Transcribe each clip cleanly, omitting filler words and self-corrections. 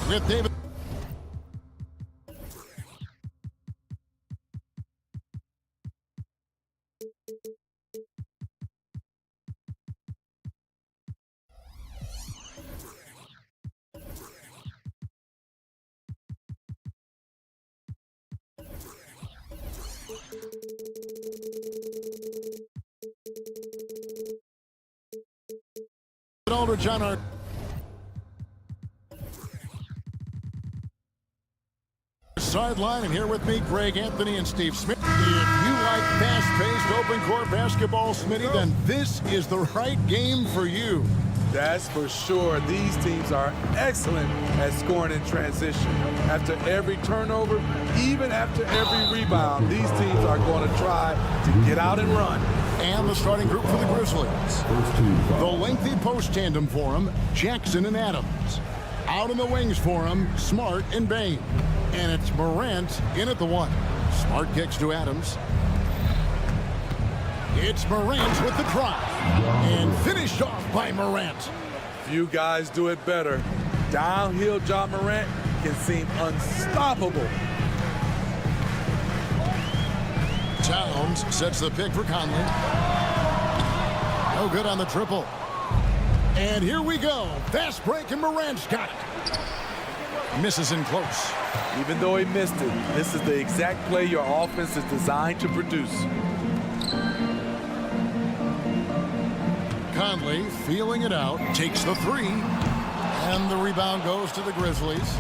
With David. Aldridge on our sideline, and here with me, Greg Anthony and Steve Smith. If you like fast-paced open court basketball, Smitty, then this is the right game for you. That's for sure. These teams are excellent at scoring in transition. After every turnover, even after every rebound, these teams are going to try to get out and run. And the starting group for the Grizzlies. The lengthy post tandem for him, Jackson and Adams. Out in the wings for him, Smart and Bain. And it's Morant in at the one. Smart kicks to Adams. It's Morant with the drive. And finished off by Morant. Few guys do it better. Downhill John Morant can seem unstoppable. Towns sets the pick for Conley. No good on the triple. And here we go. Fast break, and Morant's got it. Misses in close. Even though he missed it, this is the exact play your offense is designed to produce. Conley feeling it out, takes the three, and the rebound goes to the Grizzlies.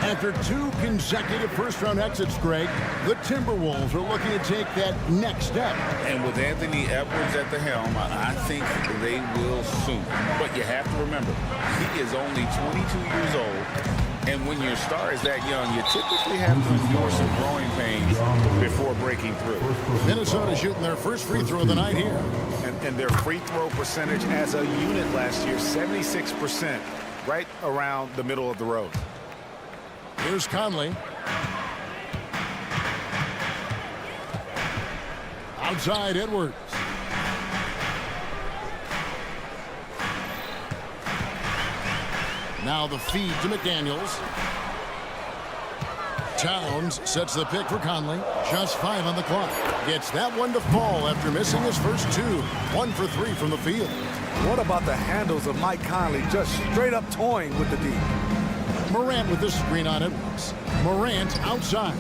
After two consecutive first-round exits, Greg, the Timberwolves are looking to take that next step. And with Anthony Edwards at the helm, I think they will soon. But you have to remember, he is only 22 years old. And when your star is that young, you typically have to endure some growing pains before breaking through. Minnesota shooting their first free throw of the night here. And their free throw percentage as a unit last year, 76%, right around the middle of the road. Here's Conley. Outside Edwards. Now the feed to McDaniels. Towns sets the pick for Conley. Just 5 on the clock. Gets that one to fall after missing his first two. 1 for 3 from the field. What about the handles of Mike Conley just straight up toying with the D? Morant with the screen on Edwards. Morant outside.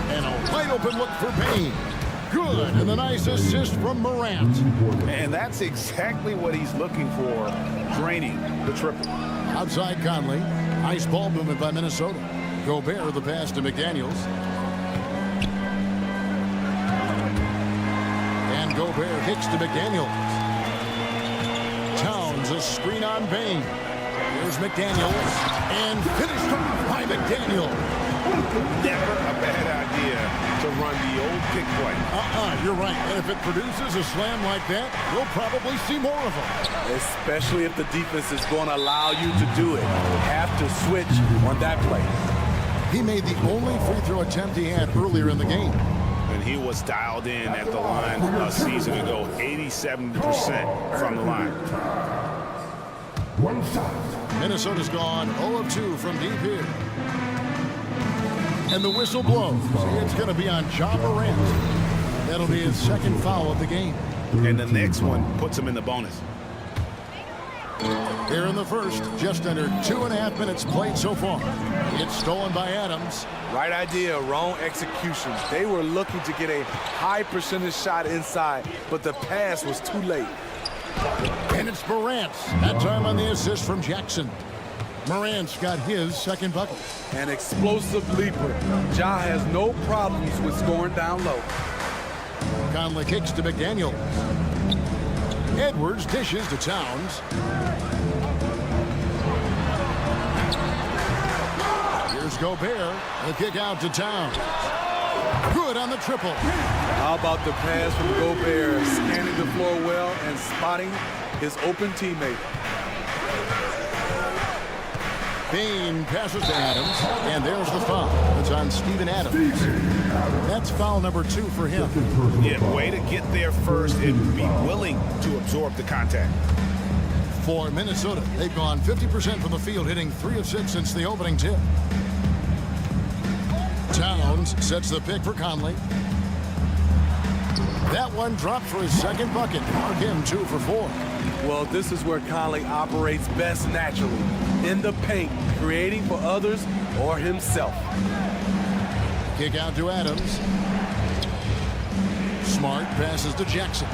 And a wide open look for Bain. Good, and a nice assist from Morant. And that's exactly what he's looking for, draining the triple. Outside Conley. Nice ball movement by Minnesota. Gobert the pass to McDaniels. And Gobert kicks to McDaniels. Towns a screen on Bain. Here's McDaniels. And finished off by McDaniels. Never a bad idea to run the old kick play. You're right. And if it produces a slam like that, we'll probably see more of them. Especially if the defense is going to allow you to do it. You have to switch on that play. He made the only free throw attempt he had earlier in the game. And he was dialed in at the line a season ago, 87% from the line. Minnesota's gone 0 of 2 from deep here. And the whistle blows. It's going to be on Ja Morant. That'll be his second foul of the game. And the next one puts him in the bonus. Here in the first, just under 2.5 minutes played so far. It's stolen by Adams. Right idea, wrong execution. They were looking to get a high percentage shot inside, but the pass was too late. And it's Morant. That time on the assist from Jackson. Morant's got his second bucket. An explosive leaper. Ja has no problems with scoring down low. Conley kicks to McDaniel. Edwards dishes to Towns. Here's Gobert. The kick out to Towns. Good on the triple. How about the pass from Gobert, scanning the floor well and spotting his open teammate. Bain passes to Adams, and there's the foul. It's on Steven Adams. That's foul number 2 for him. Yeah, way to get there first and be willing to absorb the contact. For Minnesota, they've gone 50% from the field, hitting 3 of 6 since the opening tip. Towns sets the pick for Conley. That one dropped for his second bucket. Mark him 2 for 4. Well, this is where Conley operates best naturally, in the paint, creating for others or himself. Kick out to Adams. Smart passes to Jackson.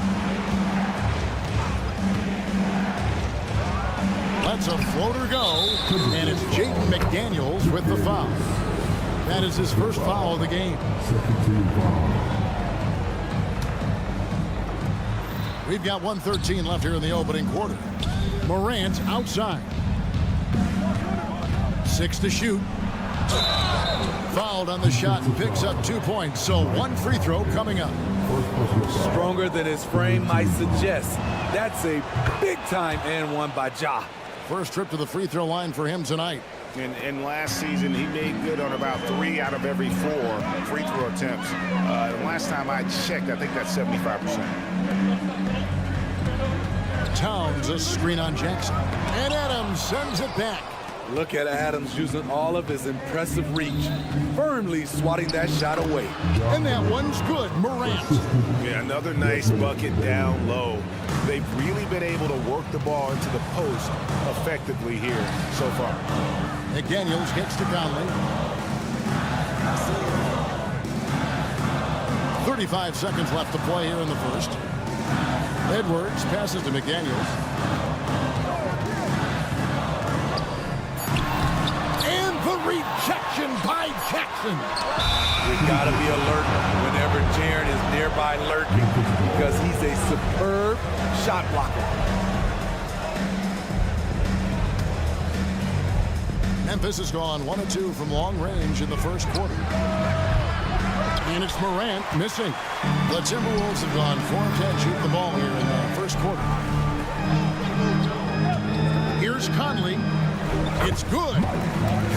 Lets a floater go, and it's Jaden McDaniels with the foul. That is his first foul of the game. We've got 1:13 left here in the opening quarter. Morant outside. 6 to shoot. Fouled on the shot and picks up 2 points. So 1 free throw coming up. Stronger than his frame might suggest. That's a big-time and one by Ja. First trip to the free throw line for him tonight. And last season, he made good on about 3 out of every 4 free throw attempts. Last time I checked, I think that's 75%. Towns a screen on Jackson. And Adams sends it back. Look at Adams using all of his impressive reach, firmly swatting that shot away. And that one's good. Morant. Yeah, another nice bucket down low. They've really been able to work the ball into the post effectively here so far. McDaniels gets to Conley. 35 seconds left to play here in the first. Edwards passes to McDaniels. And the rejection by Jackson. You gotta be alert whenever Jaren is nearby lurking because he's a superb shot blocker. Memphis has gone 1 of 2 from long range in the first quarter. And it's Morant missing. The Timberwolves have gone 4 of 10 shooting the ball here in the first quarter. Here's Conley. It's good.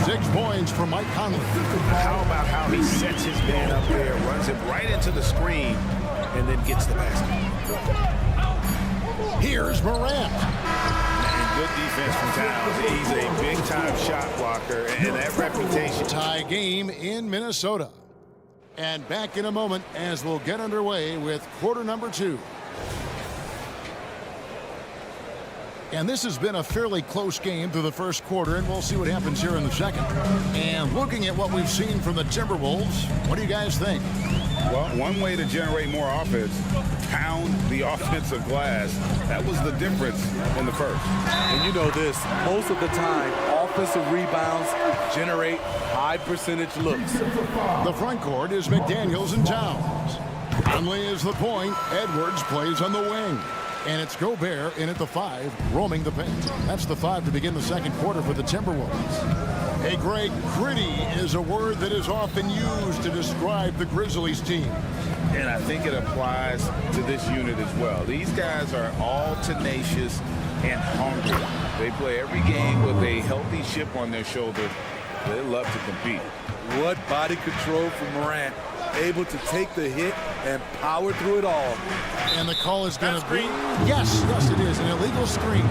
6 points for Mike Conley. How about how he sets his man up there, runs it right into the screen, and then gets the basket. Here's Morant. Good defense from Towns. He's a big-time shot blocker, and that reputation. Tie game in Minnesota. And back in a moment as we'll get underway with quarter number 2. And this has been a fairly close game through the first quarter, and we'll see what happens here in the second. And looking at what we've seen from the Timberwolves, what do you guys think? Well, one way to generate more offense, pound the offensive glass. That was the difference in the first. And you know this, most of the time, offensive rebounds generate high percentage looks. The front court is McDaniels and Towns. Conley is the point. Edwards plays on the wing. And it's Gobert in at the 5, roaming the paint. That's the 5 to begin the second quarter for the Timberwolves. Hey, Greg, gritty is a word that is often used to describe the Grizzlies team. And I think it applies to this unit as well. These guys are all tenacious and hungry. They play every game with a healthy chip on their shoulder. They love to compete. What body control from Morant. Able to take the hit and power through it all. And the call is going to be, yes, it is, an illegal screen.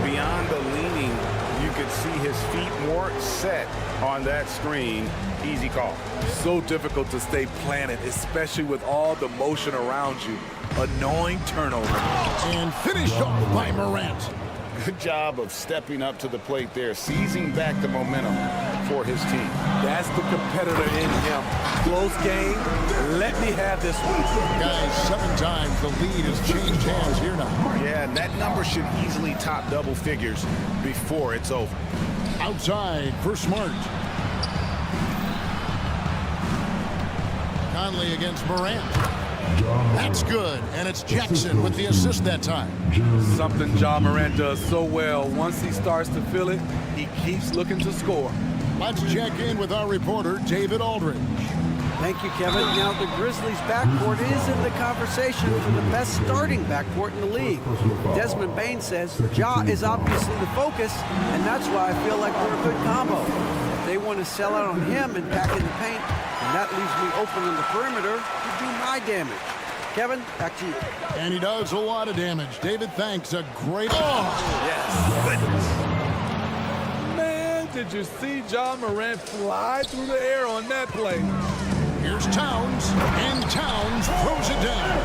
Beyond the leaning, you could see his feet more set on that screen. Easy call. So difficult to stay planted, especially with all the motion around you. Annoying turnover. And finished off by Morant. Good job of stepping up to the plate there, seizing back the momentum for his team. That's the competitor in him. Close game. Let me have this one. Guys, 7 times the lead has changed hands here now. Yeah, and that number should easily top double figures before it's over. Outside for Smart. Conley against Morant. That's good, and it's Jackson with the assist that time. Something Ja Morant does so well. Once he starts to feel it, he keeps looking to score. Let's check in with our reporter, David Aldridge. Thank you, Kevin. Now the Grizzlies backcourt is in the conversation for the best starting backcourt in the league. Desmond Bane says Ja is obviously the focus, and that's why I feel like we're a good combo. If they want to sell out on him and pack in the paint, and that leaves me open on the perimeter to do my damage. Kevin, back to you. And he does a lot of damage. David, thanks. A great... Man, did you see Ja Morant fly through the air on that play? Here's Towns, and Towns throws it down.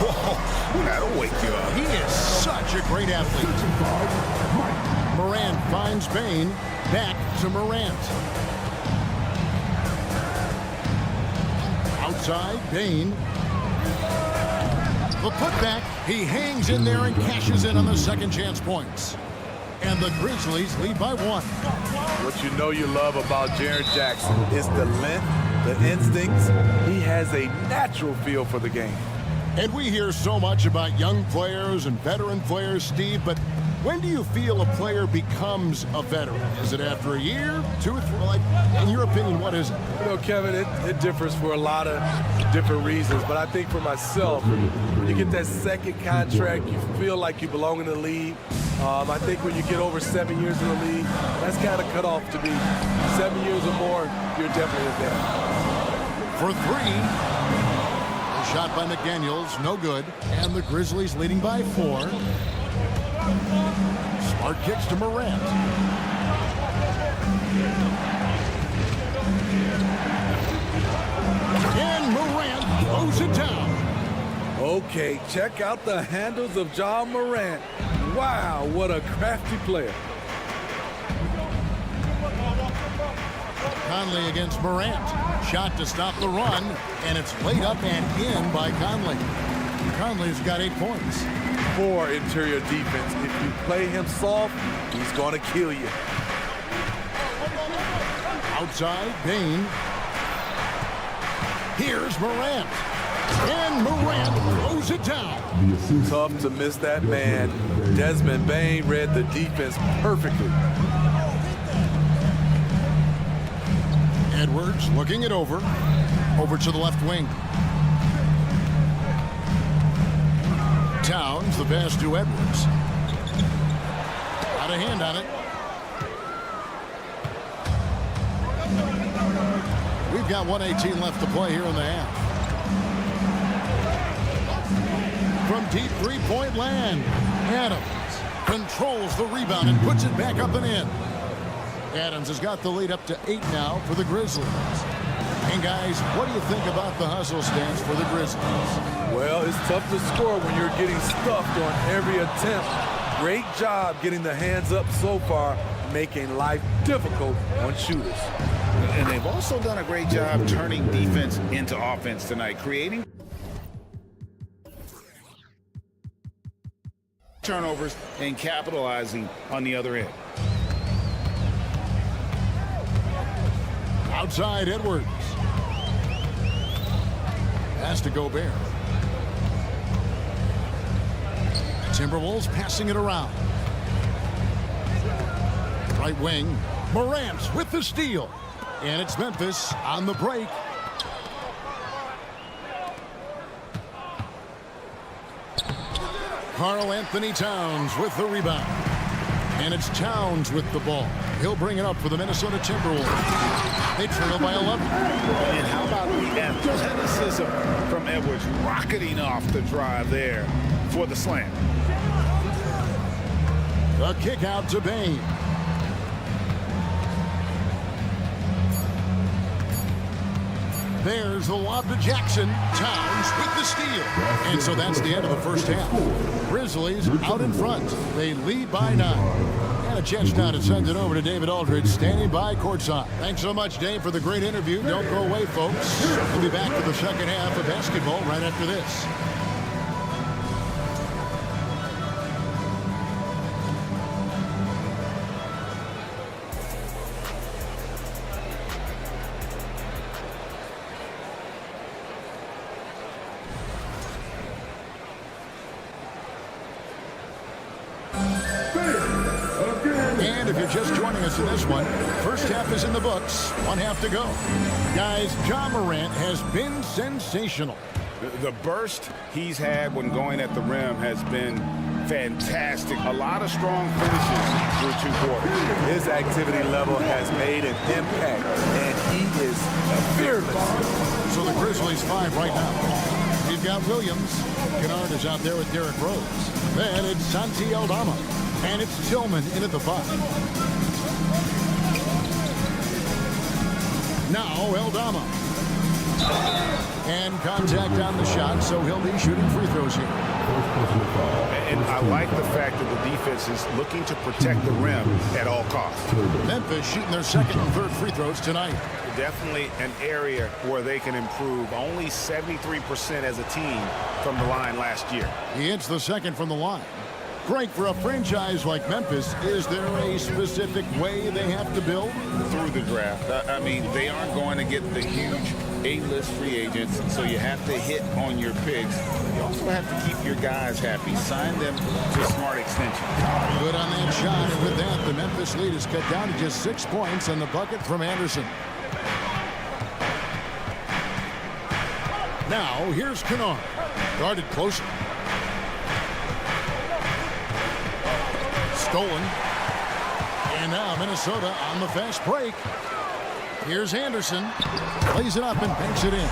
Whoa, that'll wake you up. He is such a great athlete. Morant finds Bane. Back to Morant. Outside, Bane. The putback. He hangs in there and cashes in on the second chance points. And the Grizzlies lead by 1. What you know you love about Jaren Jackson is the length, the instincts. He has a natural feel for the game. And we hear so much about young players and veteran players, Steve, but when do you feel a player becomes a veteran? Is it after a year, 2 or 3? Like, in your opinion, what is it? You know, Kevin, it differs for a lot of different reasons, but I think for myself, when you get that second contract, you feel like you belong in the league. I think when you get over 7 years in the league, that's kind of cut off to me. 7 years or more, you're definitely a veteran. For 3. A shot by McDaniels, no good. And the Grizzlies leading by 4. Smart kicks to Morant. And Morant throws it down. Okay, check out the handles of Ja Morant. Wow, what a crafty player. Conley against Morant. Shot to stop the run, and it's laid up and in by Conley. Conley's got 8 points. For interior defense, if you play him soft, he's going to kill you. Outside, Bane. Here's Morant. And Morant throws it down. Tough to miss that man. Desmond Bane read the defense perfectly. Edwards looking it over. Over to the left wing. Towns, the pass to Edwards. Got a hand on it. We've got 1:18 left to play here in the half. From deep three-point land, Adams controls the rebound and puts it back up and in. Adams has got the lead up to 8 now for the Grizzlies. And guys, what do you think about the hustle stance for the Grizzlies? Well, it's tough to score when you're getting stuffed on every attempt. Great job getting the hands up so far, making life difficult on shooters. And they've also done a great job turning defense into offense tonight, creating turnovers and capitalizing on the other end. Outside, Edwards. Pass to Gobert. Timberwolves passing it around. Right wing. Morant with the steal. And it's Memphis on the break. Karl Anthony Towns with the rebound. And it's Towns with the ball. He'll bring it up for the Minnesota Timberwolves. They trail by 11. And how about the athleticism from Edwards rocketing off the drive there for the slam. The kick out to Bane. There's the lob to Jackson. Towns with the steal. And so that's the end of the first half. Grizzlies out in front. They lead by 9. And a chance now to send it over to David Aldridge, standing by courtside. Thanks so much, Dave, for the great interview. Don't go away, folks. We'll be back for the second half of basketball right after this. if you're just joining us in this one, first half is in the books. 1 half to go. Guys, Ja Morant has been sensational. The burst he's had when going at the rim has been fantastic. A lot of strong finishes through 2 quarters. His activity level has made an impact, and he is fearless. So the Grizzlies 5 right now. We've got Williams. Kennard is out there with Derrick Rose. Then it's Santi Aldama. And it's Tillman in at the 5. Now Aldama. And contact on the shot, so he'll be shooting free throws here. And I like the fact that the defense is looking to protect the rim at all costs. Memphis shooting their second and third free throws tonight. Definitely an area where they can improve. Only 73% as a team from the line last year. He hits the second from the line. Frank, for a franchise like Memphis, is there a specific way they have to build? Through the draft. I mean, they aren't going to get the huge A-list free agents, so you have to hit on your picks. You also have to keep your guys happy. Sign them to smart extensions. Good on that shot, and with that, the Memphis lead is cut down to just 6 points on the bucket from Anderson. Now, here's Kennard. Guarded closer. Stolen. And now Minnesota on the fast break. Here's Anderson. Plays it up and banks it in.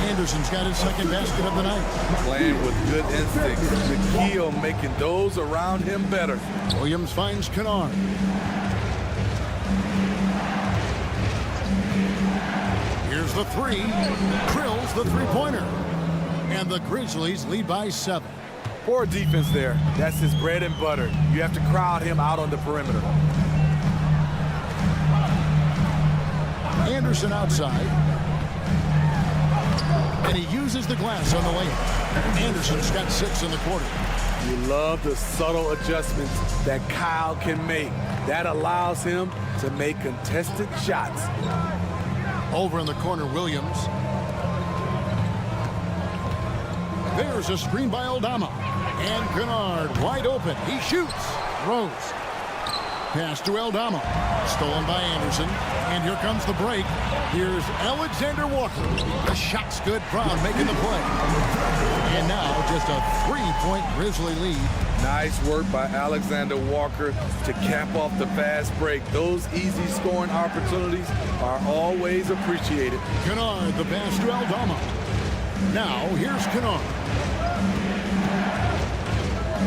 Anderson's got his second basket of the night. Playing with good instincts. The key on making those around him better. Williams finds Kennard. Here's the 3. Drills the three-pointer. And the Grizzlies lead by 7. Poor defense there. That's his bread and butter. You have to crowd him out on the perimeter. Anderson outside. And he uses the glass on the layup. Anderson's got 6 in the quarter. You love the subtle adjustments that Kyle can make. That allows him to make contested shots. Over in the corner, Williams. There's a screen by Aldama. And Kennard wide open. He shoots. Rose. Pass to Aldama. Stolen by Anderson. And here comes the break. Here's Alexander Walker. The shot's good. Brown making the play. And now just a 3-point Grizzly lead. Nice work by Alexander Walker to cap off the fast break. Those easy scoring opportunities are always appreciated. Kennard, the pass to Aldama. Now here's Kennard.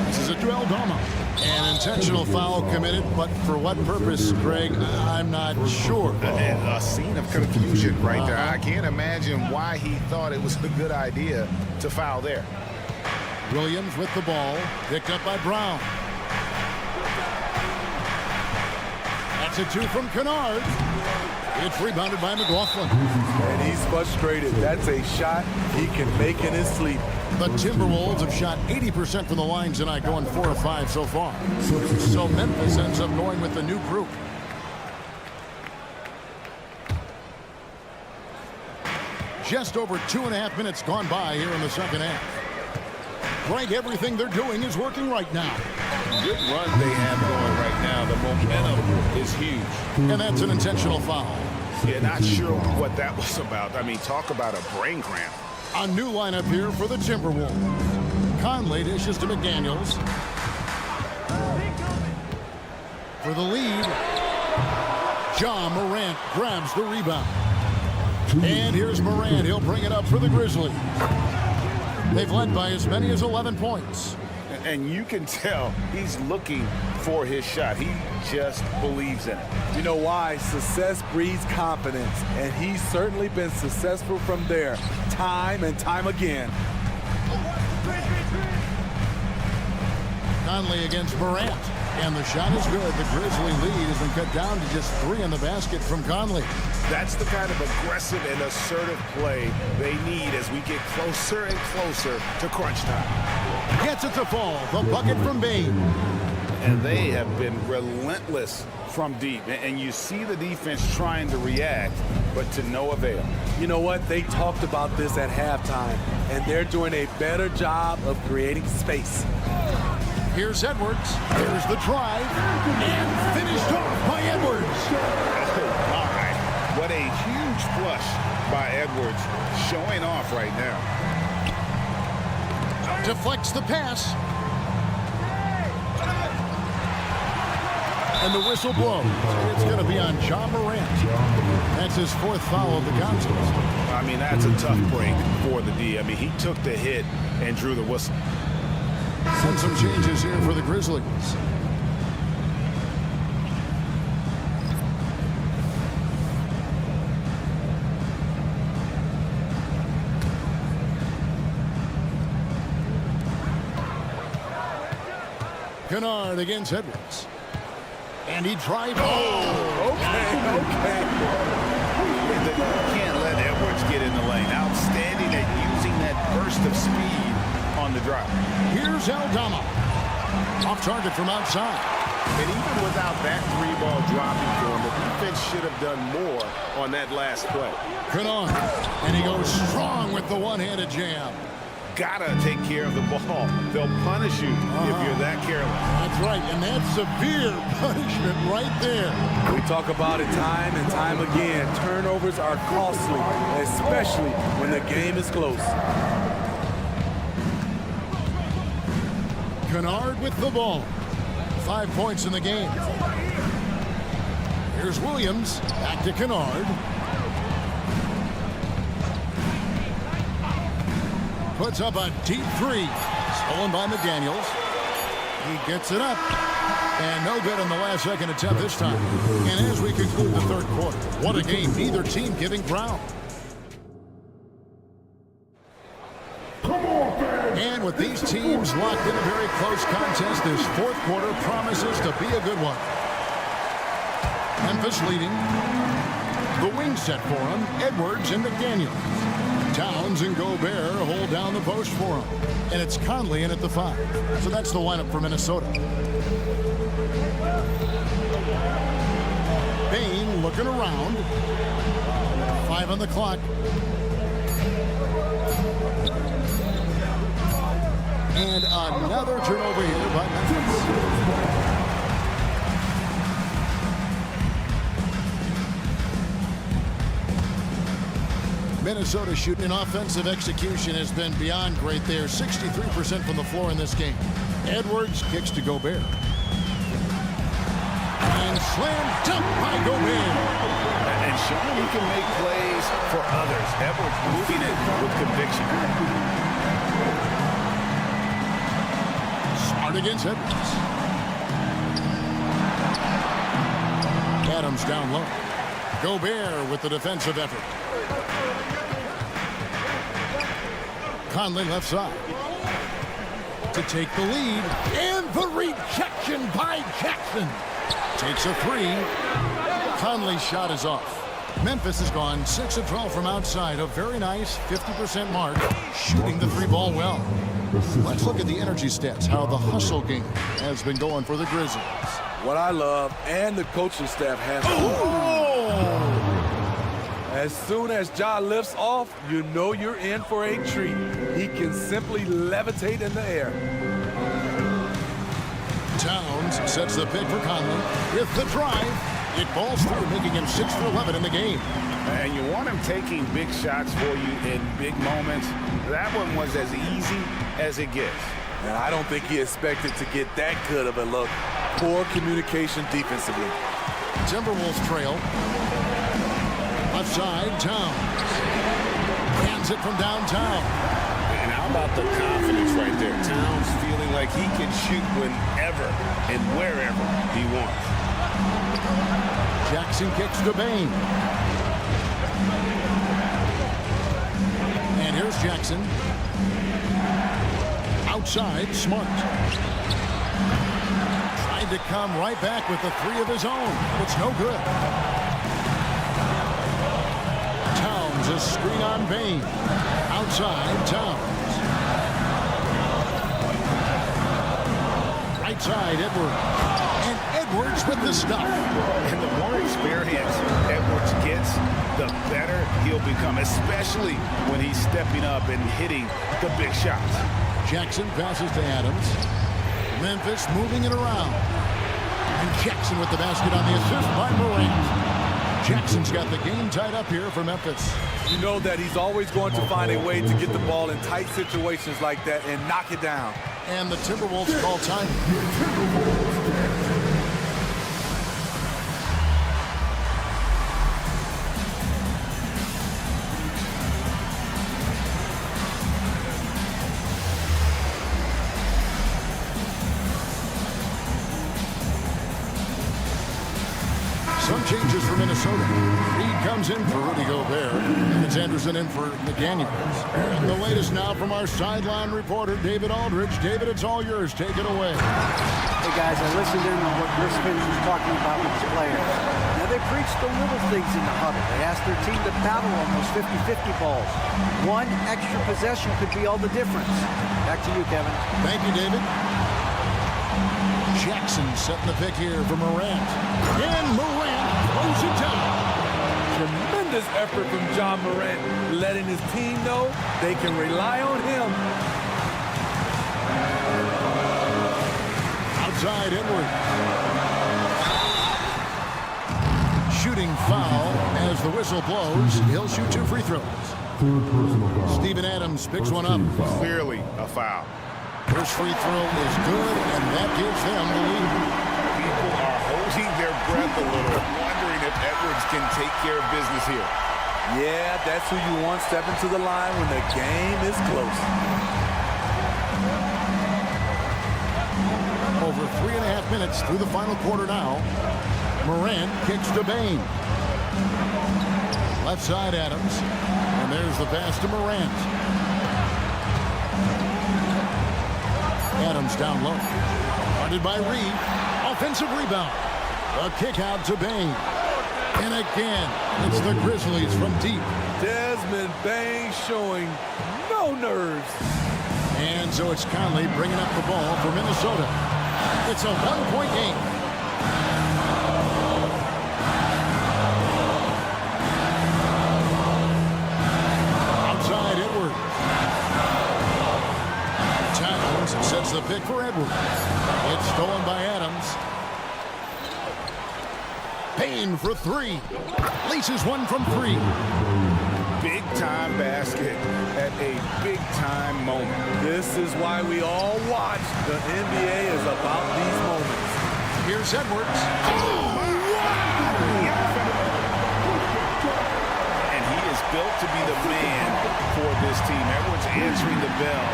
This is a to Aldama. An intentional foul committed, but for what purpose, Greg, I'm not sure. A scene of confusion right there. I can't imagine why he thought it was a good idea to foul there. Williams with the ball, picked up by Brown. That's a 2 from Kennard. It's rebounded by McLaughlin. And he's frustrated. That's a shot he can make in his sleep. The Timberwolves have shot 80% from the line tonight, going 4 of 5 so far. So Memphis ends up going with the new group. Just over 2.5 minutes gone by here in the second half. Greg, everything they're doing is working right now. Good run they have going right now. The momentum is huge. And that's an intentional foul. Yeah, not sure what that was about. I mean, talk about a brain cramp. A new lineup here for the Timberwolves. Conley dishes to McDaniels. For the lead, Ja Morant grabs the rebound. And here's Morant. He'll bring it up for the Grizzlies. They've led by as many as 11 points. And you can tell he's looking for his shot. He just believes in it. You know why? Success breeds confidence, and he's certainly been successful from there, time and time again. Conley against Morant. And the shot is good. The Grizzly lead has been cut down to just 3 in the basket from Conley. That's the kind of aggressive and assertive play they need as we get closer and closer to crunch time. Gets it to fall. The bucket from Bain. And they have been relentless from deep. And you see the defense trying to react, but to no avail. You know what? They talked about this at halftime, and they're doing a better job of creating space. Here's Edwards. There's the drive. And finished off by Edwards. Oh, my. What a huge flush by Edwards, showing off right now. Deflects the pass. And the whistle blows. It's going to be on Ja Morant. That's his 4th foul of the contest. I mean, that's a tough break for the D. I mean, he took the hit and drew the whistle. And some changes here for the Grizzlies. Kennard against Edwards. And he drives. Oh, okay. You can't let Edwards get in the lane. Outstanding at using that burst of speed on the drive. Here's Aldama. Off target from outside. And even without that 3-ball dropping for him, the defense should have done more on that last play. Kennard. And he goes strong with the one-handed jam. Gotta take care of the ball. They'll punish you if you're that careless. That's right, and that's severe punishment right there. We talk about it time and time again. Turnovers are costly, especially when the game is close. Kennard with the ball. 5 points in the game. Here's Williams. Back to Kennard. Puts up a deep 3. Stolen by McDaniels. He gets it up. And no good on the last second attempt this time. And as we conclude the 3rd quarter, what a game. Neither team giving ground. And with these teams locked in a very close contest, this 4th quarter promises to be a good one. Memphis leading. The wing set for him, Edwards and McDaniels. Towns and Gobert hold down the post for him. And it's Conley in at the 5. So that's the lineup for Minnesota. Bane looking around. 5 on the clock. And another turnover here by Memphis. Minnesota shooting in offensive execution has been beyond great there. 63% from the floor in this game. Edwards kicks to Gobert. And slam dunk by Gobert. And showing he can make plays for others. Edwards moving it with conviction. Smart against Edwards. Adams down low. Gobert with the defensive effort. Conley left side to take the lead, and the rejection by Jackson. Takes a 3. Conley's shot is off. Memphis has gone 6 of 12 from outside, a very nice 50% mark, shooting the 3-ball well. Let's look at the energy stats, how the hustle game has been going for the Grizzlies. What I love, and the coaching staff has. As soon as Ja lifts off, you know you're in for a treat. He can simply levitate in the air. Towns sets the pick for Conley with the drive. It falls through, making him 6 for 11 in the game. And you want him taking big shots for you in big moments. That one was as easy as it gets. And I don't think he expected to get that good of a look. Poor communication defensively. Timberwolves trail. Left side, Towns. Hands it from downtown. And how about the confidence right there? Towns feeling like he can shoot whenever and wherever he wants. Jackson kicks to Bane. And here's Jackson. Outside, Smart. Tried to come right back with the 3 of his own. It's no good. Towns a screen on Bane. Outside, Towns. Right side, Edwards. And Edwards with the stuff. And the more experience Edwards gets, the better he'll become, especially when he's stepping up and hitting the big shots. Jackson passes to Adams. Memphis moving it around. And Jackson with the basket on the assist by Morant. Jackson's got the game tied up here for Memphis. You know that he's always going to find a way to get the ball in tight situations like that and knock it down. And the Timberwolves call time. Some changes for Minnesota. Reed comes in for Rudy Gobert. And it's Anderson in for McDaniels. And the latest now from our sideline reporter, David Aldridge. David, it's all yours. Take it away. Hey, guys, I listened in on what Chris Finch was talking about with his players. Now, they preached the little things in the huddle. They asked their team to battle on those 50-50 balls. One extra possession could be all the difference. Back to you, Kevin. Thank you, David. Jackson setting the pick here for Morant. And Morant throws it down. Tremendous effort from John Morant, letting his team know they can rely on him. Outside Edwards. Shooting foul as the whistle blows. He'll shoot 2 free throws. Steven Adams picks one up. Clearly a foul. First free throw is good, and that gives them the lead. People are holding their breath a little, wondering if Edwards can take care of business here. Yeah, that's who you want stepping to the line when the game is close. Over 3.5 minutes through the final quarter now. Morant kicks to Bain. Left side Adams. And there's the pass to Morant. Adams down low. Guarded by Reed. Offensive rebound. A kick out to Bain. And again, it's the Grizzlies from deep. Desmond Bain showing no nerves. And so it's Conley bringing up the ball for Minnesota. It's a 1-point game. Outside Edwards. Towns sets the pick for Edwards. It's stolen by Adams. Payne for 3. Leases one from 3. Big-time basket at a big-time moment. This is why we all watch. The NBA is about these moments. Here's Edwards. And he is built to be the man for this team. Edwards answering the bell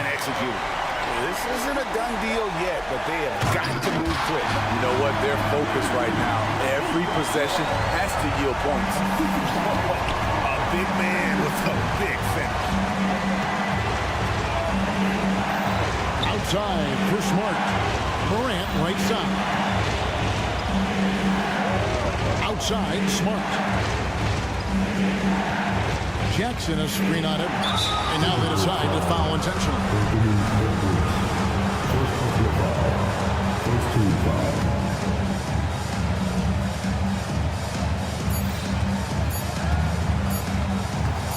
and executing. This isn't a done deal yet, but they have got to move quick. You know what? They're focused right now. Every possession has to yield points. A big man with a big finish. Outside for Smart. Morant right side. Outside Smart. Jackson a screen on it. And now they decide to foul intentionally.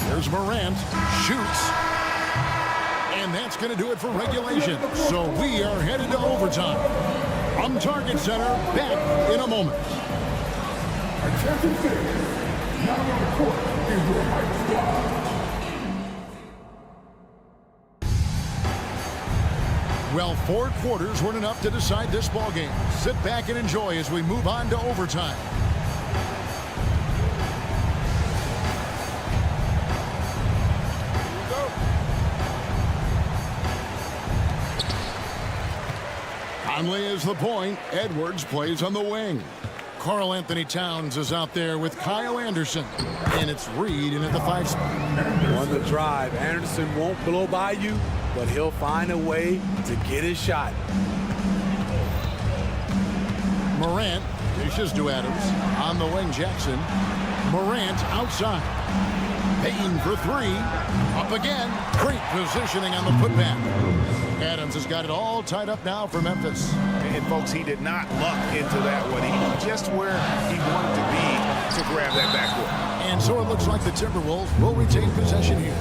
There's Morant. Shoots. And that's going to do it for regulation. So we are headed to overtime. On Target Center, back in a moment. Well, 4 quarters weren't enough to decide this ball game. Sit back and enjoy as we move on to overtime. Conley is the point. Edwards plays on the wing. Karl Anthony Towns is out there with Kyle Anderson. And it's Reed in at the 5 spot. On the drive, Anderson won't blow by you, but he'll find a way to get his shot. Morant dishes to Adams. On the wing, Jackson. Morant outside. Payne for 3. Up again. Great positioning on the putback. Adams has got it all tied up now for Memphis. And folks, he did not luck into that one. He was just where he wanted to be to grab that backboard. And so it looks like the Timberwolves will retain possession here.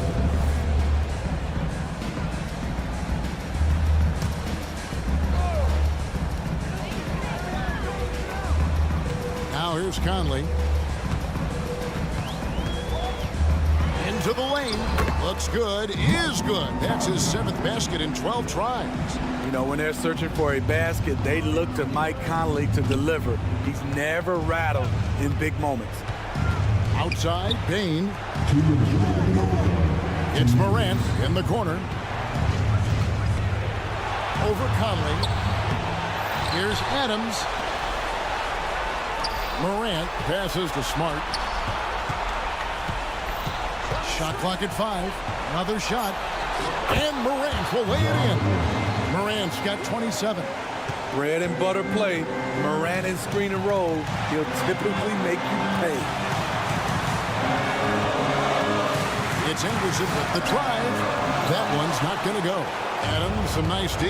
Here's Conley. Into the lane. Looks good. Is good. That's his 7th basket in 12 tries. You know, when they're searching for a basket, they look to Mike Conley to deliver. He's never rattled in big moments. Outside, Bain. It's Morant in the corner. Over Conley. Here's Adams. Morant passes to Smart. Shot clock at 5. Another shot. And Morant will lay it in. Morant's got 27. Bread and butter play. Morant and screen and roll. He'll typically make you pay. It's Anderson with the drive. That one's not going to go. Adams, some nice D.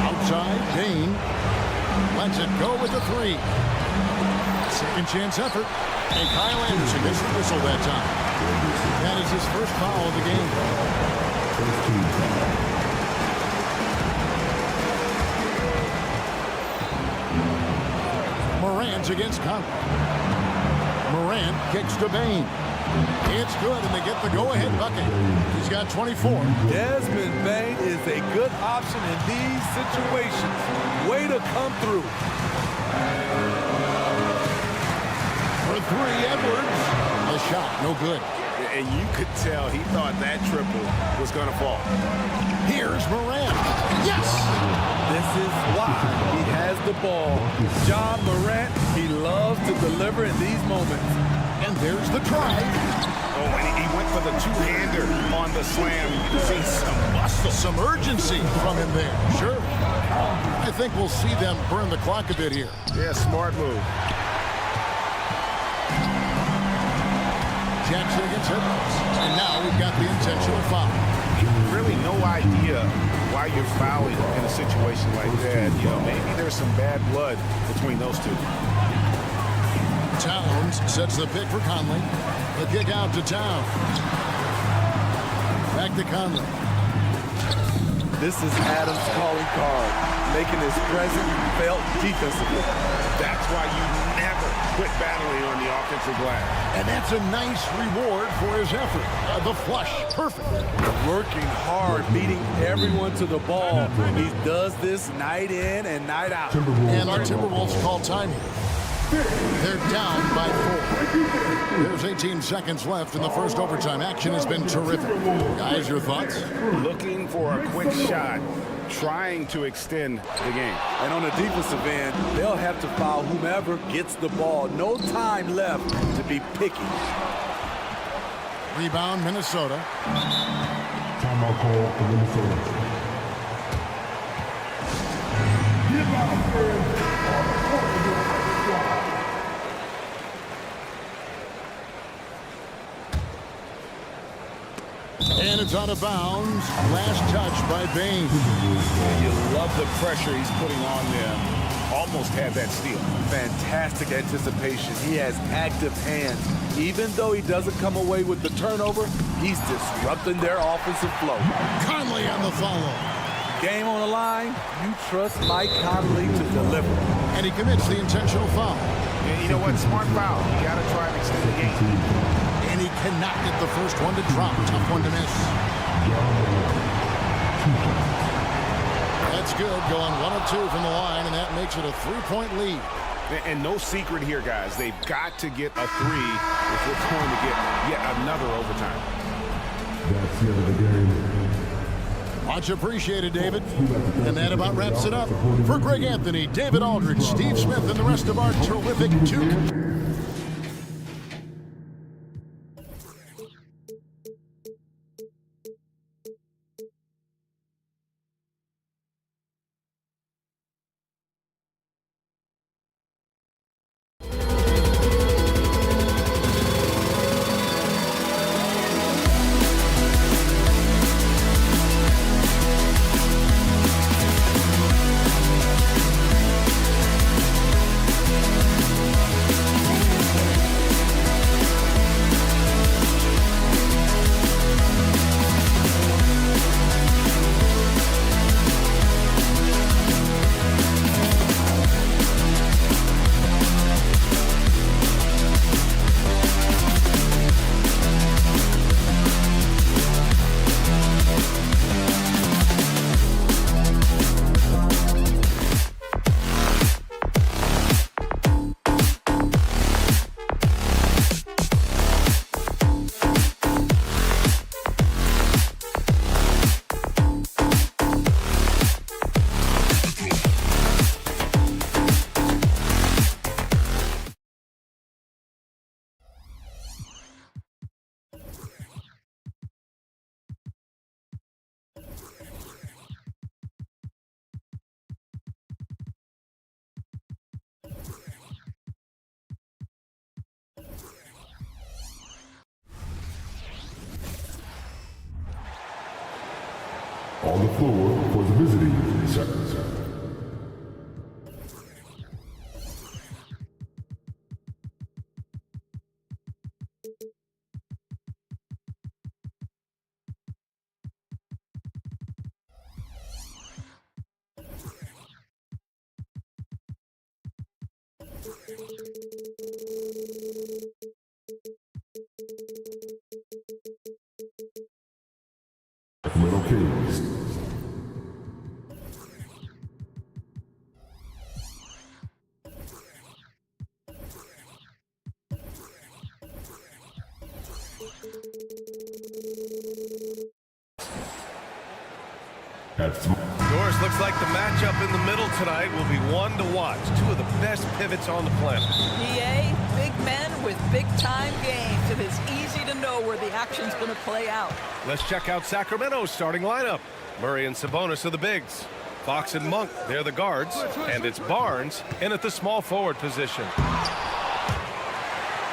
Outside, Bain. Lets it go with the 3. Second chance effort. And Kyle Anderson gets the whistle that time. That is his first foul of the game. Morant's against Conley. Morant kicks to Bain. It's good, and they get the go-ahead bucket. He's got 24. Desmond Bain is a good option in these situations. Way to come through. For 3, Edwards. A shot, no good. And you could tell he thought that triple was going to fall. Here's Morant. Yes! This is why he has the ball. John Morant, he loves to deliver in these moments. And there's the try. Oh, and he went for the two-hander on the slam. You see some muscle. Some urgency from him there. Sure. I think we'll see them burn the clock a bit here. Yeah, smart move. Jackson against Edwards. And now we've got the intentional foul. Really no idea why you're fouling in a situation like that. You know, maybe there's some bad blood between those two. Towns sets the pick for Conley. The kick out to Towns. Back to Conley. This is Adams' calling card, making his presence felt defensively. That's why you never quit battling on the offensive glass. And that's a nice reward for his effort. The flush, perfect. Working hard, beating everyone to the ball. He does this night in and night out. And the Timberwolves call time here. They're down by 4. There's 18 seconds left in the first overtime. Action has been terrific. Guys, your thoughts? Looking for a quick shot, trying to extend the game. And on the defensive end, they'll have to foul whomever gets the ball. No time left to be picky. Rebound, Minnesota. Timeout call for Minnesota. And it's out of bounds. Last touch by Bain. You love the pressure he's putting on them. Almost had that steal. Fantastic anticipation. He has active hands. Even though he doesn't come away with the turnover, he's disrupting their offensive flow. Conley on the follow. Game on the line, you trust Mike Conley to deliver. And he commits the intentional foul. And you know what? Smart foul. You got to try and extend the game. And he cannot get the first one to drop. Tough one to miss. That's good. Going 1 of 2 from the line, and that makes it a 3-point lead. And no secret here, guys. They've got to get a 3 if we're going to get yet another overtime. That's the end of the game. Much appreciated, David. And that about wraps it up. For Greg Anthony, David Aldridge, Steve Smith, and the rest of our terrific Duke On the floor for the visiting Sacramento. Sacramento Kings. Doris, looks like the matchup in the middle tonight will be one to watch. Two of the best pivots on the planet. PA, big men with big-time games. It is easy to know where the action's going to play out. Let's check out Sacramento's starting lineup. Murray and Sabonis are the bigs. Fox and Monk, they're the guards. And it's Barnes in at the small forward position.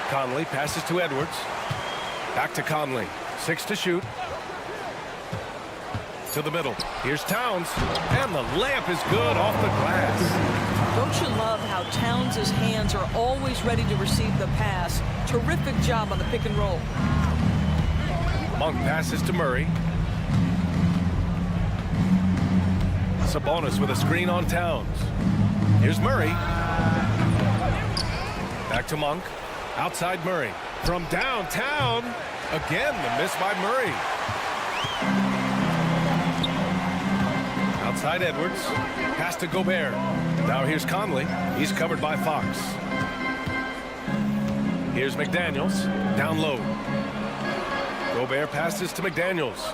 Conley passes to Edwards. Back to Conley. 6 to shoot. To the middle. Here's Towns. And the layup is good off the glass. Don't you love how Towns' hands are always ready to receive the pass? Terrific job on the pick and roll. Monk passes to Murray. Sabonis with a screen on Towns. Here's Murray. Back to Monk. Outside Murray. From downtown. Again, the miss by Murray. Outside Edwards. Pass to Gobert. Now here's Conley. He's covered by Fox. Here's McDaniels. Down low. Gobert passes to McDaniels.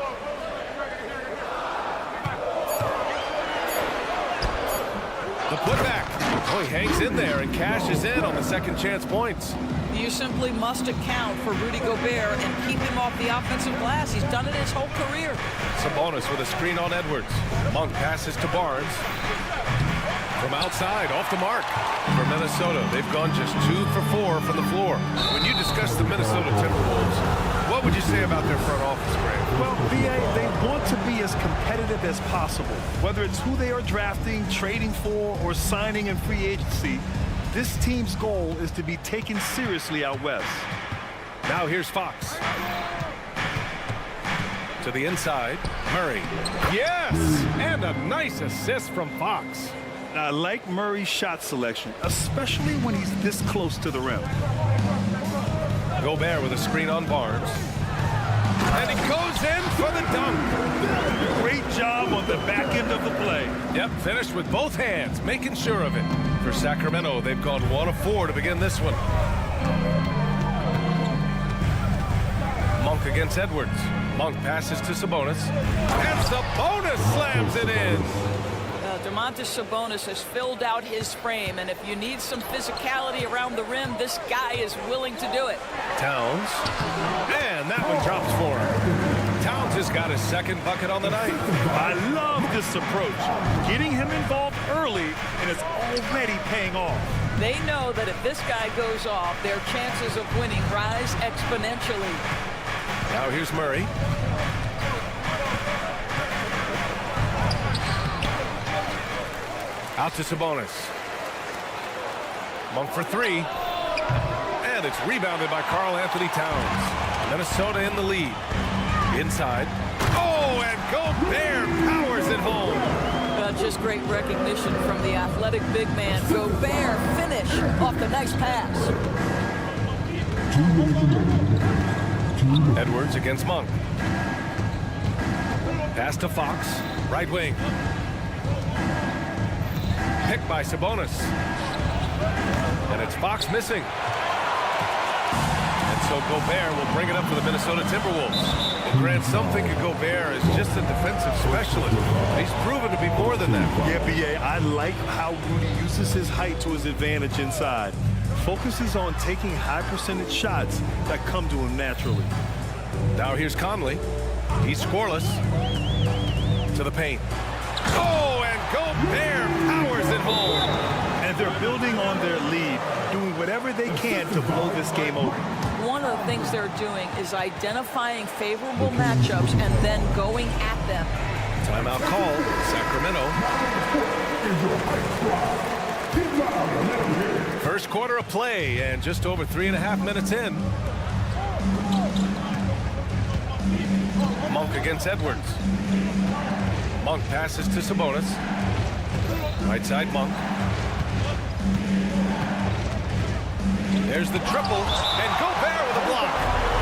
The putback. Oh, he hangs in there and cashes in on the second chance points. You simply must account for Rudy Gobert and keep him off the offensive glass. He's done it his whole career. Sabonis with a screen on Edwards. Monk passes to Barnes. From outside, off the mark. For Minnesota, they've gone just 2 for 4 from the floor. When you discuss the Minnesota Timberwolves, what would you say about their front office, Greg? Well, BA, they want to be as competitive as possible. Whether it's who they are drafting, trading for, or signing in free agency, this team's goal is to be taken seriously out west. Now here's Fox. To the inside, Murray. Yes! And a nice assist from Fox. I like Murray's shot selection, especially when he's this close to the rim. Gobert with a screen on Barnes. And he goes in for the dunk. Great job on the back end of the play. Yep, finished with both hands, making sure of it. For Sacramento, they've gone 1 of 4 to begin this one. Monk against Edwards. Monk passes to Sabonis. And Sabonis slams it in. Domantas Sabonis has filled out his frame, and if you need some physicality around the rim, this guy is willing to do it. Towns. And that one drops for him. Towns has got his second bucket on the night. I love this approach. Getting him involved early, and it's already paying off. They know that if this guy goes off, their chances of winning rise exponentially. Now here's Murray. Out to Sabonis. Monk for 3. And it's rebounded by Karl Anthony Towns. Minnesota in the lead. Inside. Oh, and Gobert powers it home. Just great recognition from the athletic big man. Gobert finish off the nice pass. Edwards against Monk. Pass to Fox. Right wing. Picked by Sabonis. And it's Fox missing. And so Gobert will bring it up for the Minnesota Timberwolves. And Grant, some think of Gobert as just a defensive specialist. He's proven to be more than that. Yeah, BA, I like how Rudy uses his height to his advantage inside. Focuses on taking high percentage shots that come to him naturally. Now here's Conley. He's scoreless. To the paint. Oh, and Gobert powers it home. And they're building on their lead, doing whatever they can to blow this game open. One of the things they're doing is identifying favorable matchups and then going at them. Timeout call, Sacramento. First quarter of play and just over 3.5 minutes in. Monk against Edwards. Monk passes to Sabonis. Right side Monk. There's the triple, and Gobert with a block.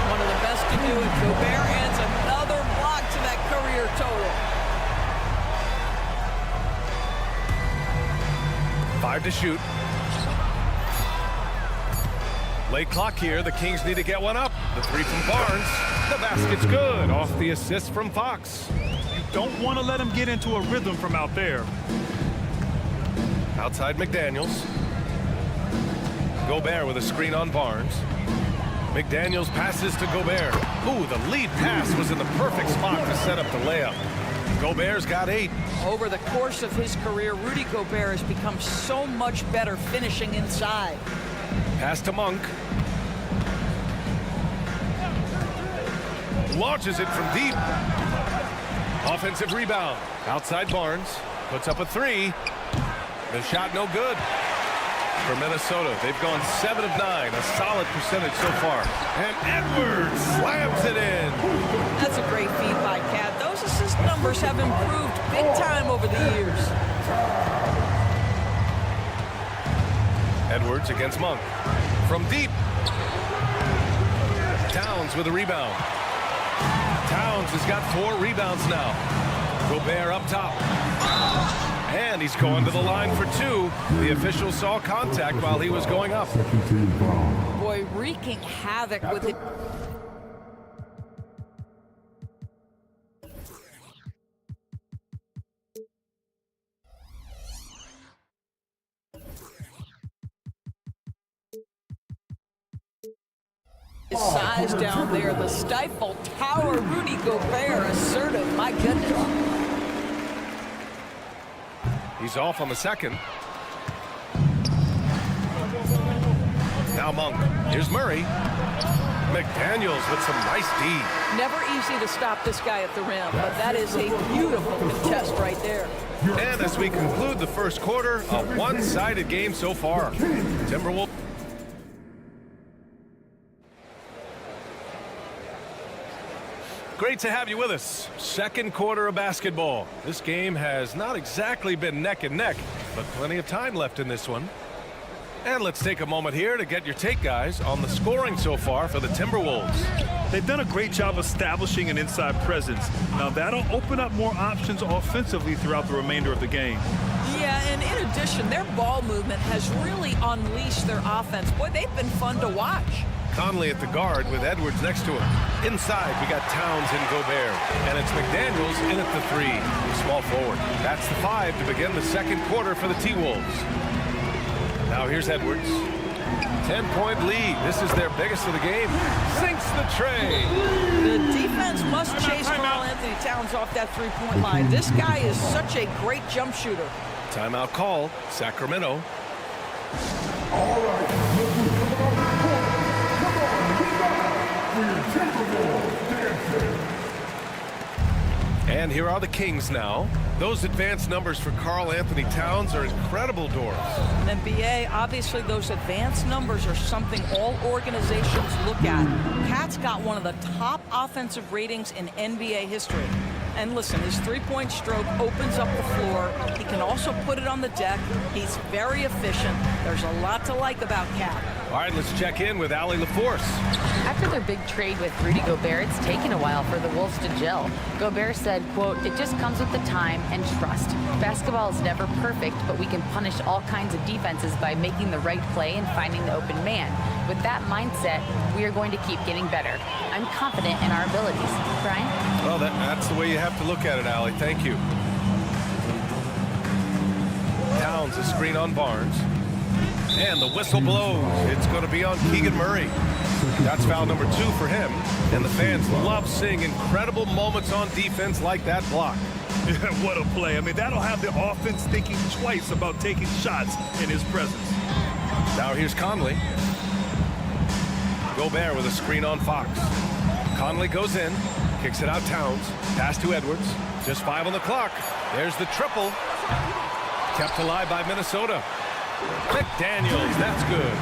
One of the best to do it. Gobert adds another block to that career total. 5 to shoot. Late clock here. The Kings need to get one up. The three from Barnes. The basket's good. Off the assist from Fox. You don't want to let him get into a rhythm from out there. Outside McDaniels. Gobert with a screen on Barnes. McDaniels passes to Gobert. Ooh, the lead pass was in the perfect spot to set up the layup. Gobert's got 8. Over the course of his career, Rudy Gobert has become so much better finishing inside. Pass to Monk. Launches it from deep. Offensive rebound. Outside Barnes. Puts up a 3. The shot no good. For Minnesota, they've gone 7 of 9. A solid percentage so far. And Edwards slams it in. That's a great feed by Cat. Those assist numbers have improved big time over the years. Edwards against Monk. From deep. Towns with a rebound. Towns has got 4 rebounds now. Gobert up top. And he's going to the line for 2. The official saw contact while he was going up. Boy, wreaking havoc with it. His size down there, the stifle tower, Rudy Gobert, assertive, my goodness. He's off on the second. Now Monk. Here's Murray. McDaniels with some nice D. Never easy to stop this guy at the rim, but that is a beautiful contest right there. And as we conclude the first quarter, a one-sided game so far. Timberwolves. Great to have you with us. Second quarter of basketball. This game has not exactly been neck and neck, but plenty of time left in this one. And let's take a moment here to get your take, guys, on the scoring so far for the Timberwolves. They've done a great job establishing an inside presence. Now that'll open up more options offensively throughout the remainder of the game. Yeah, and in addition, their ball movement has really unleashed their offense. Boy, they've been fun to watch. Conley at the guard with Edwards next to him. Inside, we got Towns and Gobert. And it's McDaniels in at the 3, small forward. That's the 5 to begin the second quarter for the T-Wolves. Now here's Edwards. 10-point lead. This is their biggest of the game. Sinks the tray. The defense must chase Karl Anthony Towns off that three-point line. This guy is such a great jump shooter. Timeout call, Sacramento. All right. And here are the Kings now. Those advanced numbers for Karl Anthony Towns are incredible, Doris. And NBA, obviously those advanced numbers are something all organizations look at. Cat's got one of the top offensive ratings in NBA history. And listen, his three-point stroke opens up the floor. He can also put it on the deck. He's very efficient. There's a lot to like about Cat. All right, let's check in with Allie LaForce. After their big trade with Rudy Gobert, it's taken a while for the Wolves to gel. Gobert said, quote, "It just comes with the time and trust. Basketball is never perfect, but we can punish all kinds of defenses by making the right play and finding the open man. With that mindset, we are going to keep getting better. I'm confident in our abilities." Brian? Well, that's the way you have to look at it, Allie. Thank you. Towns a screen on Barnes. And the whistle blows. It's going to be on Keegan Murray. That's foul number 2 for him. And the fans love seeing incredible moments on defense like that block. What a play. I mean, that'll have the offense thinking twice about taking shots in his presence. Now here's Conley. Gobert with a screen on Fox. Conley goes in. Kicks it out Towns. Pass to Edwards. Just 5 on the clock. There's the triple. Kept alive by Minnesota. McDaniels, that's good.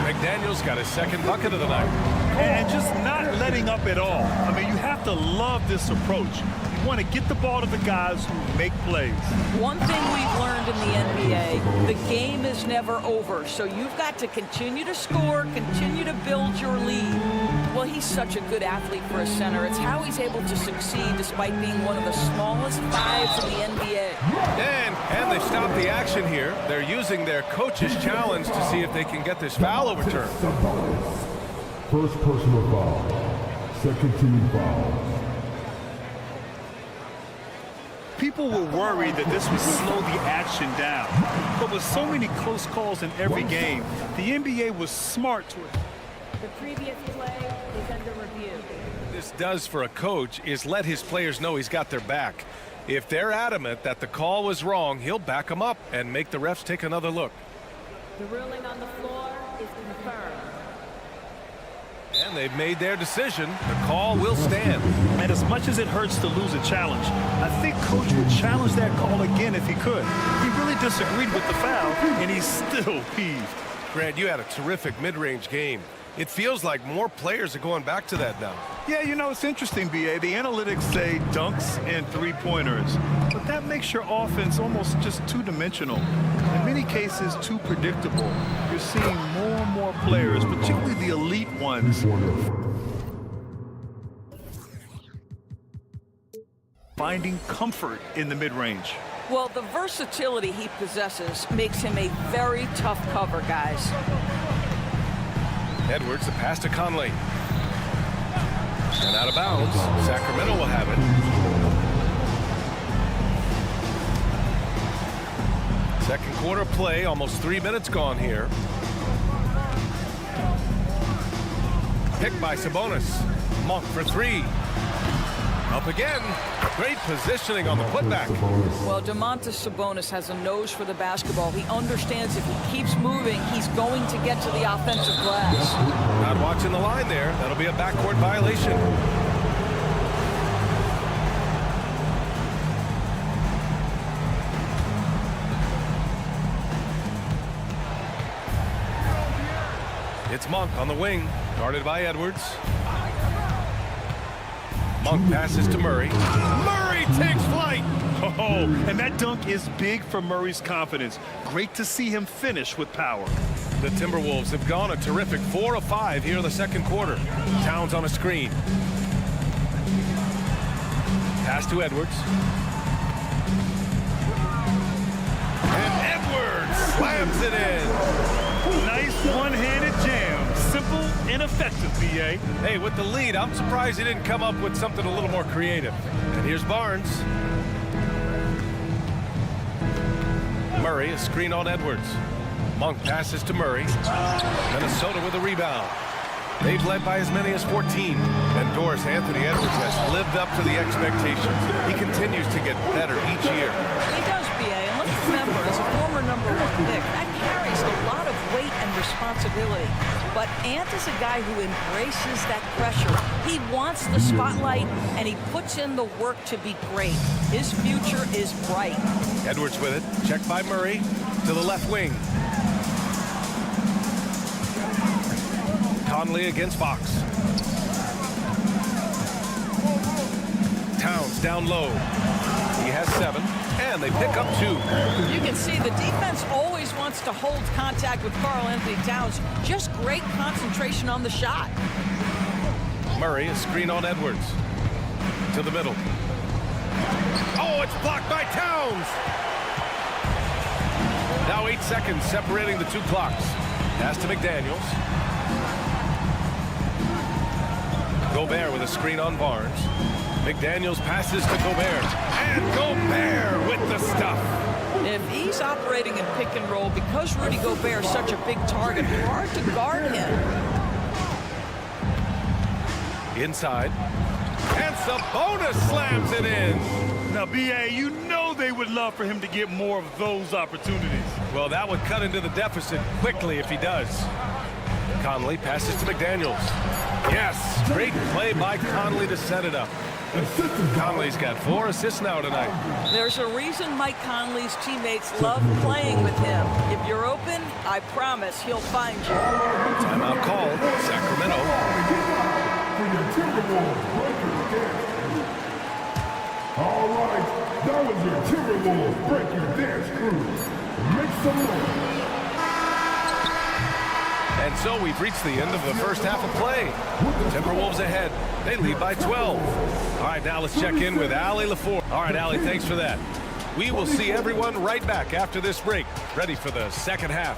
McDaniels got his second bucket of the night. And just not letting up at all. I mean, you have to love this approach. You want to get the ball to the guys who make plays. One thing we've learned in the NBA, the game is never over. So you've got to continue to score, continue to build your lead. Well, he's such a good athlete for a center. It's how he's able to succeed despite being one of the smallest fives in the NBA. And they stopped the action here. They're using their coach's challenge to see if they can get this foul overturned. First personal foul. Second team foul. People were worried that this would slow the action down. But with so many close calls in every game, the NBA was smart to it. The previous play is under review. This does for a coach is let his players know he's got their back. If they're adamant that the call was wrong, he'll back them up and make the refs take another look. The ruling on the floor is confirmed. And they've made their decision. The call will stand. And as much as it hurts to lose a challenge, I think Coach would challenge that call again if he could. He really disagreed with the foul, and he's still peeved. Grant, you had a terrific mid-range game. It feels like more players are going back to that now. Yeah, you know, it's interesting, B.A. The analytics say dunks and three-pointers, but that makes your offense almost just two-dimensional. In many cases, too predictable. You're seeing more and more players, particularly the elite ones, finding comfort in the mid-range. Well, the versatility he possesses makes him a very tough cover, guys. Edwards, the pass to Conley. And out of bounds. Sacramento will have it. Second quarter play, almost 3 minutes gone here. Picked by Sabonis. Monk for 3. Up again. Great positioning on the putback. Well, Domantas Sabonis has a nose for the basketball. He understands if he keeps moving, he's going to get to the offensive glass. Not watching the line there. That'll be a backcourt violation. It's Monk on the wing, guarded by Edwards. Monk passes to Murray. Murray takes flight. Oh, and that dunk is big for Murray's confidence. Great to see him finish with power. The Timberwolves have gone a terrific 4 of 5 here in the second quarter. Towns on a screen. Pass to Edwards. And Edwards slams it in. Nice one-handed jam. Simple and effective, B.A. Hey, with the lead, I'm surprised he didn't come up with something a little more creative. And here's Barnes. Murray, a screen on Edwards. Monk passes to Murray. Minnesota with a rebound. They've led by as many as 14. And Doris Anthony Edwards has lived up to the expectations. He continues to get better each year. He does, B.A. And let's remember, as a former #1 pick, that carries a lot of weight and responsibility. But Ant is a guy who embraces that pressure. He wants the spotlight, and he puts in the work to be great. His future is bright. Edwards with it. Checked by Murray to the left wing. Conley against Fox. Towns down low. He has 7, and they pick up 2. You can see the defense always wants to hold contact with Karl-Anthony Towns. Just great concentration on the shot. Murray, a screen on Edwards. To the middle. Oh, it's blocked by Towns! Now 8 seconds separating the 2 clocks. Pass to McDaniels. Gobert with a screen on Barnes. McDaniels passes to Gobert. And Gobert with the stuff. If he's operating in pick and roll, because Rudy Gobert is such a big target, hard to guard him. Inside. And Sabonis slams it in. Now, B.A., you know they would love for him to get more of those opportunities. Well, that would cut into the deficit quickly if he does. Conley passes to McDaniels. Yes, great play by Conley to set it up. Conley's got 4 assists now tonight. There's a reason Mike Conley's teammates love playing with him. If you're open, I promise he'll find you. Timeout called. Sacramento. All right, that was your Timberwolves Break Your Dance crew. Make some noise. And so we've reached the end of the first half of play. Timberwolves ahead. They lead by 12. All right, now let's check in with Allie LaFour. All right, Allie, thanks for that. We will see everyone right back after this break, ready for the second half.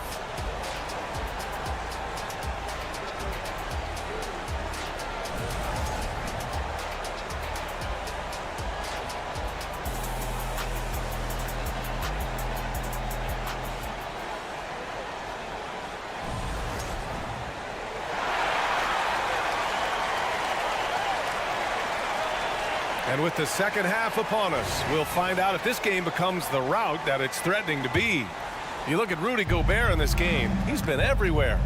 And with the second half upon us, we'll find out if this game becomes the rout that it's threatening to be. You look at Rudy Gobert in this game, he's been everywhere.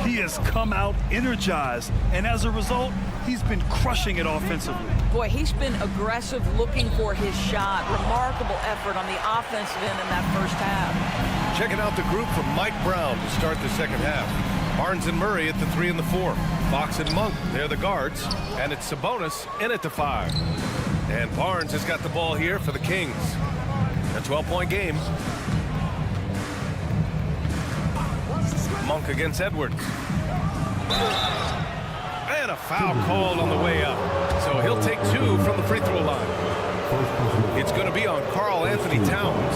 He has come out energized, and as a result, he's been crushing it offensively. Boy, he's been aggressive looking for his shot. Remarkable effort on the offensive end in that first half. Checking out the group from Mike Brown to start the second half. Barnes and Murray at the 3 and the 4. Fox and Monk, they're the guards. And it's Sabonis in at the 5. And Barnes has got the ball here for the Kings. A 12-point game. Monk against Edwards. And a foul called on the way up. So he'll take 2 from the free throw line. It's going to be on Karl Anthony Towns.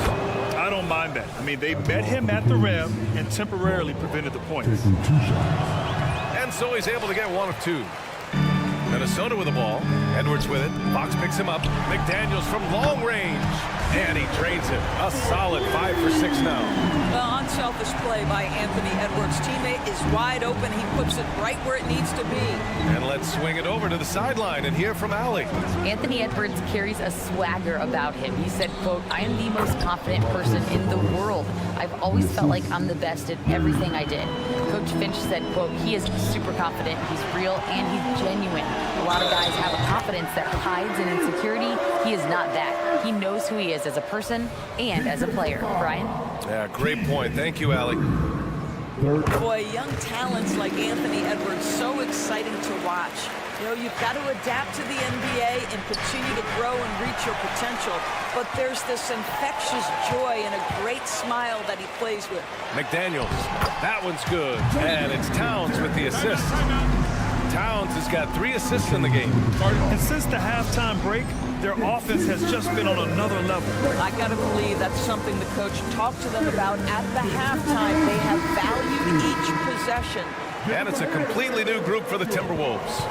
I don't mind that. I mean, they met him at the rim and temporarily prevented the points. And so he's able to get 1 of 2. Minnesota with the ball. Edwards with it. Fox picks him up. McDaniels from long range. And he drains it. A solid 5 for 6 now. Well, unselfish play by Anthony Edwards. Teammate is wide open. He puts it right where it needs to be. And let's swing it over to the sideline and hear from Allie. Anthony Edwards carries a swagger about him. He said, quote, "I am the most confident person in the world. I've always felt like I'm the best at everything I did." Coach Finch said, quote, "He is super confident, he's real, and he's genuine. A lot of guys have a confidence that hides in insecurity. He is not that. He knows who he is as a person and as a player." Brian? Yeah, great point. Thank you, Allie. Boy, young talents like Anthony Edwards, so exciting to watch. You know, you've got to adapt to the NBA and continue to grow and reach your potential. But there's this infectious joy and a great smile that he plays with. McDaniels. That one's good. And it's Towns with the assist. Towns has got 3 assists in the game. And since the halftime break, their offense has just been on another level. I got to believe that's something the coach talked to them about at the halftime. They have valued each possession. And it's a completely new group for the Timberwolves.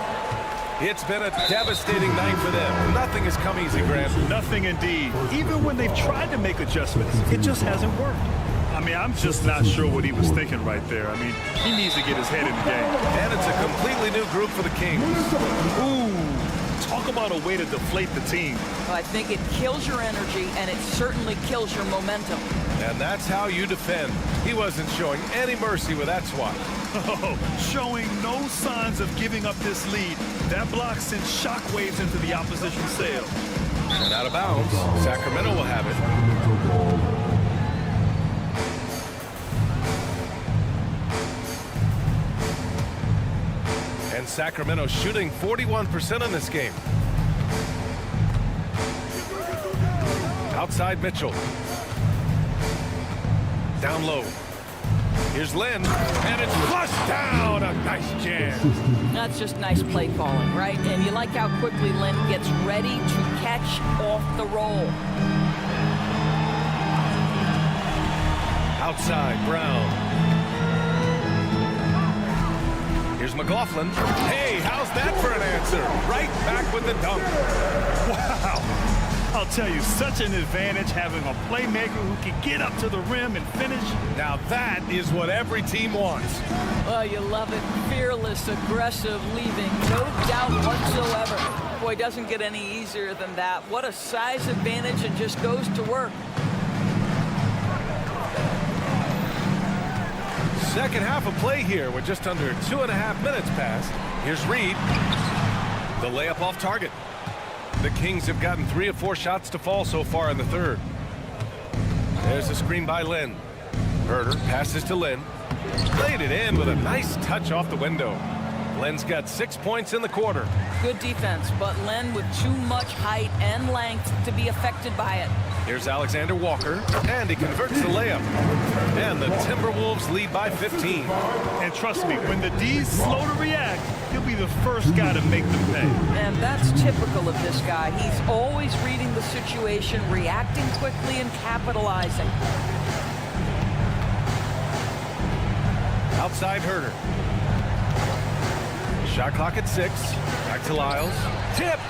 It's been a devastating night for them. Nothing has come easy, Grant. Nothing indeed. Even when they've tried to make adjustments, it just hasn't worked. I mean, I'm just not sure what he was thinking right there. I mean, he needs to get his head in the game. And it's a completely new group for the Kings. Ooh, talk about a way to deflate the team. Well, I think it kills your energy, and it certainly kills your momentum. And that's how you defend. He wasn't showing any mercy with that swat. Oh, showing no signs of giving up this lead. That block sent shockwaves into the opposition sail. And out of bounds, Sacramento will have it. And Sacramento shooting 41% in this game. Outside Mitchell. Down low. Here's Lynn, and it's flushed down. A nice jam. That's just nice play calling, right? And you like how quickly Lynn gets ready to catch off the roll. Outside, Brown. Here's McLaughlin. Hey, how's that for an answer? Right back with the dunk. Wow. I'll tell you, such an advantage having a playmaker who can get up to the rim and finish. Now that is what every team wants. Oh, you love it. Fearless, aggressive, leaving. No doubt whatsoever. Boy, doesn't get any easier than that. What a size advantage, and just goes to work. Second half of play here. We're just under 2.5 minutes past. Here's Reed. The layup off target. The Kings have gotten 3 of 4 shots to fall so far in the third. There's a screen by Lynn. Herder passes to Lynn. Laid it in with a nice touch off the window. Len's got 6 points in the quarter. Good defense, but Len with too much height and length to be affected by it. Here's Alexander Walker, and he converts the layup. And the Timberwolves lead by 15. And trust me, when the D's slow to react, he'll be the first guy to make them pay. And that's typical of this guy. He's always reading the situation, reacting quickly, and capitalizing. Outside Herder. Shot clock at 6. Back to Lyles. Tipped.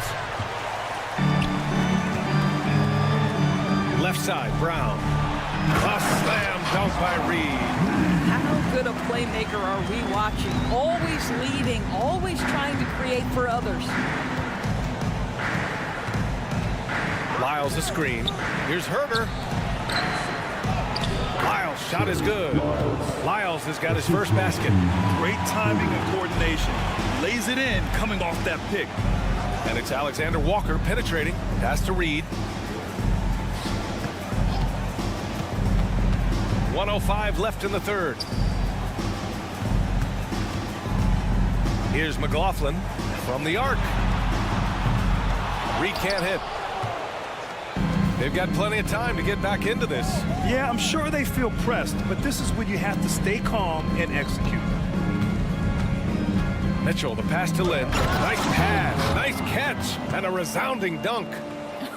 Left side, Brown. A slam dunk by Reed. How good a playmaker are we watching? Always leading, always trying to create for others. Lyles a screen. Here's Herder. Lyles' shot is good. Lyles has got his first basket. Great timing and coordination. Lays it in coming off that pick. And it's Alexander Walker penetrating. Pass to Reed. 1:05 left in the third. Here's McLaughlin from the arc. Reed can't hit. They've got plenty of time to get back into this. Yeah, I'm sure they feel pressed, but this is when you have to stay calm and execute. Mitchell, the pass to Lynn. Nice pass, nice catch, and a resounding dunk.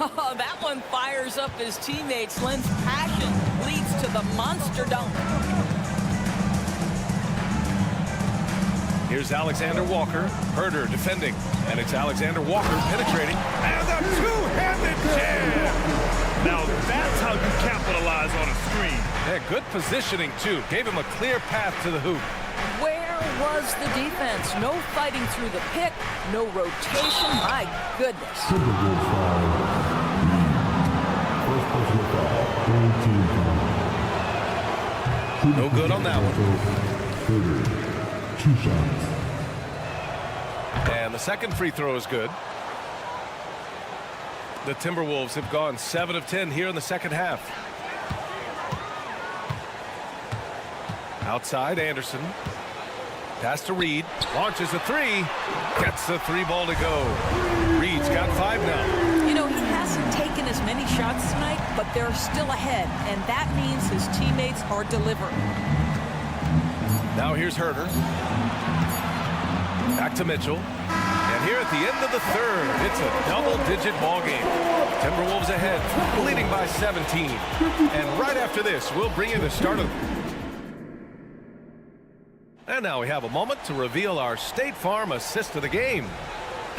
Oh, that one fires up his teammates. Lynn's passion leads to the monster dunk. Here's Alexander Walker. Herder defending. And it's Alexander Walker penetrating. And a two-handed jam! Now that's how you capitalize on a screen. Yeah, good positioning, too. Gave him a clear path to the hoop. Where was the defense? No fighting through the pick, no rotation. My goodness. No good on that one. 2 shots. And the second free throw is good. The Timberwolves have gone 7 of 10 here in the second half. Outside, Anderson. Pass to Reed. Launches a 3. Gets the 3 ball to go. Reed's got 5 now. You know, he hasn't taken as many shots tonight, but they're still ahead, and that means his teammates are delivering. Now here's Herder. Back to Mitchell. And here at the end of the third, it's a double-digit ball game. Timberwolves ahead, leading by 17. And right after this, we'll bring you the start of... And now we have a moment to reveal our State Farm assist of the game.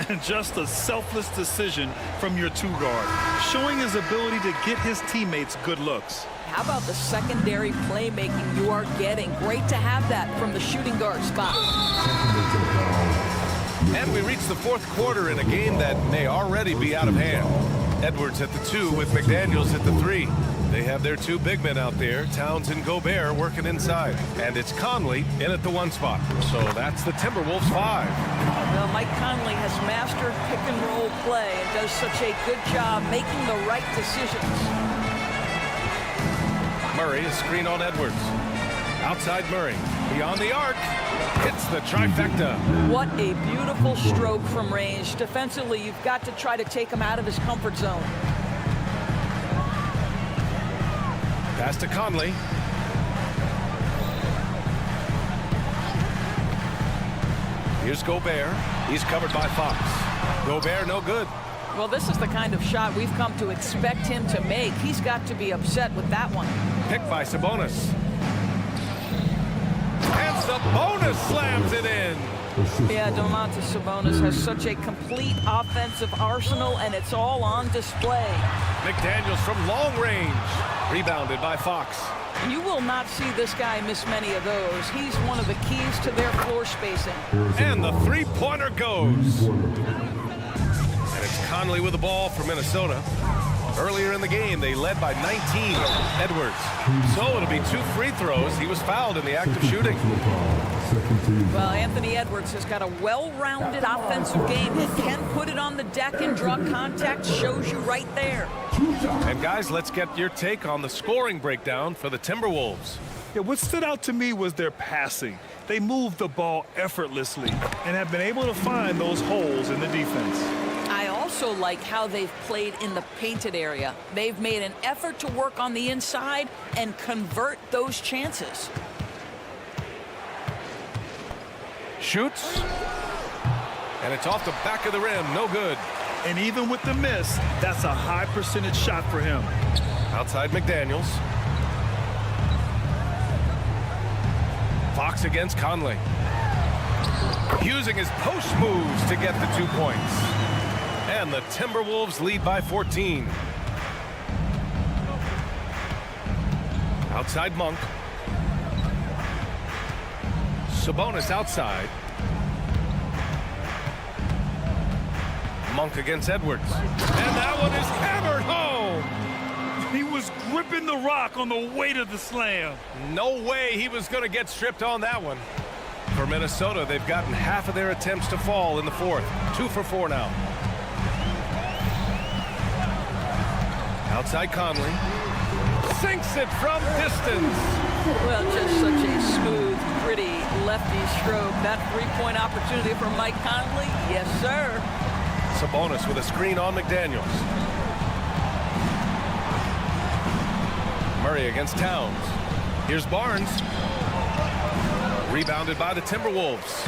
And just a selfless decision from your 2-guard, showing his ability to get his teammates good looks. How about the secondary playmaking you are getting? Great to have that from the shooting guard spot. And we reach the fourth quarter in a game that may already be out of hand. Edwards at the 2 with McDaniels at the 3. They have their 2 big men out there, Towns and Gobert, working inside. And it's Conley in at the 1 spot. So that's the Timberwolves 5. Well, Mike Conley has mastered pick-and-roll play and does such a good job making the right decisions. Murray, a screen on Edwards. Outside Murray, beyond the arc, hits the trifecta. What a beautiful stroke from range. Defensively, you've got to try to take him out of his comfort zone. Pass to Conley. Here's Gobert. He's covered by Fox. Gobert, no good. Well, this is the kind of shot we've come to expect him to make. He's got to be upset with that one. Picked by Sabonis. And Sabonis slams it in. Yeah, Domantas Sabonis has such a complete offensive arsenal, and it's all on display. McDaniels from long range. Rebounded by Fox. You will not see this guy miss many of those. He's one of the keys to their floor spacing. And the three-pointer goes. And it's Conley with the ball for Minnesota. Earlier in the game, they led by 19. Edwards. So it'll be 2 free throws. He was fouled in the act of shooting. Well, Anthony Edwards has got a well-rounded offensive game and can put it on the deck and draw contact. Shows you right there. And guys, let's get your take on the scoring breakdown for the Timberwolves. Yeah, what stood out to me was their passing. They moved the ball effortlessly and have been able to find those holes in the defense. I also like how they've played in the painted area. They've made an effort to work on the inside and convert those chances. Shoots. And it's off the back of the rim. No good. And even with the miss, that's a high percentage shot for him. Outside McDaniels. Fox against Conley. Using his post moves to get the 2 points. And the Timberwolves lead by 14. Outside Monk. Sabonis outside. Monk against Edwards. And that one is hammered home. He was gripping the rock on the weight of the slam. No way he was going to get stripped on that one. For Minnesota, they've gotten half of their attempts to fall in the fourth. 2 for 4 now. Outside Conley. Sinks it from distance. Well, just such a smooth, pretty lefty stroke. That three-point opportunity for Mike Conley. Yes, sir. Sabonis with a screen on McDaniels. Murray against Towns. Here's Barnes. Rebounded by the Timberwolves.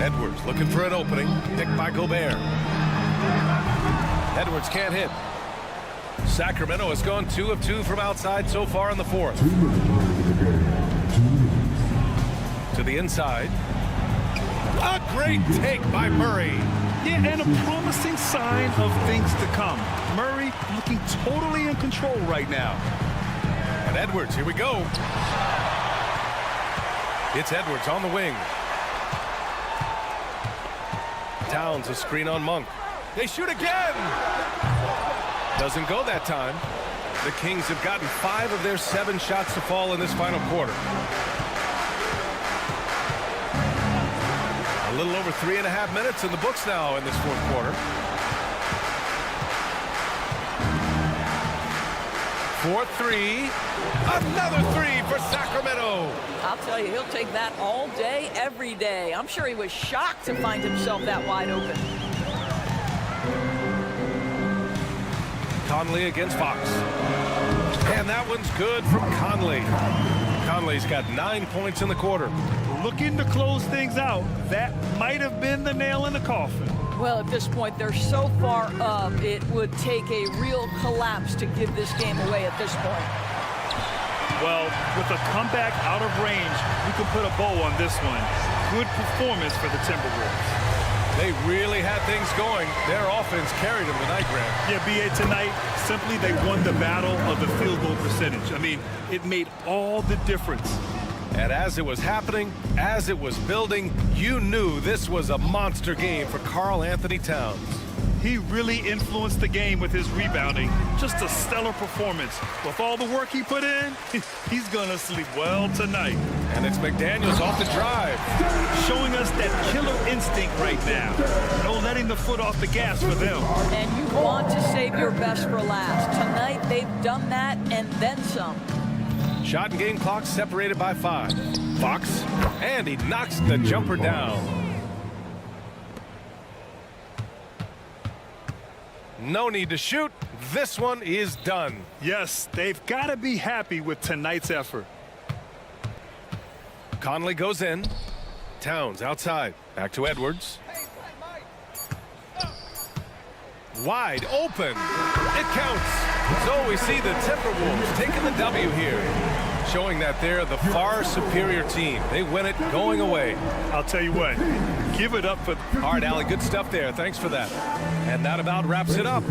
Edwards looking for an opening. Picked by Gobert. Edwards can't hit. Sacramento has gone 2 of 2 from outside so far in the fourth. To the inside. A great take by Murray. Yeah, and a promising sign of things to come. Murray looking totally in control right now. And Edwards, here we go. It's Edwards on the wing. Towns a screen on Monk. They shoot again. Doesn't go that time. The Kings have gotten 5 of their 7 shots to fall in this final quarter. A little over 3.5 minutes in the books now in this fourth quarter. 4-3. Another 3 for Sacramento. I'll tell you, he'll take that all day, every day. I'm sure he was shocked to find himself that wide open. Conley against Fox. And that one's good from Conley. Conley's got 9 points in the quarter. Looking to close things out. That might have been the nail in the coffin. Well, at this point, they're so far up, it would take a real collapse to give this game away at this point. Well, with a comeback out of range, we can put a bow on this one. Good performance for the Timberwolves. They really had things going. Their offense carried them tonight, Grant. Yeah, B.A., tonight, simply they won the battle of the field goal percentage. I mean, it made all the difference. And as it was happening, as it was building, you knew this was a monster game for Karl Anthony Towns. He really influenced the game with his rebounding. Just a stellar performance. With all the work he put in, he's going to sleep well tonight. And it's McDaniels off the drive. Showing us that killer instinct right now. No letting the foot off the gas for them. And you want to save your best for last. Tonight, they've done that and then some. Shot and game clock separated by 5. Fox, and he knocks the jumper down. No need to shoot. This one is done. Yes, they've got to be happy with tonight's effort. Conley goes in. Towns outside. Back to Edwards. Wide open. It counts. So we see the Timberwolves taking the W here, showing that they're the far superior team. They win it going away. I'll tell you what, give it up for... All right, Allie, good stuff there. Thanks for that. And that about wraps it up.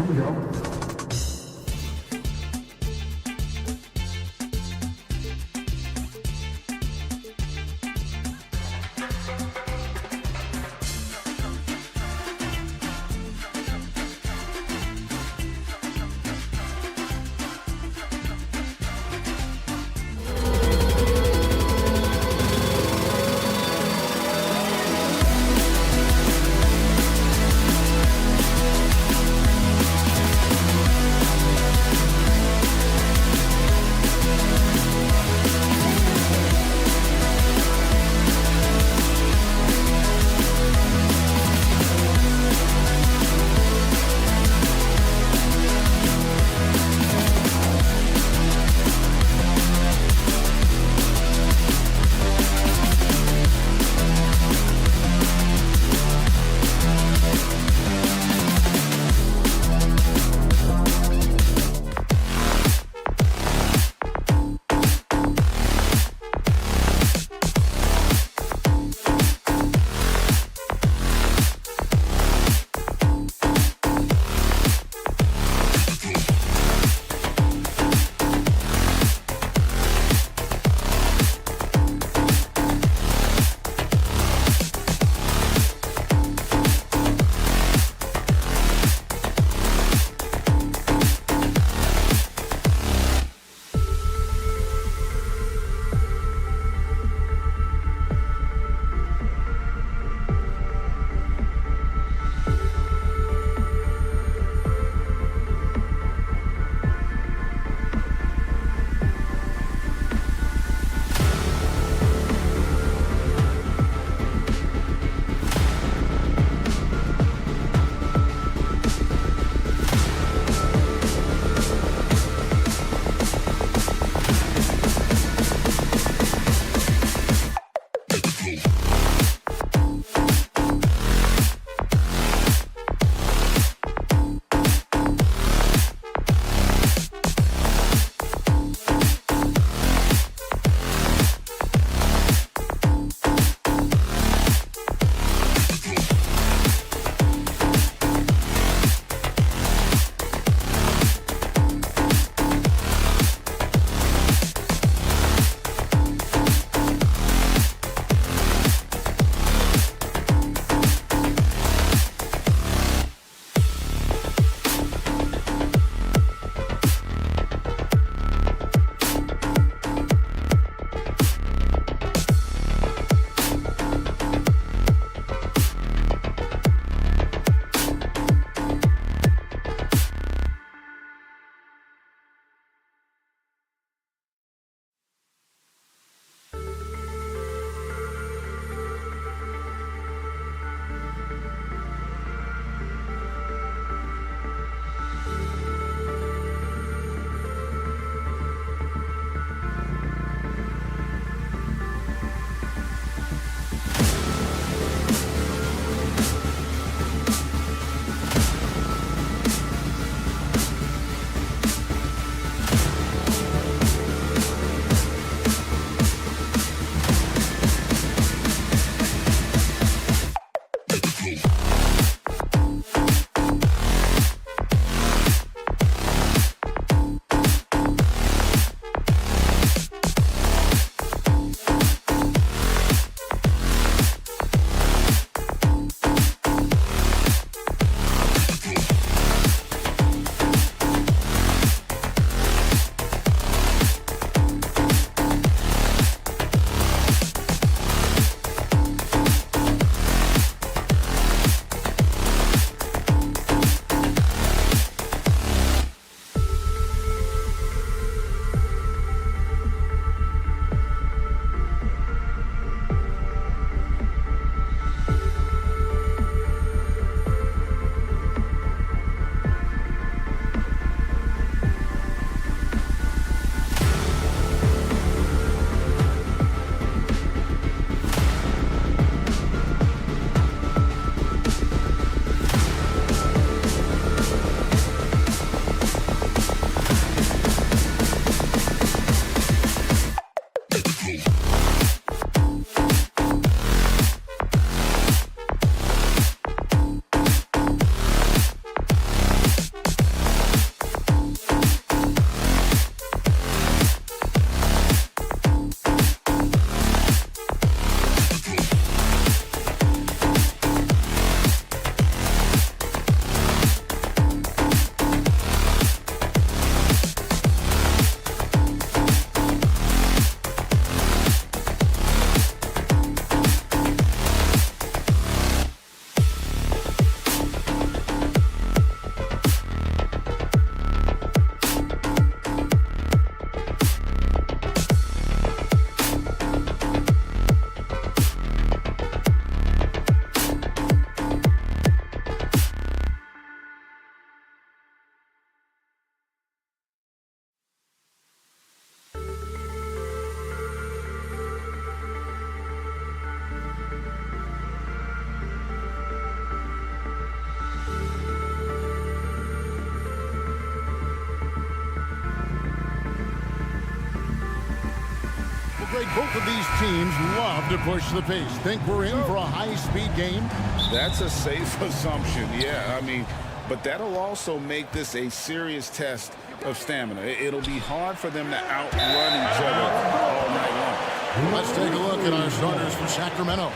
Both of these teams love to push the pace. Think we're in for a high-speed game? That's a safe assumption, yeah. I mean, but that'll also make this a serious test of stamina. It'll be hard for them to outrun each other all night long. Let's take a look at our starters for Sacramento.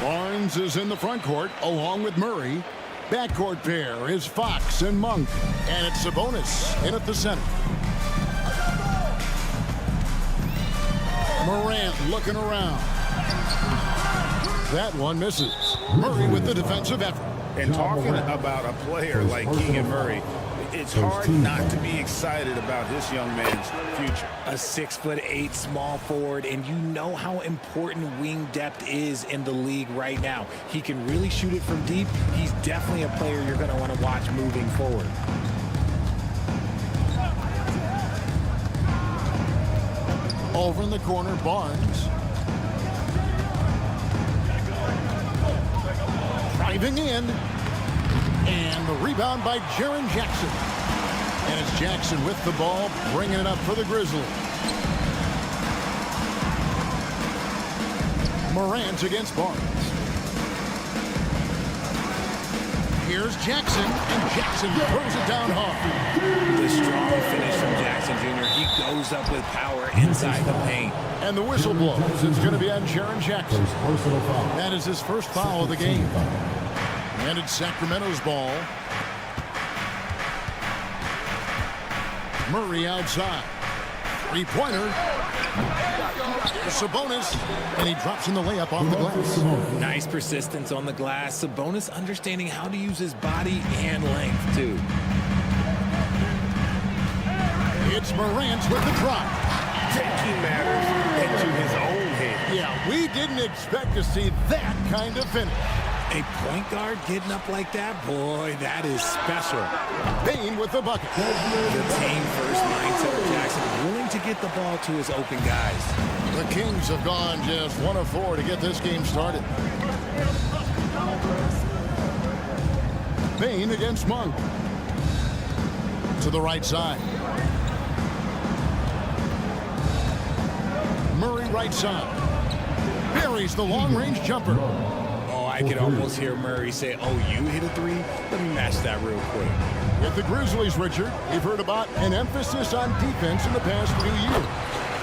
Barnes is in the front court along with Murray. Backcourt pair is Fox and Monk. And it's Sabonis in at the center. Morant looking around. That one misses. Murray with the defensive effort. And talking about a player like Keegan Murray, it's hard not to be excited about this young man's future. A 6'8" small forward, and you know how important wing depth is in the league right now. He can really shoot it from deep. He's definitely a player you're going to want to watch moving forward. Over in the corner, Barnes. Driving in. And the rebound by Jaren Jackson. And it's Jackson with the ball, bringing it up for the Grizzlies. Morant against Barnes. Here's Jackson, and Jackson throws it down hard. The strong finish from Jackson Jr. He goes up with power inside the paint. And the whistle blows. It's going to be on Jaren Jackson. That is his first foul of the game. And it's Sacramento's ball. Murray outside. Three-pointer. Sabonis, and he drops in the layup off the glass. Nice persistence on the glass. Sabonis understanding how to use his body and length, too. It's Morant with the drop. Taking matters into his own hands. Yeah, we didn't expect to see that kind of finish. A point guard getting up like that, boy, that is special. Bane with the bucket. The team first mindset of Jackson, willing to get the ball to his open guys. The Kings have gone just 1 of 4 to get this game started. Bane against Monk. To the right side. Murray right side. Buries the long-range jumper. I could almost hear Murray say, oh, you hit a three? Let me match that real quick. With the Grizzlies, Richard, we've heard about an emphasis on defense in the past few years.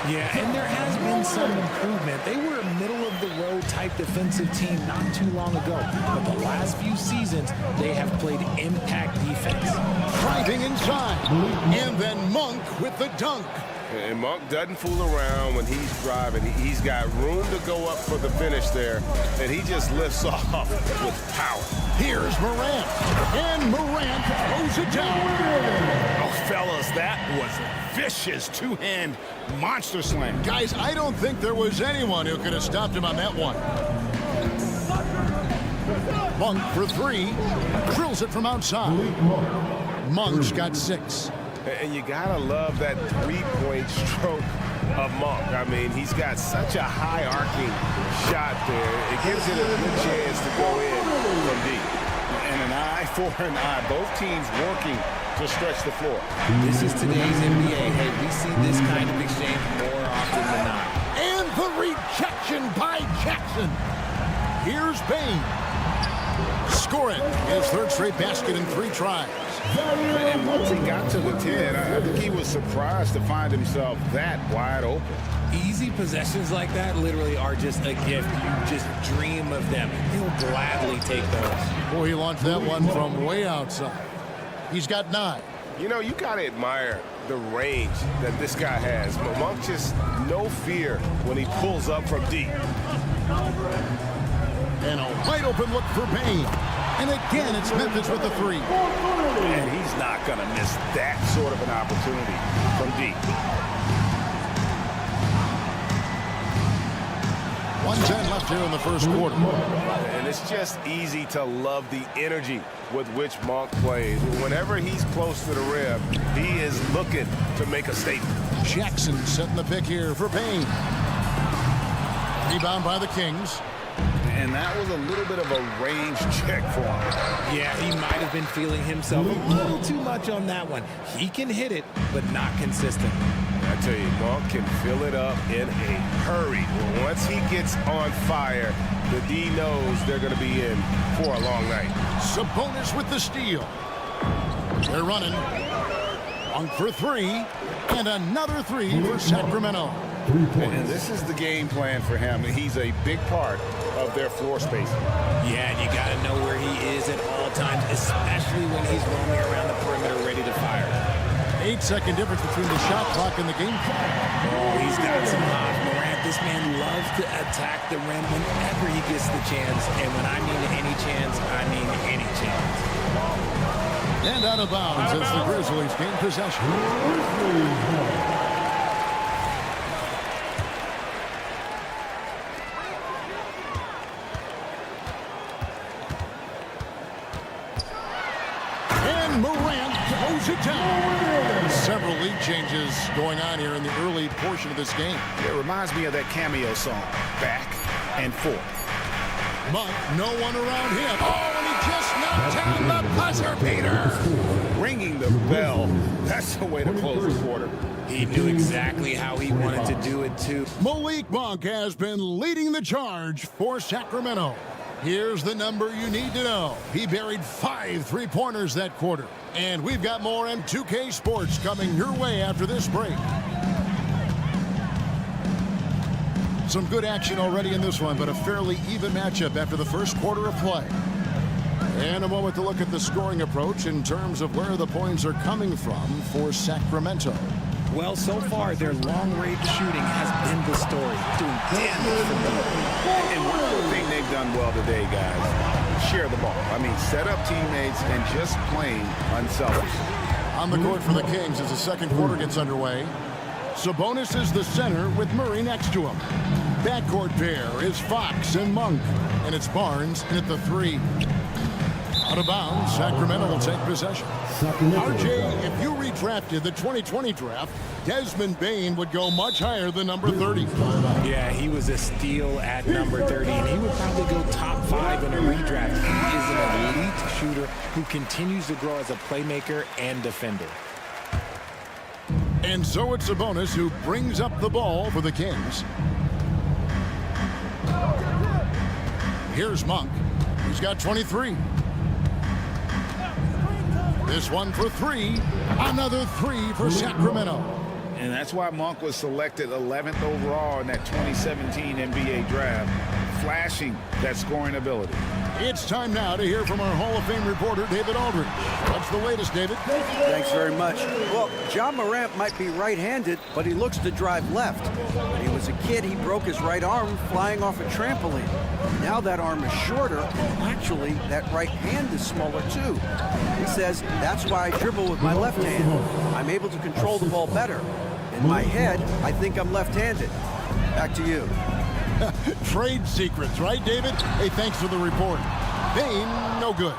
Yeah, and there has been some improvement. They were a middle-of-the-road type defensive team not too long ago. But the last few seasons, they have played impact defense. Driving inside. And then Monk with the dunk. And Monk doesn't fool around when he's driving. He's got room to go up for the finish there, and he just lifts off with power. Here's Morant, and Morant throws it down. Oh, fellas, that was vicious two-hand monster slam. Guys, I don't think there was anyone who could have stopped him on that one. Monk for 3, drills it from outside. Monk's got 6. And you gotta love that three-point stroke of Monk. I mean, he's got such a high arcing shot there. It gives it a good chance to go in from deep. And an eye for an eye. Both teams working to stretch the floor. This is today's NBA. Hey, we see this kind of exchange more often than not. And the rejection by Jackson. Here's Bane. Scoring his 3rd straight basket in 3 tries. And once he got to the 10, I think he was surprised to find himself that wide open. Easy possessions like that literally are just a gift. You just dream of them. He'll gladly take those. Boy, he launched that one from way outside. He's got 9. You know, you got to admire the range that this guy has. Monk just no fear when he pulls up from deep. And a wide open look for Bane. And again, it's Memphis with the 3. And he's not going to miss that sort of an opportunity from deep. 1:10 left here in the first quarter. And it's just easy to love the energy with which Monk plays. Whenever he's close to the rim, he is looking to make a statement. Jackson setting the pick here for Bane. Rebound by the Kings. And that was a little bit of a range check for him. Yeah, he might have been feeling himself a little too much on that one. He can hit it, but not consistent. I tell you, Monk can fill it up in a hurry. Once he gets on fire, the D knows they're going to be in for a long night. Sabonis with the steal. They're running. Monk for three. And another three for Sacramento. And this is the game plan for him. He's a big part of their floor spacing. Yeah, and you got to know where he is at all times, especially when he's roaming around the perimeter ready to fire. 8-second difference between the shot clock and the game clock. Oh, he's got some hops. Morant, this man loves to attack the rim whenever he gets the chance. And when I mean any chance, I mean any chance. And out of bounds as the Grizzlies gain possession. And Morant throws it down. Several lead changes going on here in the early portion of this game. It reminds me of that cameo song, Back and Forth. Monk, no one around him. Oh, and he just knocked down the buzzer beater. Ringing the bell. That's the way to close the quarter. He knew exactly how he wanted to do it, too. Malik Monk has been leading the charge for Sacramento. Here's the number you need to know. He buried 5 3-pointers that quarter. And we've got more M2K Sports coming your way after this break. Some good action already in this one, but a fairly even matchup after the first quarter of play. And a moment to look at the scoring approach in terms of where the points are coming from for Sacramento. Well, so far, their long-range shooting has been the story, doing damage for them. And one other thing they've done well today, guys, share the ball. I mean, set up teammates and just plain unselfish. On the court for the Kings as the second quarter gets underway. Sabonis is the center with Murray next to him. Backcourt pair is Fox and Monk. And it's Barnes in at the 3. Out of bounds, Sacramento will take possession. RJ, if you redrafted the 2020 draft, Desmond Bane would go much higher than number 30. Yeah, he was a steal at number 30, and he would probably go top 5 in a redraft. He is an elite shooter who continues to grow as a playmaker and defender. And so it's Sabonis who brings up the ball for the Kings. Here's Monk. He's got 23. This one for 3. Another 3 for Sacramento. And that's why Monk was selected 11th overall in that 2017 NBA draft, flashing that scoring ability. It's time now to hear from our Hall of Fame reporter, David Aldridge. What's the latest, David? Thanks very much. Well, John Morant might be right-handed, but he looks to drive left. When he was a kid, he broke his right arm flying off a trampoline. Now that arm is shorter, and actually, that right hand is smaller too. He says, that's why I dribble with my left hand. I'm able to control the ball better. In my head, I think I'm left-handed. Back to you. Trade secrets, right, David? Hey, thanks for the report. Bane, no good.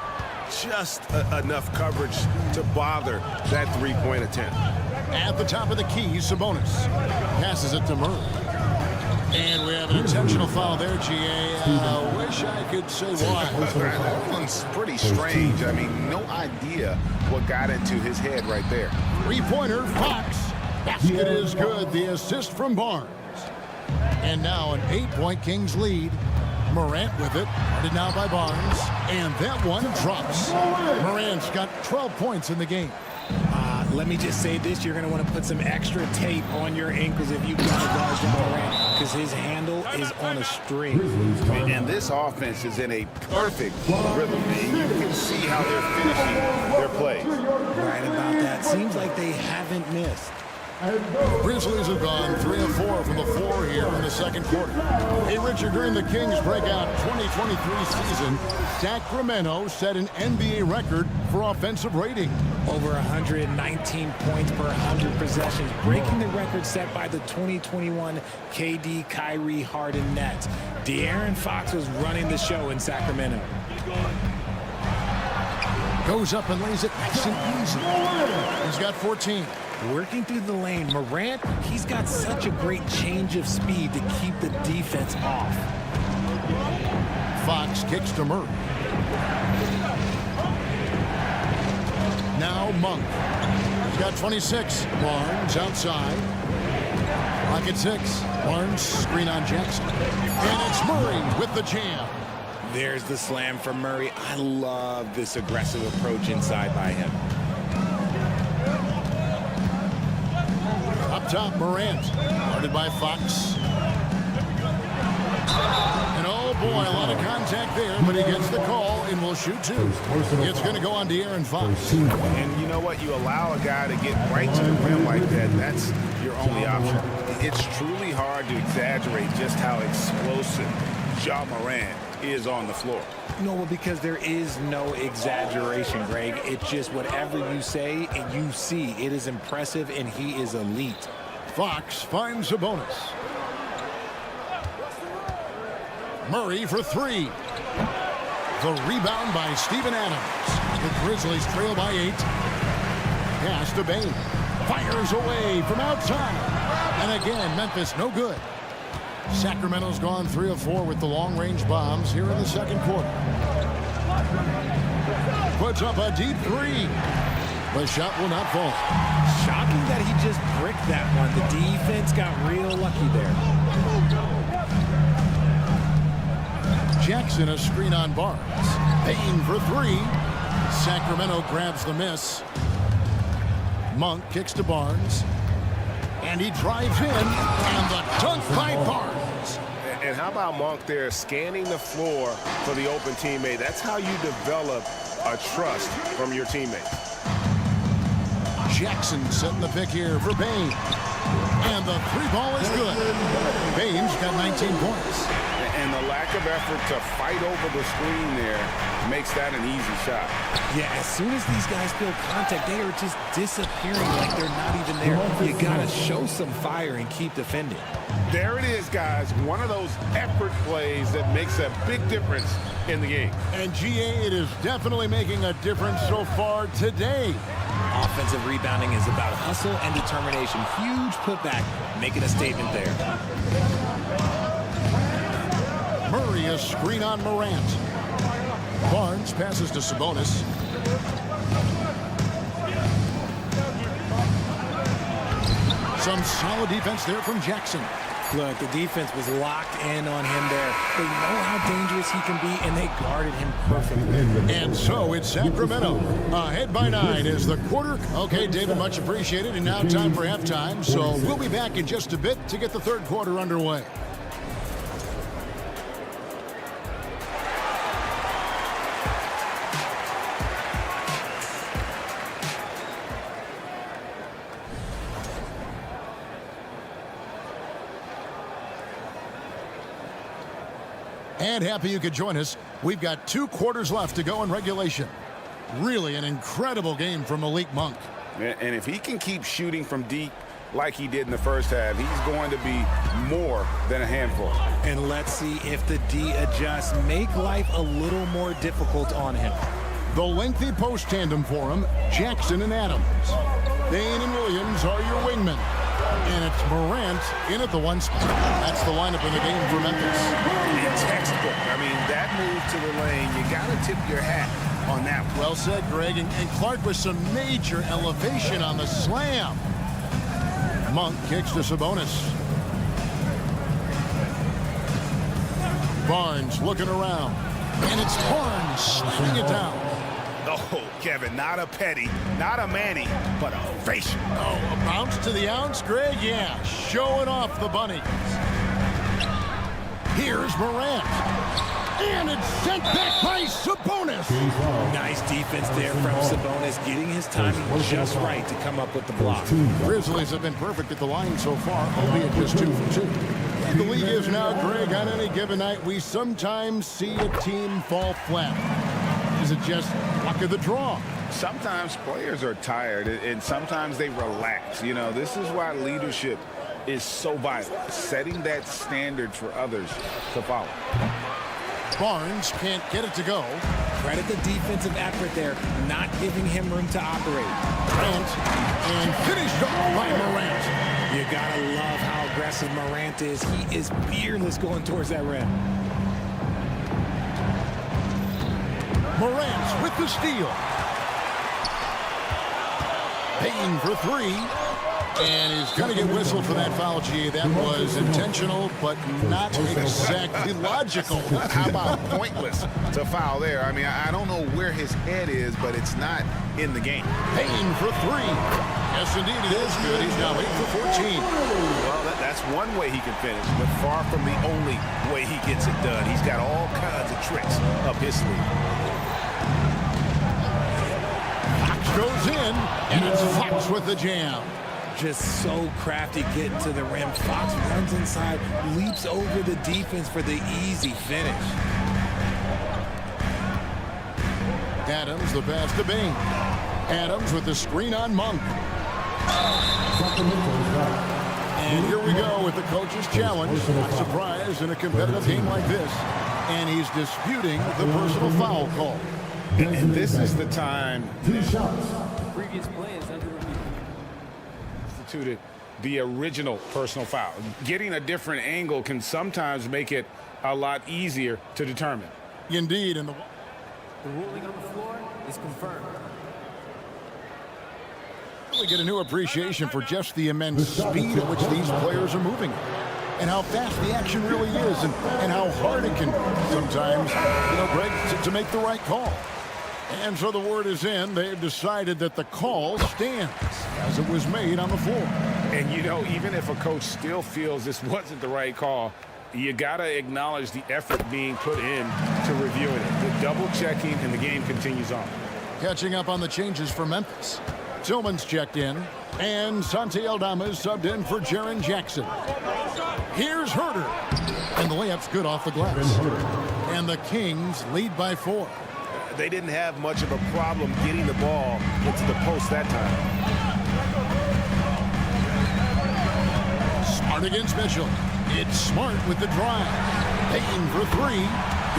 Just enough coverage to bother that three-point attempt. At the top of the key, Sabonis passes it to Murray. And we have an intentional foul there, GA. Wish I could say why. That one's pretty strange. I mean, no idea what got into his head right there. Three-pointer, Fox. Basket is good. The assist from Barnes. And now an 8-point Kings lead. Morant with it. Guarded now by Barnes. And that one drops. Morant's got 12 points in the game. Let me just say this. You're going to want to put some extra tape on your ankles if you got to guard John Morant, because his handle is on a string. And this offense is in a perfect rhythm. And you can see how they're finishing their plays. Right about that. Seems like they haven't missed. Grizzlies have gone 3 of 4 from the floor here in the second quarter. Hey, Richard, during the Kings' breakout 2023 season, Sacramento set an NBA record for offensive rating. Over 119 points per 100 possessions, breaking the record set by the 2021 KD Kyrie Harden Nets. De'Aaron Fox was running the show in Sacramento. Goes up and lays it nice and easy. He's got 14. Working through the lane, Morant, he's got such a great change of speed to keep the defense off. Fox kicks to Murray. Now Monk. He's got 26. Barnes outside. Pocket 6. Barnes, screen on Jackson. And it's Murray with the jam. There's the slam for Murray. I love this aggressive approach inside by him. Up top, Morant. Guarded by Fox. And oh boy, a lot of contact there, but he gets the call and will shoot two. It's going to go on De'Aaron Fox. And you know what? You allow a guy to get right to the rim like that. That's your only option. It's truly hard to exaggerate just how explosive Ja Morant is on the floor. No, well, because there is no exaggeration, Greg. It's just whatever you say and you see. It is impressive, and he is elite. Fox finds a bonus. Murray for three. The rebound by Steven Adams. The Grizzlies trail by 8. Pass to Bain. Fires away from outside. And again, Memphis no good. Sacramento's gone 3 of 4 with the long-range bombs here in the second quarter. Puts up a deep 3. The shot will not fall. Shocking that he just bricked that one. The defense got real lucky there. Jackson a screen on Barnes. Payne for 3. Sacramento grabs the miss. Monk kicks to Barnes. And he drives in. And the dunk by Barnes. And how about Monk there scanning the floor for the open teammate? That's how you develop a trust from your teammate. Jackson setting the pick here for Bain. And the 3 ball is good. Bain's got 19 points. And the lack of effort to fight over the screen there makes that an easy shot. Yeah, as soon as these guys feel contact, they are just disappearing like they're not even there. You got to show some fire and keep defending. There it is, guys. One of those effort plays that makes a big difference in the game. And GA, it is definitely making a difference so far today. Offensive rebounding is about hustle and determination. Huge putback, making a statement there. Murray a screen on Morant. Barnes passes to Sabonis. Some solid defense there from Jackson. Look, the defense was locked in on him there. They know how dangerous he can be, and they guarded him perfectly. And so it's Sacramento ahead by 9 as the quarter. Okay, David, much appreciated. And now time for halftime. So we'll be back in just a bit to get the third quarter underway. And happy you could join us. We've got 2 quarters left to go in regulation. Really an incredible game from Malik Monk. And if he can keep shooting from deep like he did in the first half, he's going to be more than a handful. And let's see if the D adjusts, make life a little more difficult on him. The lengthy post tandem for him, Jackson and Adams. Bain and Williams are your wingmen. And it's Morant in at the 1 spot. That's the lineup in the game for Memphis. And textbook. I mean, that move to the lane, you got to tip your hat on that one. Well said, Greg. And Clark with some major elevation on the slam. Monk kicks to Sabonis. Barnes looking around. And it's Barnes sliding it down. Oh, Kevin, not a petty, not a Manny, but a facial. Oh, a bounce to the ounce, Greg? Yeah, showing off the bunnies. Here's Morant. And it's sent back by Sabonis. Nice defense there from Sabonis, getting his timing just right to come up with the block. Grizzlies have been perfect at the line so far, albeit just 2 for 2. The league is now, Greg, on any given night, we sometimes see a team fall flat. Is it just luck of the draw? Sometimes players are tired, and sometimes they relax. You know, this is why leadership is so vital, setting that standard for others to follow. Barnes can't get it to go. Credit the defensive effort there, not giving him room to operate. Morant, and finished off by Morant. You gotta love how aggressive Morant is. He is fearless going towards that rim. Morant with the steal. Payne for 3. And he's going to get whistled for that foul, G. That was intentional, but not exactly logical. How about pointless to foul there? I mean, I don't know where his head is, but it's not in the game. Payne for three. Yes, indeed, it is good. He's now 8 for 14. Well, that's one way he can finish, but far from the only way he gets it done. He's got all kinds of tricks up his sleeve. Fox goes in, and it's Fox with the jam. Just so crafty getting to the rim. Fox runs inside, leaps over the defense for the easy finish. Adams, the pass to Bain. Adams with the screen on Monk. And here we go with the coach's challenge. Not surprised in a competitive game like this. And he's disputing the personal foul call. And this is the time Previous play is under review. instituted the original personal foul. Getting a different angle can sometimes make it a lot easier to determine. Indeed, and The ruling on the floor is confirmed. we get a new appreciation for just the immense speed at which these players are moving. And how fast the action really is, and how hard it can sometimes, Greg, to make the right call. And so the word is in. They've decided that the call stands as it was made on the floor. And, even if a coach still feels this wasn't the right call, you got to acknowledge the effort being put in to reviewing it. The double checking, and the game continues on. Catching up on the changes for Memphis. Tillman's checked in, and Santi Aldama is subbed in for Jaren Jackson. Here's Herter, and the layup's good off the glass. And the Kings lead by 4. They didn't have much of a problem getting the ball into the post that time. Smart against Mitchell. It's Smart with the drive. Payne for 3.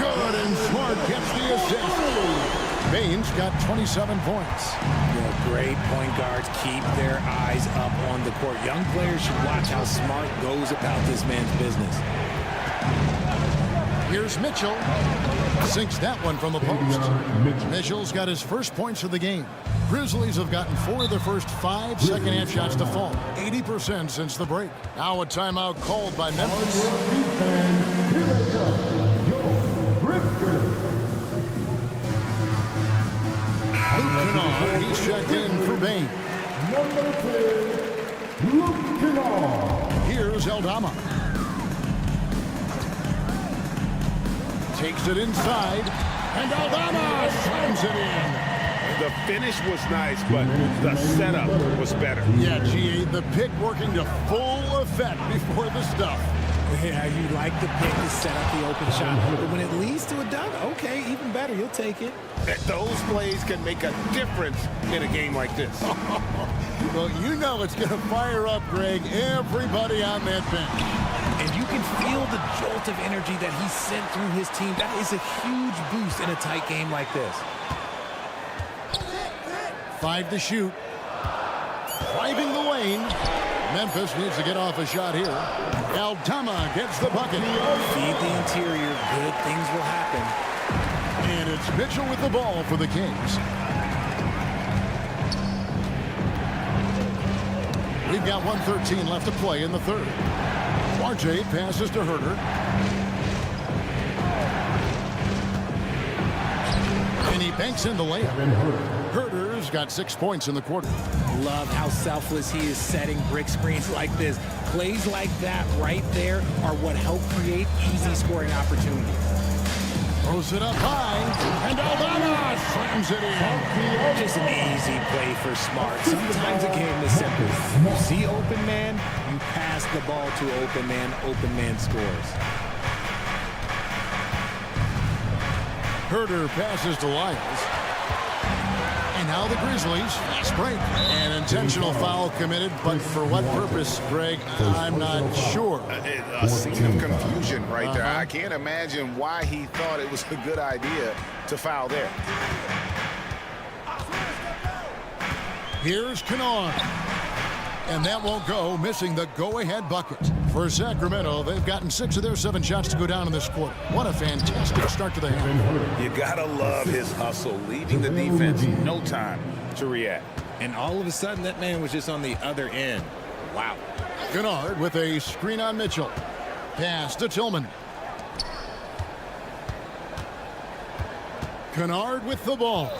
Good, and Smart gets the assist. Bain's got 27 points. Great point guards keep their eyes up on the court. Young players should watch how Smart goes about this man's business. Here's Mitchell. Sinks that one from the post. Mitchell's got his first points of the game. Grizzlies have gotten 4 of their first 5 second-half shots to fall. 80% since the break. Now a timeout called by Memphis. Luke Kennard, he's checked in for Bain. Number 10, Luke Kennard. Here's Aldama. Takes it inside, and Aldama slams it in. The finish was nice, but the setup was better. Yeah, GA, the pick working to full effect before the stuff. Yeah, you like the pick to set up the open shot. But when it leads to a dunk, okay, even better, you'll take it. Those plays can make a difference in a game like this. Well, it's going to fire up, Greg, everybody on that bench. And you can feel the jolt of energy that he sent through his team. That is a huge boost in a tight game like this. 5 to shoot. Driving the lane. Memphis needs to get off a shot here. Aldama gets the bucket. Feed the interior. Good things will happen. And it's Mitchell with the ball for the Kings. We've got 1:13 left to play in the third. RJ passes to Herter. And he banks in the layup. Herter's got 6 points in the quarter. Love how selfless he is setting brick screens like this. Plays like that right there are what help create easy scoring opportunities. Throws it up high, and Aldama slams it in. Just an easy play for Smart. Sometimes a game is simple. You see open man, you pass the ball to open man scores. Herter passes to Lyles. And now the Grizzlies, fast break. An intentional foul committed, but for what purpose, Greg, I'm not sure. A scene of confusion right there. I can't imagine why he thought it was a good idea to foul there. Here's Kennard. And that won't go, missing the go-ahead bucket. For Sacramento, they've gotten 6 of their 7 shots to go down in this quarter. What a fantastic start to the half. You gotta love his hustle, leaving the defense no time to react. And all of a sudden, that man was just on the other end. Wow. Kennard with a screen on Mitchell. Pass to Tillman. Kennard with the ball.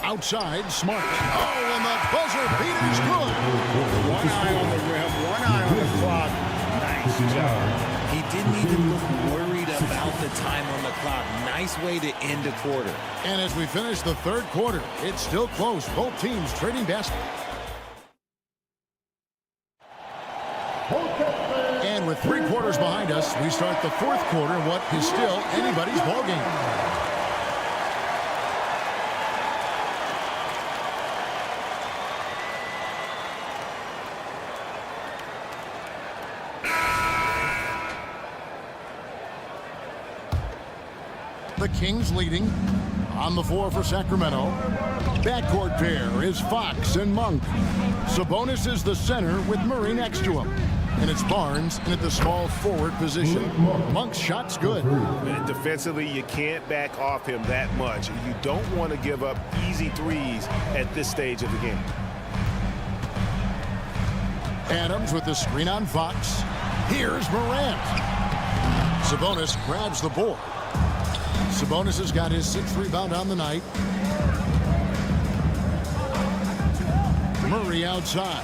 Outside, Smart. Oh, and the buzzer beater is good. One eye on the rim, one eye on the clock. Nice job. He didn't even look worried about the time on the clock. Nice way to end a quarter. And as we finish the third quarter, it's still close. Both teams trading baskets. And with 3 quarters behind us, we start the fourth quarter in what is still anybody's ballgame. The Kings leading on the floor for Sacramento. Backcourt pair is Fox and Monk. Sabonis is the center with Murray next to him. And it's Barnes in at the small forward position. Monk's shot's good. Defensively, you can't back off him that much. You don't want to give up easy threes at this stage of the game. Adams with the screen on Fox. Here's Morant. Sabonis grabs the board. Sabonis has got his 6th rebound on the night. Murray outside.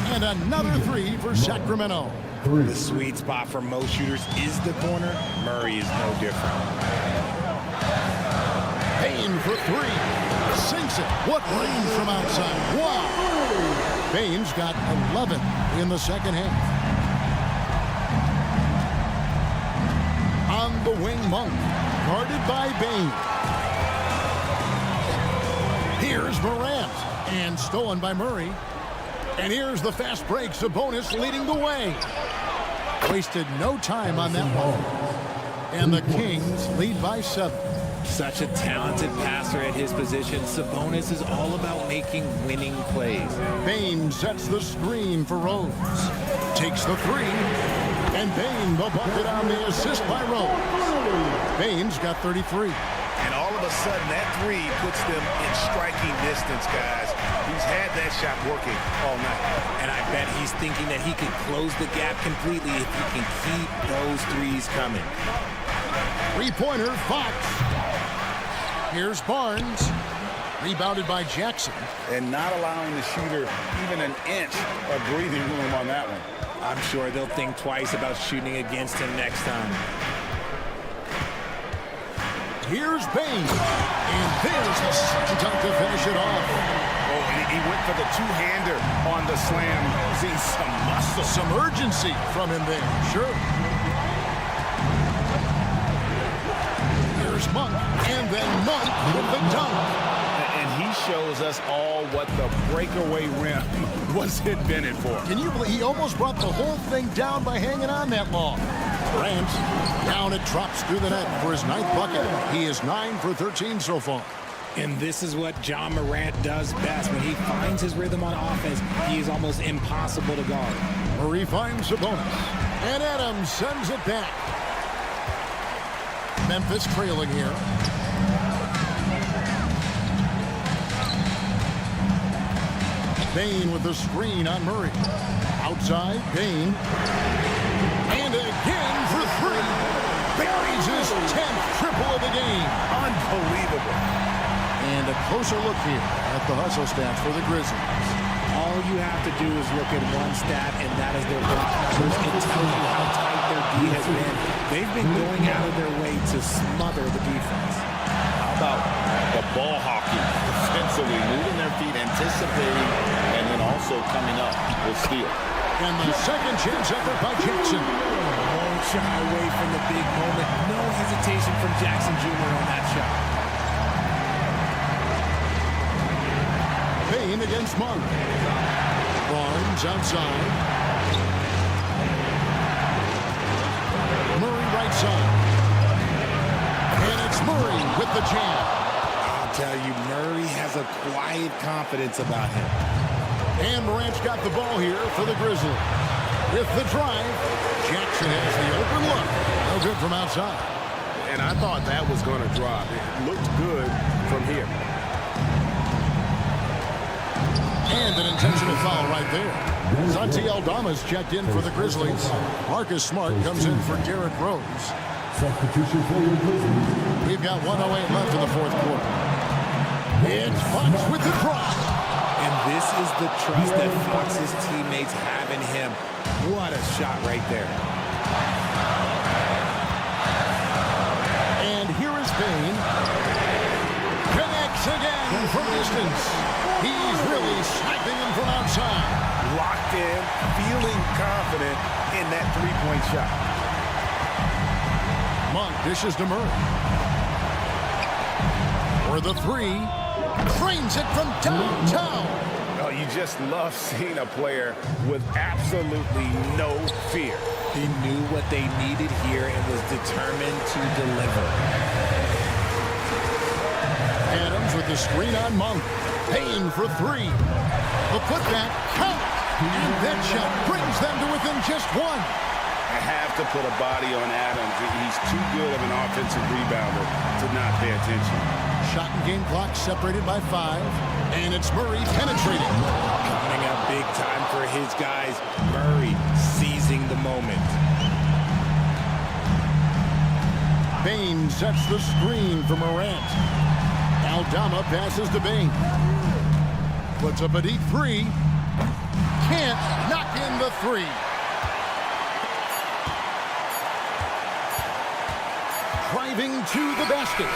And another 3 for Sacramento. The sweet spot for most shooters is the corner. Murray is no different. Payne for 3. Sinks it. What range from outside. Wow. Payne's got 11 in the second half. On the wing, Monk. Guarded by Bane. Here's Morant. And stolen by Murray. And here's the fast break. Sabonis leading the way. Wasted no time on that one. And the Kings lead by 7. Such a talented passer at his position. Sabonis is all about making winning plays. Bane sets the screen for Rose. Takes the 3. And Bane the bucket on the assist by Rose. Bane's got 33. And all of a sudden, that 3 puts them in striking distance, guys. He's had that shot working all night. And I bet he's thinking that he can close the gap completely if he can keep those 3s coming. 3-pointer, Fox. Here's Barnes. Rebounded by Jackson. And not allowing the shooter even an inch of breathing room on that one. I'm sure they'll think twice about shooting against him next time. Here's Bane. And there's the second dunk to finish it off. Oh, and he went for the two-hander on the slam. Seeing some muscle. Some urgency from him there. Sure. Here's Monk. And then Monk with the dunk. And he shows us all what the breakaway rim was invented for. Can you believe he almost brought the whole thing down by hanging on that long? Grant, down it drops through the net for his 9th bucket. He is 9 for 13 so far. And this is what John Morant does best. When he finds his rhythm on offense, he is almost impossible to guard. Murray finds Sabonis. And Adams sends it back. Memphis trailing here. Bane with the screen on Murray. Outside, Bane. And again for 3. Buries his 10th triple of the game. Unbelievable. And a closer look here at the hustle stats for the Grizzlies. All you have to do is look at one stat, and that is their block numbers. It tells you how tight their D has been. They've been going out of their way to smother the defense. How about the ball hockey defensively, moving their feet, anticipating, and then also coming up with steal. And the second chance effort by Jackson. Won't shy away from the big moment. No hesitation from Jackson Jr. on that shot. Payne against Monk. Barnes outside. Murray right side. And it's Murray with the jam. I'll tell you, Murray has a quiet confidence about him. And Morant's got the ball here for the Grizzlies. With the drive, Jackson has the open look. No good from outside. And I thought that was going to drop. It looked good from here. And an intentional foul right there. Santi Aldama's checked in for the Grizzlies. Marcus Smart comes in for Derrick Rose. Substitution for your Grizzlies. We've got 1:08 left in the fourth quarter. It's Fox with the cross. And this is the trust that Fox's teammates have in him. What a shot right there. And here is Bane. Connects again from distance. He's really sniping him from outside. Locked in, feeling confident in that three-point shot. Monk dishes to Murray. For the three. Frames it from downtown. Oh, you just love seeing a player with absolutely no fear. He knew what they needed here and was determined to deliver. Adams with the screen on Monk. Payne for three. The putback count. And that shot brings them to within just one. I have to put a body on Adams. He's too good of an offensive rebounder to not pay attention. Shot and game clock separated by 5. And it's Murray penetrating. Coming up big time for his guys. Murray seizing the moment. Bane sets the screen for Morant. Aldama passes to Bane. Puts up a deep three. Can't knock in the three. Driving to the basket.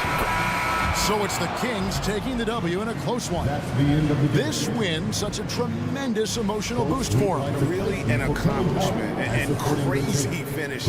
So it's the Kings taking the W in a close one. That's the end of the game. This win, such a tremendous emotional boost for them. Really an accomplishment and crazy finish.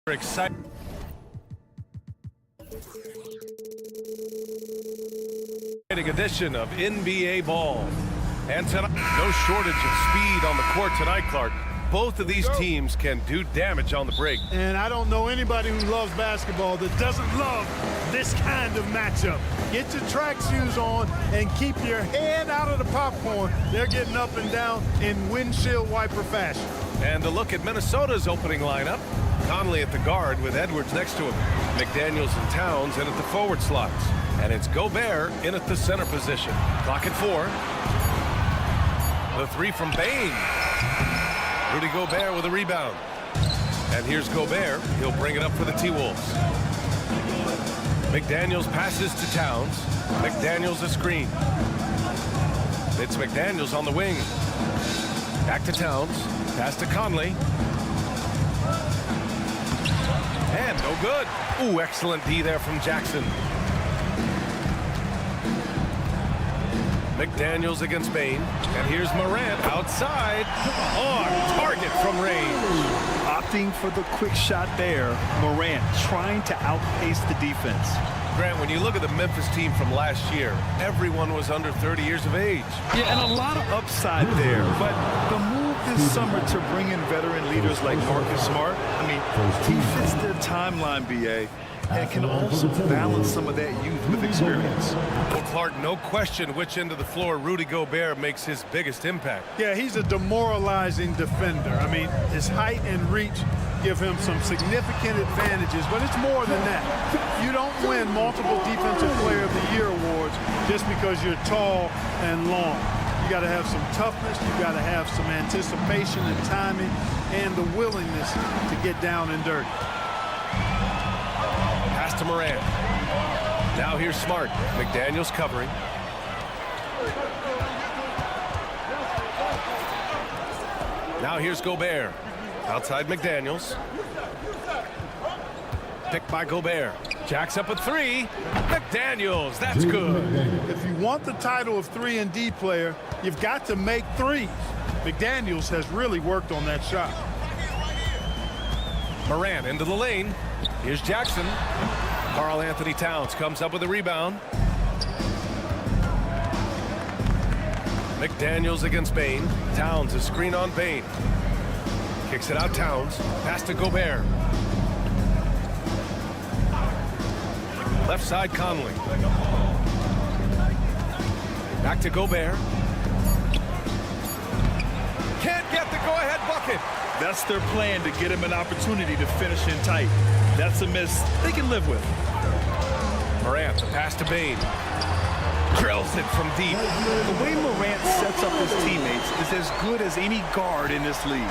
Exciting edition of NBA ball. And tonight, no shortage of speed on the court tonight, Clark. Both of these teams can do damage on the break. And I don't know anybody who loves basketball that doesn't love this kind of matchup. Get your track shoes on and keep your head out of the popcorn. They're getting up and down in windshield wiper fashion. And a look at Minnesota's opening lineup. Conley at the guard with Edwards next to him. McDaniels and Towns in at the forward slots. And it's Gobert in at the center position. Clock at 4. The three from Bain. Rudy Gobert with a rebound. And here's Gobert. He'll bring it up for the T-Wolves. McDaniels passes to Towns. McDaniels a screen. It's McDaniels on the wing. Back to Towns. Pass to Conley. And no good. Ooh, excellent D there from Jackson. McDaniels against Bain. And here's Morant outside. On target from range. Opting for the quick shot there. Morant trying to outpace the defense. Grant, when you look at the Memphis team from last year, everyone was under 30 years of age. Yeah, and a lot of upside there. But the move this summer to bring in veteran leaders like Marcus Smart, I mean, he fits their timeline, BA, and can also balance some of that youth with experience. Well, Clark, no question which end of the floor Rudy Gobert makes his biggest impact. Yeah, he's a demoralizing defender. I mean, his height and reach give him some significant advantages, but it's more than that. You don't win multiple Defensive Player of the Year awards just because you're tall and long. You got to have some toughness, you got to have some anticipation and timing, and the willingness to get down and dirty. Pass to Morant. Now here's Smart. McDaniels covering. Now here's Gobert. Outside McDaniels. Picked by Gobert. Jacks up a three. McDaniels, that's good. If you want the title of 3-and-D player, you've got to make threes. McDaniels has really worked on that shot. Morant into the lane. Here's Jackson. Karl Anthony Towns comes up with a rebound. McDaniels against Bain. Towns a screen on Bain. Kicks it out Towns. Pass to Gobert. Left side Conley. Back to Gobert. Can't get the go-ahead bucket. That's their plan, to get him an opportunity to finish in tight. That's a miss they can live with. Morant, the pass to Bain. Drills it from deep. The way Morant sets up his teammates is as good as any guard in this league.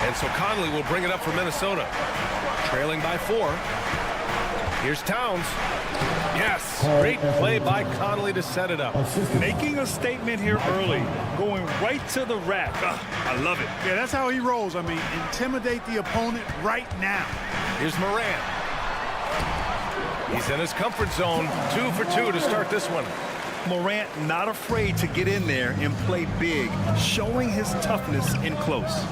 And so Conley will bring it up for Minnesota. Trailing by 4. Here's Towns. Yes, great play by Conley to set it up. Making a statement here early. Going right to the rack. I love it. Yeah, that's how he rolls. I mean, intimidate the opponent right now. Here's Morant. He's in his comfort zone. 2 for 2 to start this one. Morant not afraid to get in there and play big, showing his toughness in close.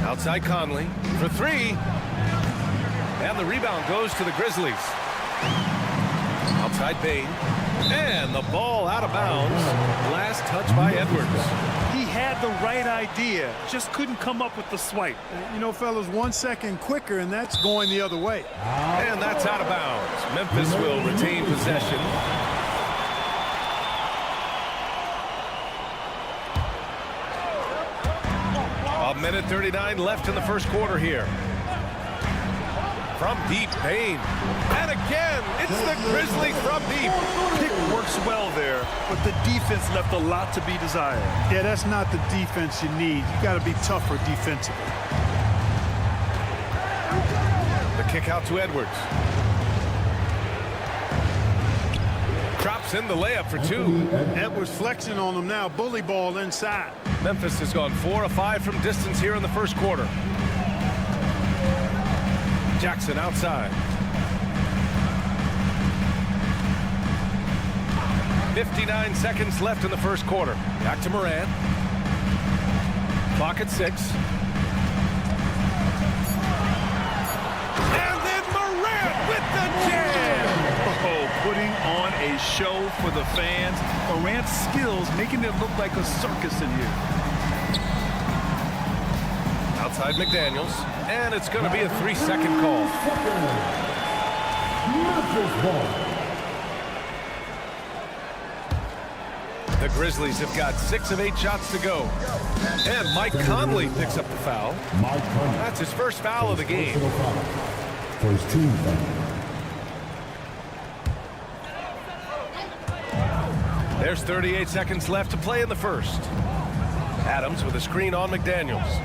Outside Conley for 3. And the rebound goes to the Grizzlies. Outside Bain. And the ball out of bounds. Last touch by Edwards. He had the right idea, just couldn't come up with the swipe. You know, fellas, 1 second quicker, and that's going the other way. And that's out of bounds. Memphis will retain possession. A minute 39 left in the first quarter here. From deep, Bain. And again, it's the Grizzlies from deep. Pick works well there, but the defense left a lot to be desired. Yeah, that's not the defense you need. You got to be tougher defensively. The kick out to Edwards. Drops in the layup for 2. Edwards flexing on them now. Bully ball inside. Memphis has gone 4 of 5 from distance here in the first quarter. Jackson outside. 59 seconds left in the first quarter. Back to Morant. Clock at 6. a show for the fans. Morant's skills making it look like a circus in here. Outside McDaniels, and it's going to be a 3-second call. Memphis ball. The Grizzlies have got 6 of 8 shots to go. And Mike Conley picks up the foul. Mike Conley. That's his first foul of the game. For his team foul. There's 38 seconds left to play in the first. Adams with a screen on McDaniels.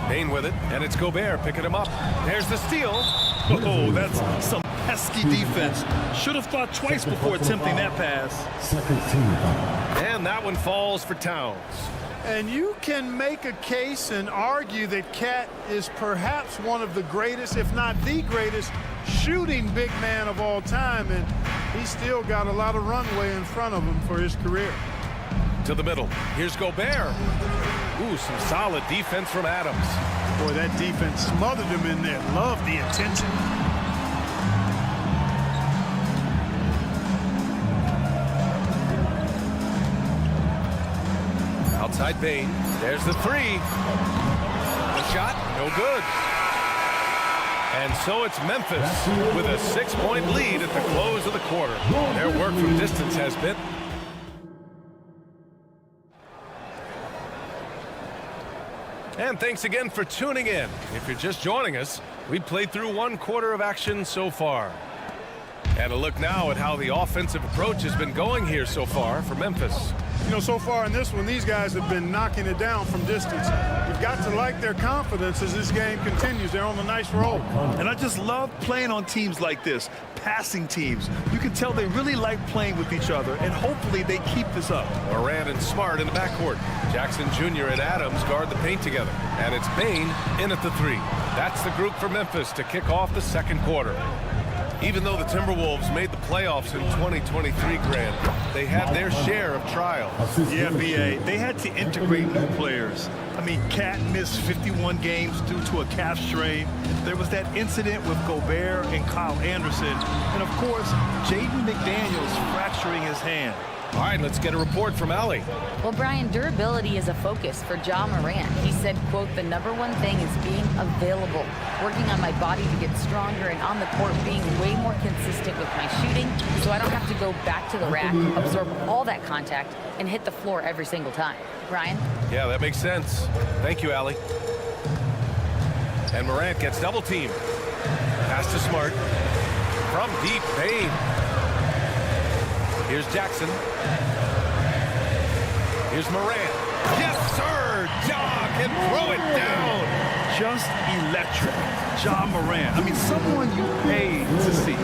Bain with it, and it's Gobert picking him up. There's the steal. Oh, that's some pesky defense. Should have thought twice before attempting that pass. Second team foul. And that one falls for Towns. And you can make a case and argue that Cat is perhaps one of the greatest, if not the greatest, shooting big man of all time, and he's still got a lot of runway in front of him for his career. To the middle. Here's Gobert. Ooh, some solid defense from Adams. Boy, that defense smothered him in there. Love the attention. Outside Bain. There's the 3. The shot, no good. And so it's Memphis with a 6-point lead at the close of the quarter. Their work from distance has been. And thanks again for tuning in. If you're just joining us, we played through 1 quarter of action so far. And a look now at how the offensive approach has been going here so far for Memphis. You know, so far in this one, these guys have been knocking it down from distance. You've got to like their confidence as this game continues. They're on a nice roll. And I just love playing on teams like this, passing teams. You can tell they really like playing with each other, and hopefully they keep this up. Morant and Smart in the backcourt. Jackson Jr. and Adams guard the paint together. And it's Bain in at the 3. That's the group for Memphis to kick off the second quarter. Even though the Timberwolves made the playoffs in 2023, Grant, they had their share of trials. Yeah, B.A., they had to integrate new players. I mean, Cat missed 51 games due to a calf strain. There was that incident with Gobert and Kyle Anderson. And, of course, Jaden McDaniels fracturing his hand. All right, let's get a report from Allie. Well, Brian, durability is a focus for Ja Morant. He said, quote, "The #1 thing is being available, working on my body to get stronger, and on the court being way more consistent with my shooting, so I don't have to go back to the rack, absorb all that contact, and hit the floor every single time." Brian? Yeah, that makes sense. Thank you, Allie. And Morant gets double teamed. Pass to Smart. From deep, Bain. Here's Jackson. Here's Morant. Yes, sir! Ja can throw it down. Just electric. Ja Morant. I mean, someone you paid to see.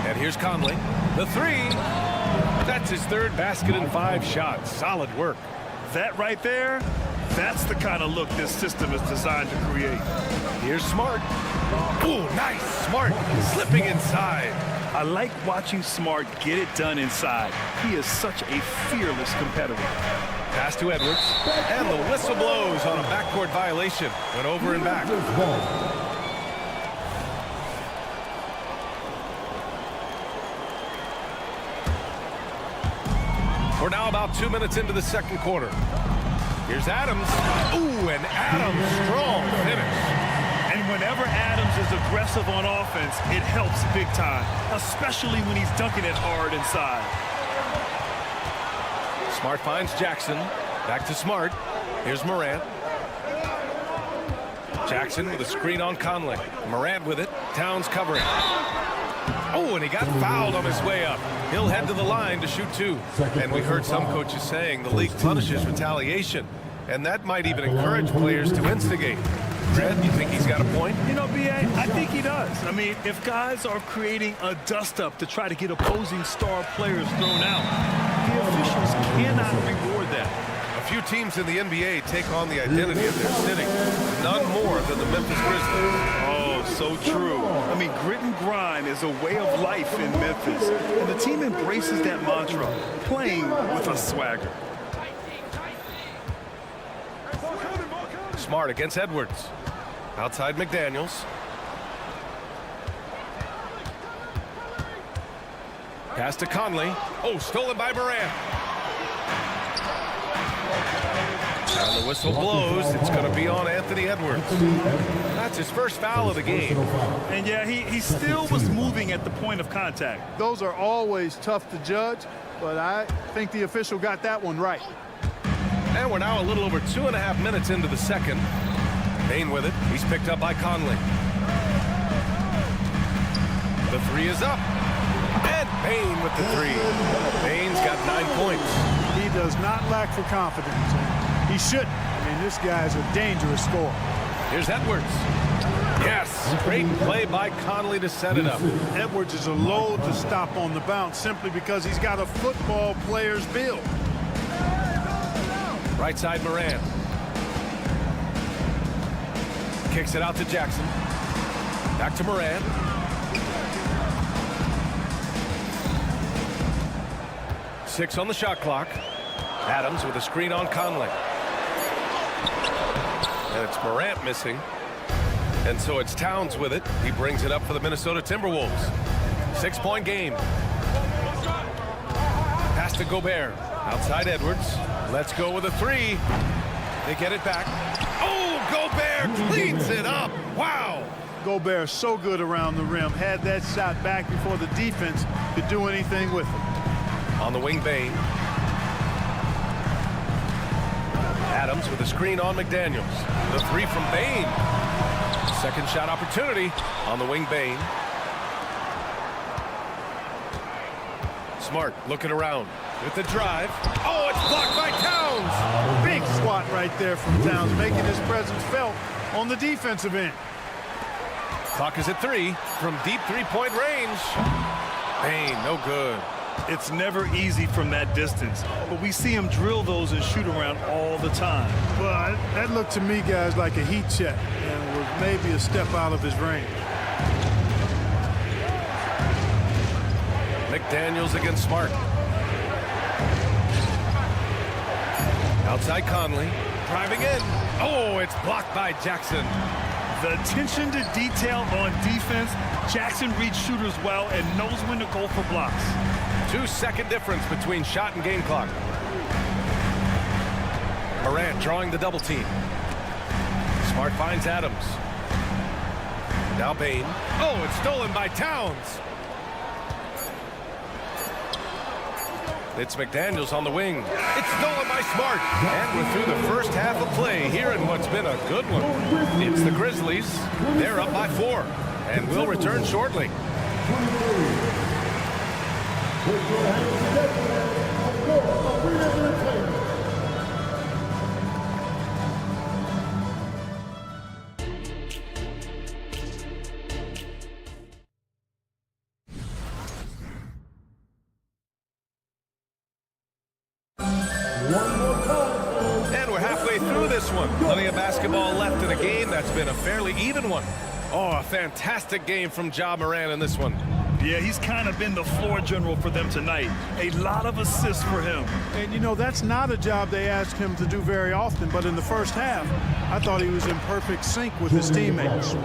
And here's Conley. The 3. That's his 3rd basket in 5 shots. Solid work. That right there, that's the kind of look this system is designed to create. Here's Smart. Ooh, nice. Smart slipping inside. I like watching Smart get it done inside. He is such a fearless competitor. Pass to Edwards. And the whistle blows on a backcourt violation. Went over and back. We're now about 2 minutes into the second quarter. Here's Adams. Ooh, and Adams strong finish. And whenever Adams is aggressive on offense, it helps big time, especially when he's dunking it hard inside. Smart finds Jackson. Back to Smart. Here's Morant. Jackson with a screen on Conley. Morant with it. Towns covering. Oh, and he got fouled on his way up. He'll head to the line to shoot 2. And we heard some coaches saying the league punishes retaliation. And that might even encourage players to instigate. Fred, you think he's got a point? You know, B.A., I think he does. I mean, if guys are creating a dust-up to try to get opposing star players thrown out, the officials cannot reward that. A few teams in the NBA take on the identity of their city. None more than the Memphis Grizzlies. Oh, so true. I mean, grit and grind is a way of life in Memphis. And the team embraces that mantra, playing with a swagger. Smart against Edwards. Outside McDaniels. Pass to Conley. Oh, stolen by Morant. And the whistle blows. It's going to be on Anthony Edwards. That's his first foul of the game. And yeah, he still was moving at the point of contact. Those are always tough to judge, but I think the official got that one right. And we're now a little over 2.5 minutes into the second. Bain with it. He's picked up by Conley. The three is up. And Bain with the three. Bain's got 9 points. He does not lack for confidence. He shouldn't. I mean, this guy's a dangerous scorer. Here's Edwards. Yes, great play by Conley to set it up. Edwards is a load to stop on the bounce simply because he's got a football player's build. Right side Morant. Kicks it out to Jackson. Back to Morant. Six on the shot clock. Adams with a screen on Conley. And it's Morant missing. And so it's Towns with it. He brings it up for the Minnesota Timberwolves. 6-point game. Pass to Gobert. Outside Edwards. Let's go with a three. They get it back. Oh, Gobert cleans it up. Wow. Gobert so good around the rim. Had that shot back before the defense could do anything with it. On the wing, Bain. Adams with a screen on McDaniels. The three from Bain. Second shot opportunity on the wing, Bain. Smart looking around with the drive. Oh, it's blocked by Towns. Big swat right there from Towns, making his presence felt on the defensive end. Clock is at 3 from deep three-point range. Bain, no good. It's never easy from that distance, but we see him drill those and shoot around all the time. Well, that looked to me, guys, like a heat check and was maybe a step out of his range. McDaniels against Smart. Outside Conley. Driving in. Oh, it's blocked by Jackson. The attention to detail on defense. Jackson reads shooters well and knows when to go for blocks. 2-second difference between shot and game clock. Morant drawing the double team. Smart finds Adams. Now Bain. Oh, it's stolen by Towns. It's McDaniels on the wing. It's stolen by Smart. And we're through the first half of play here in what's been a good one. It's the Grizzlies. They're up by 4. And we'll return shortly. And we're halfway through this one. Plenty of basketball left in a game that's been a fairly even one. Oh, a fantastic game from Ja Morant in this one. Yeah, he's kind of been the floor general for them tonight. A lot of assists for him. And, you know, that's not a job they ask him to do very often, but in the first half, I thought he was in perfect sync with his teammates.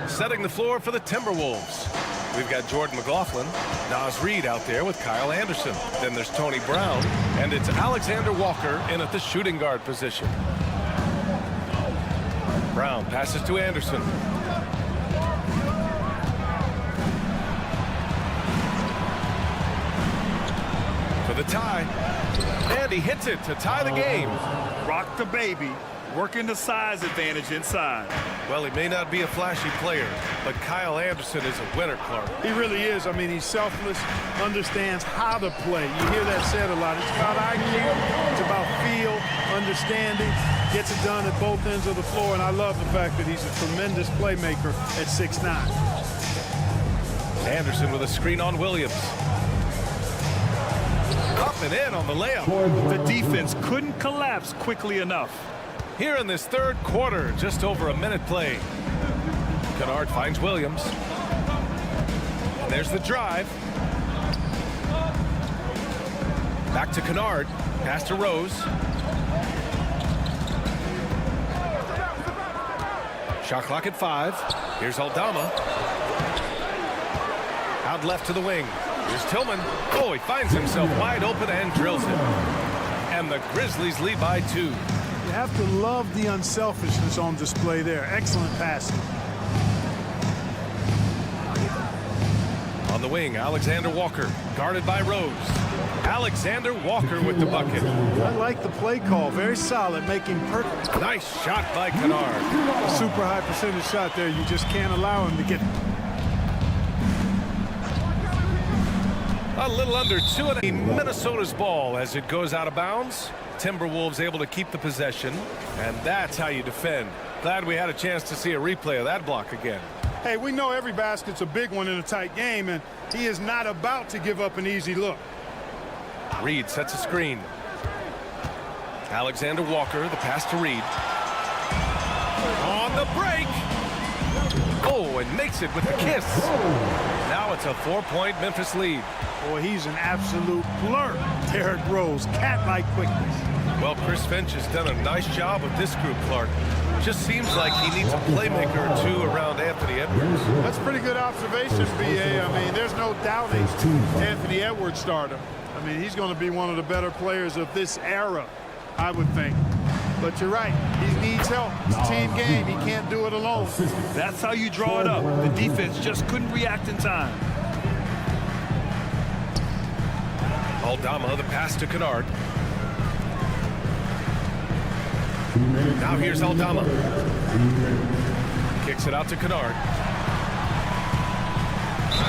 Setting the floor for the Timberwolves. We've got Jordan McLaughlin, Nas Reed out there with Kyle Anderson. Then there's Tony Brown, and it's Alexander Walker in at the shooting guard position. Brown passes to Anderson. For the tie, and he hits it to tie the game. Rock the baby, working the size advantage inside. Well, he may not be a flashy player, but Kyle Anderson is a winner, Clark. He really is. I mean, he's selfless, understands how to play. You hear that said a lot. It's about IQ, it's about feel, understanding, gets it done at both ends of the floor, and I love the fact that he's a tremendous playmaker at 6'9". Anderson with a screen on Williams. Up and in on the layup. The defense couldn't collapse quickly enough. Here in this third quarter, just over a minute play. Kennard finds Williams. And there's the drive. Back to Kennard. Pass to Rose. Shot clock at 5. Here's Aldama. Out left to the wing. Here's Tillman. Oh, he finds himself wide open and drills it. And the Grizzlies lead by 2. You have to love the unselfishness on display there. Excellent passing. On the wing, Alexander Walker, guarded by Rose. Alexander Walker with the bucket. I like the play call. Very solid, making perfect. Nice shot by Kennard. A super high percentage shot there. You just can't allow him to get. A little under 2.5. Minnesota's ball as it goes out of bounds. Timberwolves able to keep the possession, and that's how you defend. Glad we had a chance to see a replay of that block again. Hey, we know every basket's a big one in a tight game, and he is not about to give up an easy look. Reed sets a screen. Alexander Walker, the pass to Reed. On the break. Oh, and makes it with the kiss. Now it's a 4-point Memphis lead. Boy, he's an absolute blur. Derrick Rose, cat-like quickness. Well, Chris Finch has done a nice job with this group, Clark. Just seems like he needs a playmaker or two around Anthony Edwards. That's pretty good observation, B.A. I mean, there's no doubting Anthony Edwards stardom. I mean, he's going to be one of the better players of this era, I would think. But you're right. He needs help. It's a team game. He can't do it alone. That's how you draw it up. The defense just couldn't react in time. Aldama, the pass to Kennard. Now here's Aldama. Kicks it out to Kennard.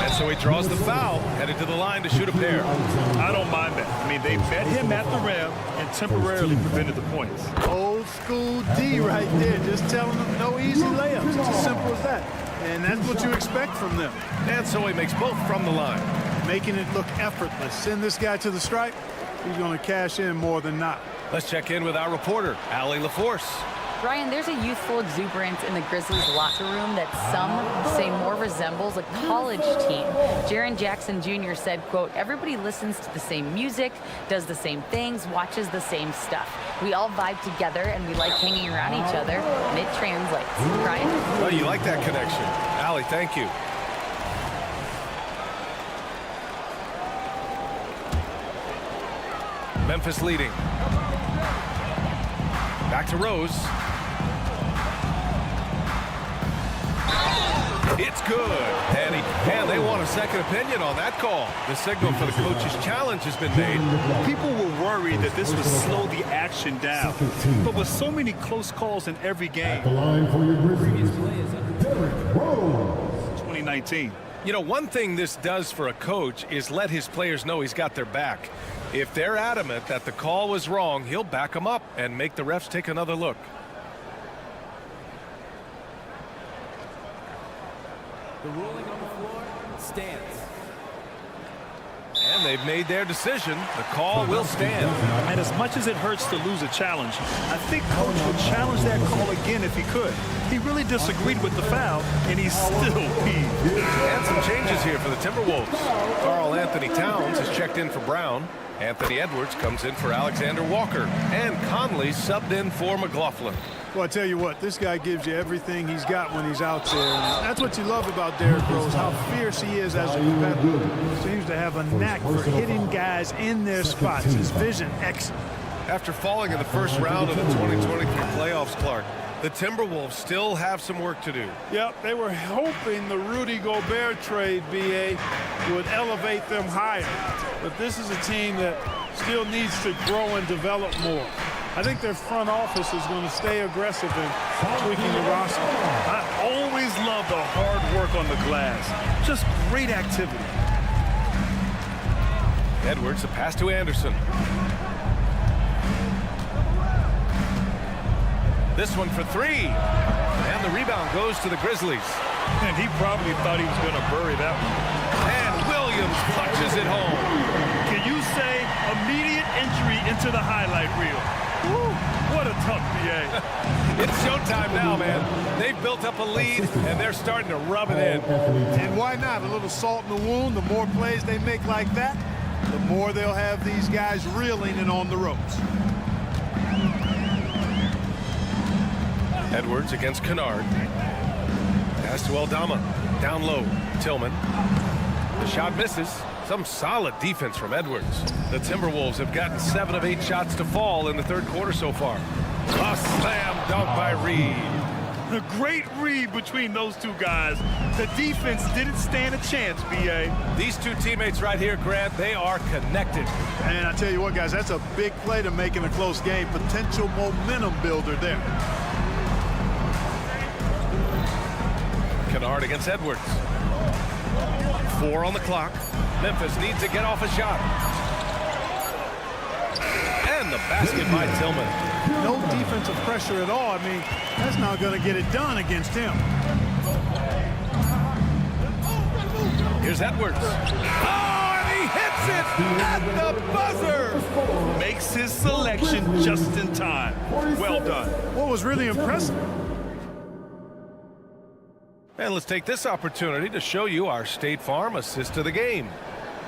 And so he draws the foul, headed to the line to shoot a pair. I don't mind that. I mean, they met him at the rim and temporarily prevented the points. Old school D right there, just telling them no easy layups. It's as simple as that. And that's what you expect from them. And so he makes both from the line. Making it look effortless. Send this guy to the stripe, he's going to cash in more than not. Let's check in with our reporter, Allie LaForce. Ryan, there's a youthful exuberance in the Grizzlies locker room that some say more resembles a college team. Jaren Jackson Jr. said, quote, everybody listens to the same music, does the same things, watches the same stuff. We all vibe together and we like hanging around each other, and it translates. Ryan? Well, you like that connection. Allie, thank you. Memphis leading. Back to Rose. It's good. And they want a second opinion on that call. The signal for the coach's challenge has been made. People were worried that this would slow the action down. But with so many close calls in every game. The line for your Grizzlies, Derrick Rose. 2019. You know, one thing this does for a coach is let his players know he's got their back. If they're adamant that the call was wrong, he'll back them up and make the refs take another look. The ruling on the floor stands. And they've made their decision. The call will stand. And as much as it hurts to lose a challenge, I think Coach would challenge that call again if he could. He really disagreed with the foul, and he's still peeved. And some changes here for the Timberwolves. Karl Anthony Towns has checked in for Brown. Anthony Edwards comes in for Alexander Walker. And Conley subbed in for McLaughlin. Well, I tell you what, this guy gives you everything he's got when he's out there. And that's what you love about Derrick Rose, how fierce he is as a competitor. Seems to have a knack for hitting guys in their spots. His vision, excellent. After falling in the first round of the 2023 playoffs, Clark, the Timberwolves still have some work to do. Yep, they were hoping the Rudy Gobert trade, B.A., would elevate them higher. But this is a team that still needs to grow and develop more. I think their front office is going to stay aggressive in tweaking the roster. I always love the hard work on the glass. Just great activity. Edwards, a pass to Anderson. This one for three. And the rebound goes to the Grizzlies. And he probably thought he was going to bury that one. And Williams punches it home. Can you say immediate entry into the highlight reel? Woo, what a tough BA. It's showtime now, man. They've built up a lead, and they're starting to rub it in. And why not? A little salt in the wound. The more plays they make like that, the more they'll have these guys reeling and on the ropes. Edwards against Kennard. Pass to Aldama. Down low. Tillman. The shot misses. Some solid defense from Edwards. The Timberwolves have gotten 7 of 8 shots to fall in the third quarter so far. A slam dunk by Reed. A great read between those two guys. The defense didn't stand a chance, B.A. These two teammates right here, Grant, they are connected. And I tell you what, guys, that's a big play to make in a close game. Potential momentum builder there. Kennard against Edwards. 4 on the clock. Memphis needs to get off a shot. And the basket by Tillman. No defensive pressure at all. I mean, that's not going to get it done against him. Here's Edwards. Oh, and he hits it at the buzzer. Makes his selection just in time. Well done. What was really impressive? And let's take this opportunity to show you our State Farm assist to the game.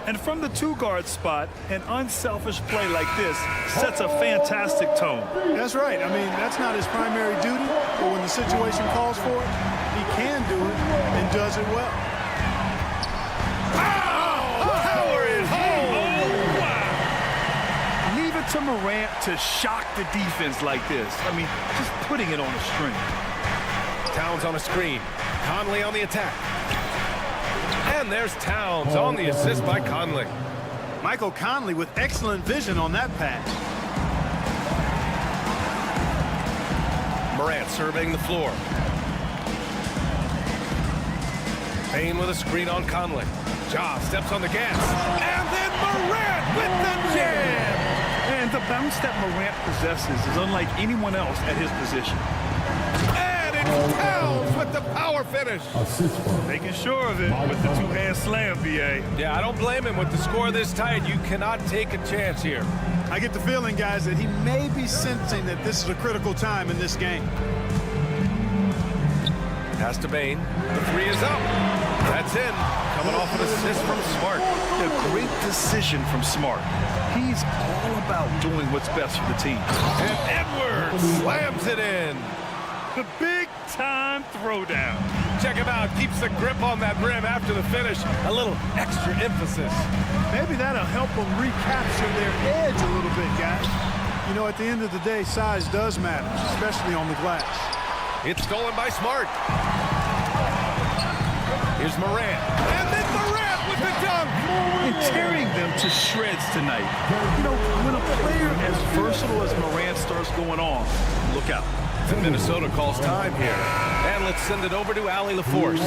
And from the two-guard spot, an unselfish play like this sets a fantastic tone. That's right. I mean, that's not his primary duty, but when the situation calls for it, he can do it and does it well. Power it home! Oh, wow! Leave it to Morant to shock the defense like this. I mean, just putting it on a string. Towns on a screen. Conley on the attack. And there's Towns on the assist by Conley. Michael Conley with excellent vision on that pass. Morant surveying the floor. Payne with a screen on Conley. Ja steps on the gas. And then Morant with the jam. And the bounce that Morant possesses is unlike anyone else at his position. And it's Towns with the power finish. Making sure of it with the two-hand slam, B.A. Yeah, I don't blame him. With the score this tight, you cannot take a chance here. I get the feeling, guys, that he may be sensing that this is a critical time in this game. Pass to Bane. The 3 is up. That's in. Coming off an assist from Smart. A great decision from Smart. He's all about doing what's best for the team. And Edwards slams it in. The big-time throwdown. Check him out. Keeps the grip on that rim after the finish. A little extra emphasis. Maybe that'll help them recapture their edge a little bit, guys. You know, at the end of the day, size does matter, especially on the glass. It's stolen by Smart. Here's Morant. And then Morant with the dunk. And tearing them to shreds tonight. You know, when a player as versatile as Morant starts going on, look out. And Minnesota calls time here. And let's send it over to Allie LaForce.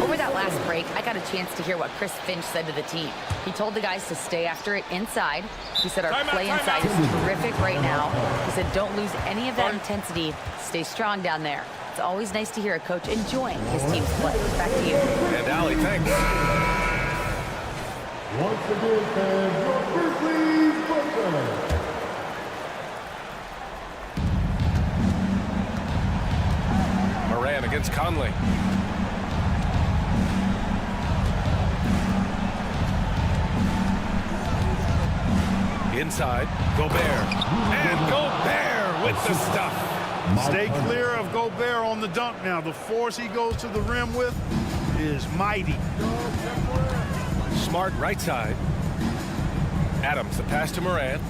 Over that last break, I got a chance to hear what Chris Finch said to the team. He told the guys to stay after it inside. He said our play inside is terrific right now. He said don't lose any of that intensity. Stay strong down there. It's always nice to hear a coach enjoying his team's play. Back to you. And Allie, thanks. Once again, fans, your Grizzlies Brooklyn. Morant against Conley. Inside, Gobert. And Gobert with the stuff. Stay clear of Gobert on the dunk now. The force he goes to the rim with is mighty. Smart right side. Adams, the pass to Morant.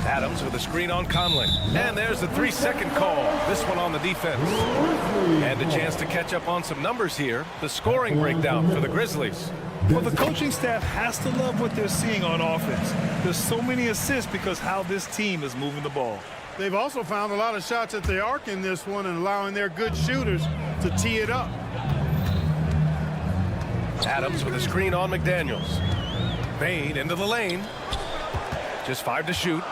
Adams with a screen on Conley. And there's the 3-second call. This one on the defense. And a chance to catch up on some numbers here. The scoring breakdown for the Grizzlies. Well, the coaching staff has to love what they're seeing on offense. There's so many assists because how this team is moving the ball. They've also found a lot of shots at the arc in this one and allowing their good shooters to tee it up. Adams with a screen on McDaniels. Bane into the lane. Just 5 to shoot.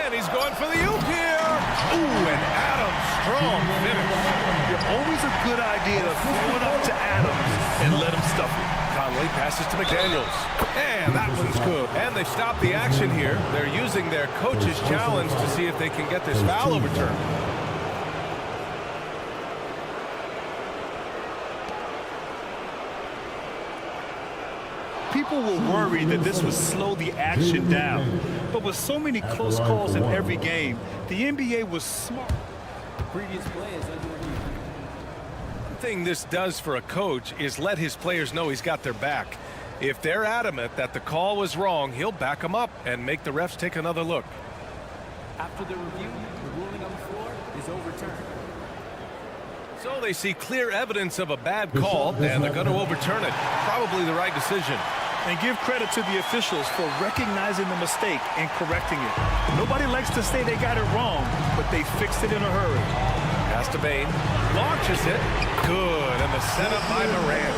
And he's going for the oop here. Ooh, and Adams, strong finish. Always a good idea to throw it up to Adams and let him stuff it. Conley passes to McDaniels. And that one's good. And they've stopped the action here. They're using their coach's challenge to see if they can get this foul overturned. People were worried that this would slow the action down. But with so many close calls in every game, the NBA was smart. The previous play is under review. thing this does for a coach is let his players know he's got their back. If they're adamant that the call was wrong, he'll back them up and make the refs take another look. After the review, the ruling on the floor is overturned. So they see clear evidence of a bad call, and they're going to overturn it. Probably the right decision. And give credit to the officials for recognizing the mistake and correcting it. Nobody likes to say they got it wrong, but they fixed it in a hurry. Pass to Bain. Launches it. Good. And the setup by Morant.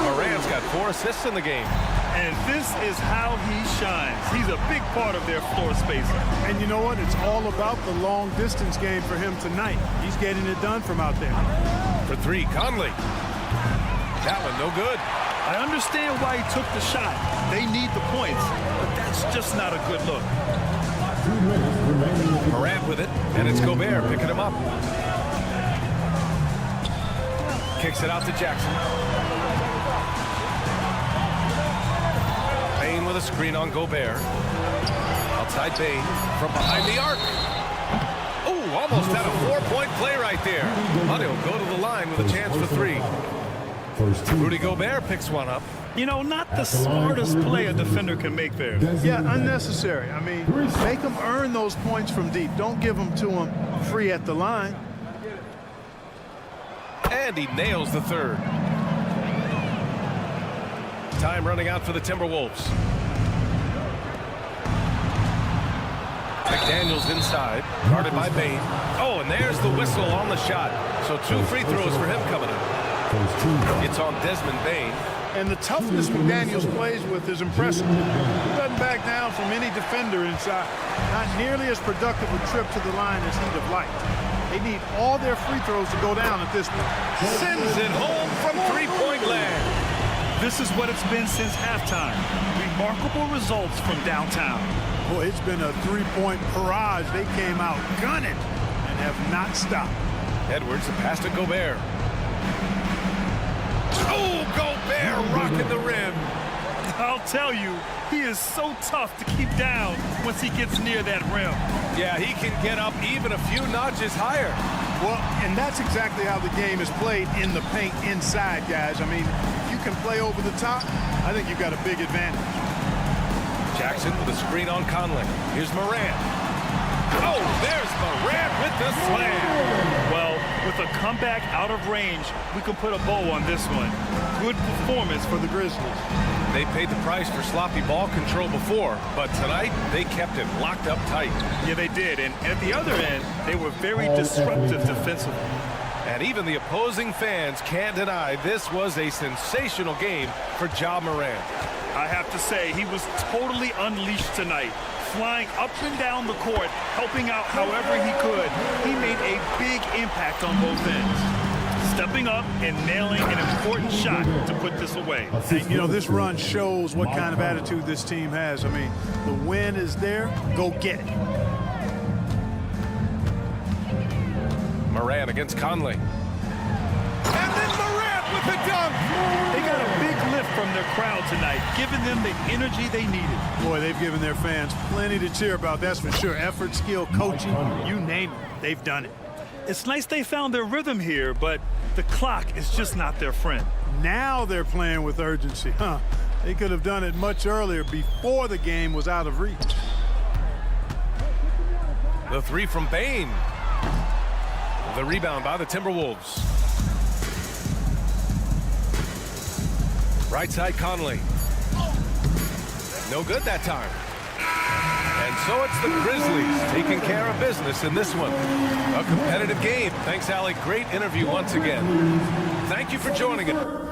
Morant's got 4 assists in the game. And this is how he shines. He's a big part of their floor spacing. And you know what? It's all about the long distance game for him tonight. He's getting it done from out there. For 3, Conley. That one no good. I understand why he took the shot. They need the points, but that's just not a good look. Morant with it, and it's Gobert picking him up. Kicks it out to Jackson. Bain with a screen on Gobert. Outside Bain from behind the arc. Oh, almost had a 4-point play right there. But he'll go to the line with a chance for 3. Rudy Gobert picks one up. You know, not the smartest play a defender can make there. Yeah, unnecessary. I mean, make them earn those points from deep. Don't give them to them free at the line. And he nails the 3rd. Time running out for the Timberwolves. McDaniels inside, guarded by Bain. Oh, and there's the whistle on the shot. So 2 free throws for him coming up. It's on Desmond Bain. And the toughness McDaniels plays with is impressive. He doesn't back down from any defender inside. Not nearly as productive a trip to the line as he'd have liked. They need all their free throws to go down at this point. Sends it home from 3-point land. This is what it's been since halftime. Remarkable results from downtown. Boy, it's been a 3-point barrage. They came out gunning and have not stopped. Edwards, the pass to Gobert. Oh, Gobert rocking the rim. I'll tell you, he is so tough to keep down once he gets near that rim. Yeah, he can get up even a few notches higher. Well, and that's exactly how the game is played in the paint inside, guys. I mean, if you can play over the top, I think you've got a big advantage. Jackson with a screen on Conley. Here's Morant. Oh, there's Morant with the slam. Well, with a comeback out of range, we can put a bow on this one. Good performance for the Grizzlies. They paid the price for sloppy ball control before, but tonight they kept it locked up tight. Yeah, they did, and at the other end, they were very disruptive defensively. And even the opposing fans can't deny this was a sensational game for Ja Morant. I have to say, he was totally unleashed tonight. Flying up and down the court, helping out however he could. He made a big impact on both ends. Stepping up and nailing an important shot to put this away. And, you know, this run shows what kind of attitude this team has. I mean, the win is there. Go get it. Morant against Conley. And then Morant with the dunk. They got a big lift from their crowd tonight, giving them the energy they needed. Boy, they've given their fans plenty to cheer about, that's for sure. Effort, skill, coaching, you name it, they've done it. It's nice they found their rhythm here, but the clock is just not their friend. Now they're playing with urgency, huh? They could have done it much earlier, before the game was out of reach. The 3 from Bain. The rebound by the Timberwolves. Right side Conley. No good that time. And so it's the Grizzlies taking care of business in this one. A competitive game. Thanks, Alec. Great interview once again. Thank you for joining us.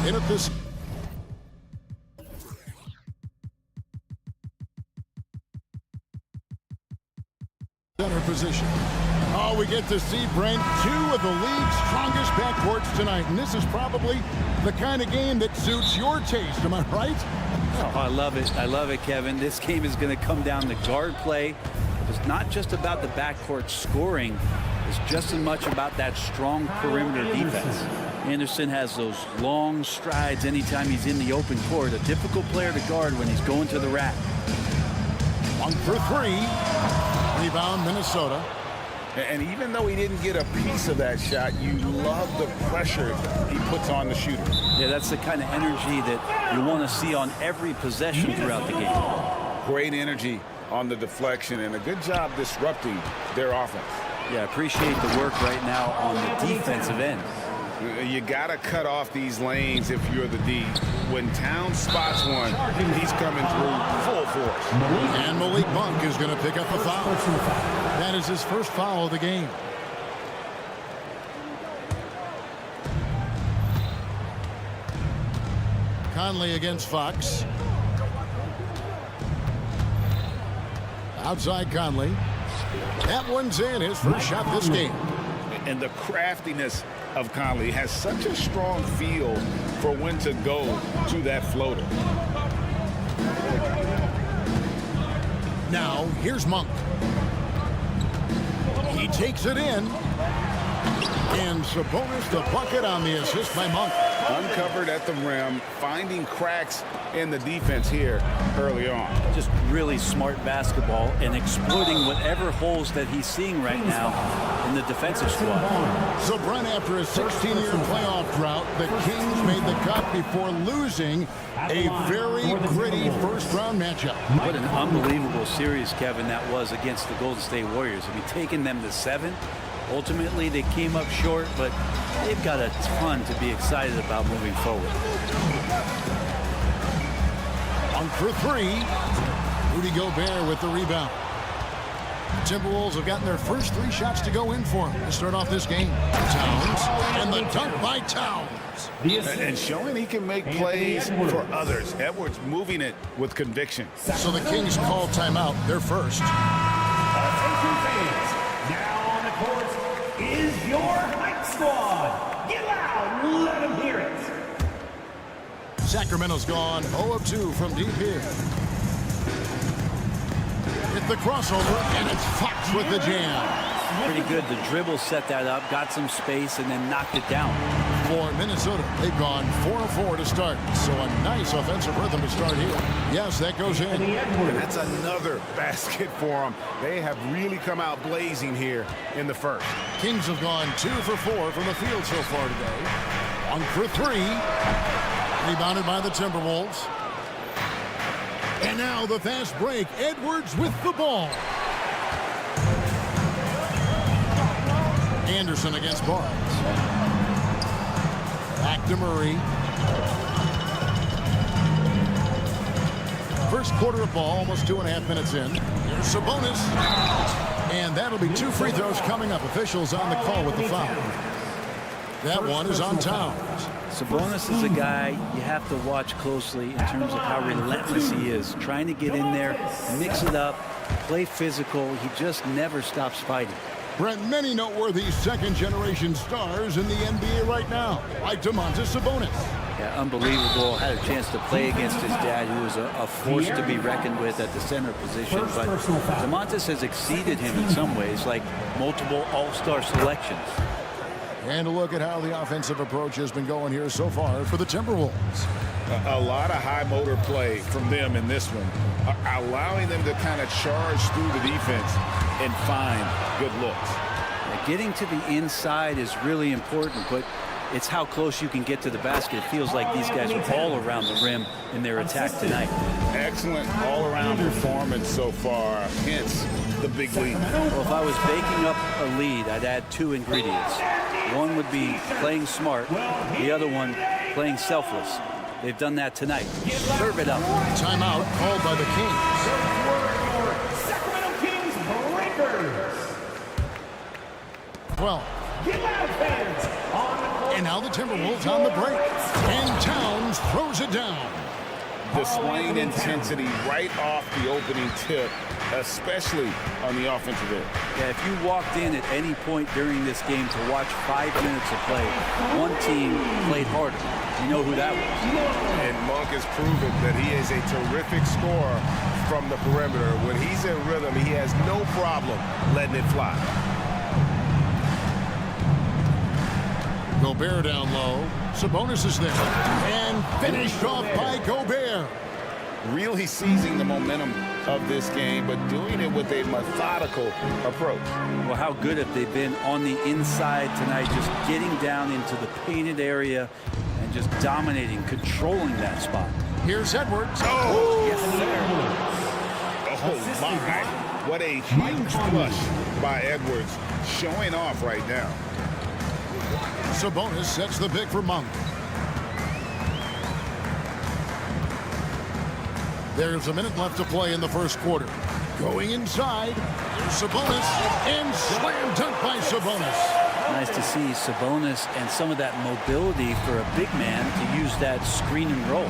in at this center position. Oh, we get to see, Brent, two of the league's strongest backcourts tonight, and this is probably the kind of game that suits your taste. Am I right? Oh, I love it. I love it, Kevin. This game is going to come down to guard play. It's not just about the backcourt scoring. It's just as much about that strong perimeter defense. Anderson has those long strides anytime he's in the open court. A difficult player to guard when he's going to the rack. 1 for 3. Rebound, Minnesota. And even though he didn't get a piece of that shot, you love the pressure he puts on the shooter. Yeah, that's the kind of energy that you want to see on every possession throughout the game. Great energy on the deflection and a good job disrupting their offense. Yeah, appreciate the work right now on the defensive end. You got to cut off these lanes if you're the D. When Towns spots one, he's coming through full force. And Malik Monk is going to pick up a foul. That is his first foul of the game. Conley against Fox. Outside Conley. That one's in, his first shot this game. And the craftiness of Conley has such a strong feel for when to go to that floater. Now, here's Monk. He takes it in. And Sabonis the bucket on the assist by Monk. Uncovered at the rim, finding cracks in the defense here early on. Just really smart basketball and exploiting whatever holes that he's seeing right now in the defensive squad. So, Brent, after a 16-year playoff drought, the Kings made the cut before losing a very gritty first-round matchup. What an unbelievable series, Kevin, that was against the Golden State Warriors. I mean, taking them to 7. Ultimately, they came up short, but they've got a ton to be excited about moving forward. 1 for 3. Rudy Gobert with the rebound. The Timberwolves have gotten their first 3 shots to go in for him to start off this game. Towns, and the dunk by Towns. And showing he can make plays for others. Edwards moving it with conviction. So the Kings call timeout, their first. Is your hype squad. Get loud, let them hear it. Sacramento's gone 0 of 2 from deep here. Hit the crossover, and it's Fox with the jam. Pretty good. The dribble set that up, got some space, and then knocked it down. For Minnesota, they've gone 4 of 4 to start. So a nice offensive rhythm to start here. Yes, that goes in. And that's another basket for them. They have really come out blazing here in the first. Kings have gone 2 for 4 from the field so far today. 1 for 3. Rebounded by the Timberwolves. And now the fast break. Edwards with the ball. Anderson against Barnes. Back to Murray. First quarter of ball, almost 2.5 minutes in. Here's Sabonis. And that'll be 2 free throws coming up. Officials on the call with the foul. That one is on Towns. Sabonis is a guy you have to watch closely in terms of how relentless he is. Trying to get in there, mix it up, play physical. He just never stops fighting. Brent, many noteworthy second-generation stars in the NBA right now, like Domantas Sabonis. Yeah, unbelievable. Had a chance to play against his dad, who was a force to be reckoned with at the center position. But Domantas has exceeded him in some ways, like multiple all-star selections. And a look at how the offensive approach has been going here so far for the Timberwolves. A lot of high motor play from them in this one, allowing them to kind of charge through the defense and find good looks. Getting to the inside is really important, but it's how close you can get to the basket. It feels like these guys are all around the rim in their attack tonight. Excellent all-around performance so far, hence the big lead. Well, if I was baking up a lead, I'd add 2 ingredients. One would be playing smart, the other one playing selfless. They've done that tonight. Serve it up. Timeout called by the Kings. Sacramento Kings breakers. Well, Get loud, fans. On the court. And now the Timberwolves on the break. And Towns throws it down. Displaying intensity right off the opening tip, especially on the offensive end. Yeah, if you walked in at any point during this game to watch 5 minutes of play, one team played harder. You know who that was. And Monk has proven that he is a terrific scorer from the perimeter. When he's in rhythm, he has no problem letting it fly. Gobert down low. Sabonis is there. And finished off by Gobert. Really seizing the momentum of this game, but doing it with a methodical approach. Well, how good have they been on the inside tonight, just getting down into the painted area and just dominating, controlling that spot. Here's Edwards. Oh, yes, sir. Oh, my. What a huge flush by Edwards, showing off right now. Sabonis sets the pick for Monk. There's a minute left to play in the first quarter. Going inside, there's Sabonis, and slam dunk by Sabonis. Nice to see Sabonis and some of that mobility for a big man to use that screen and roll.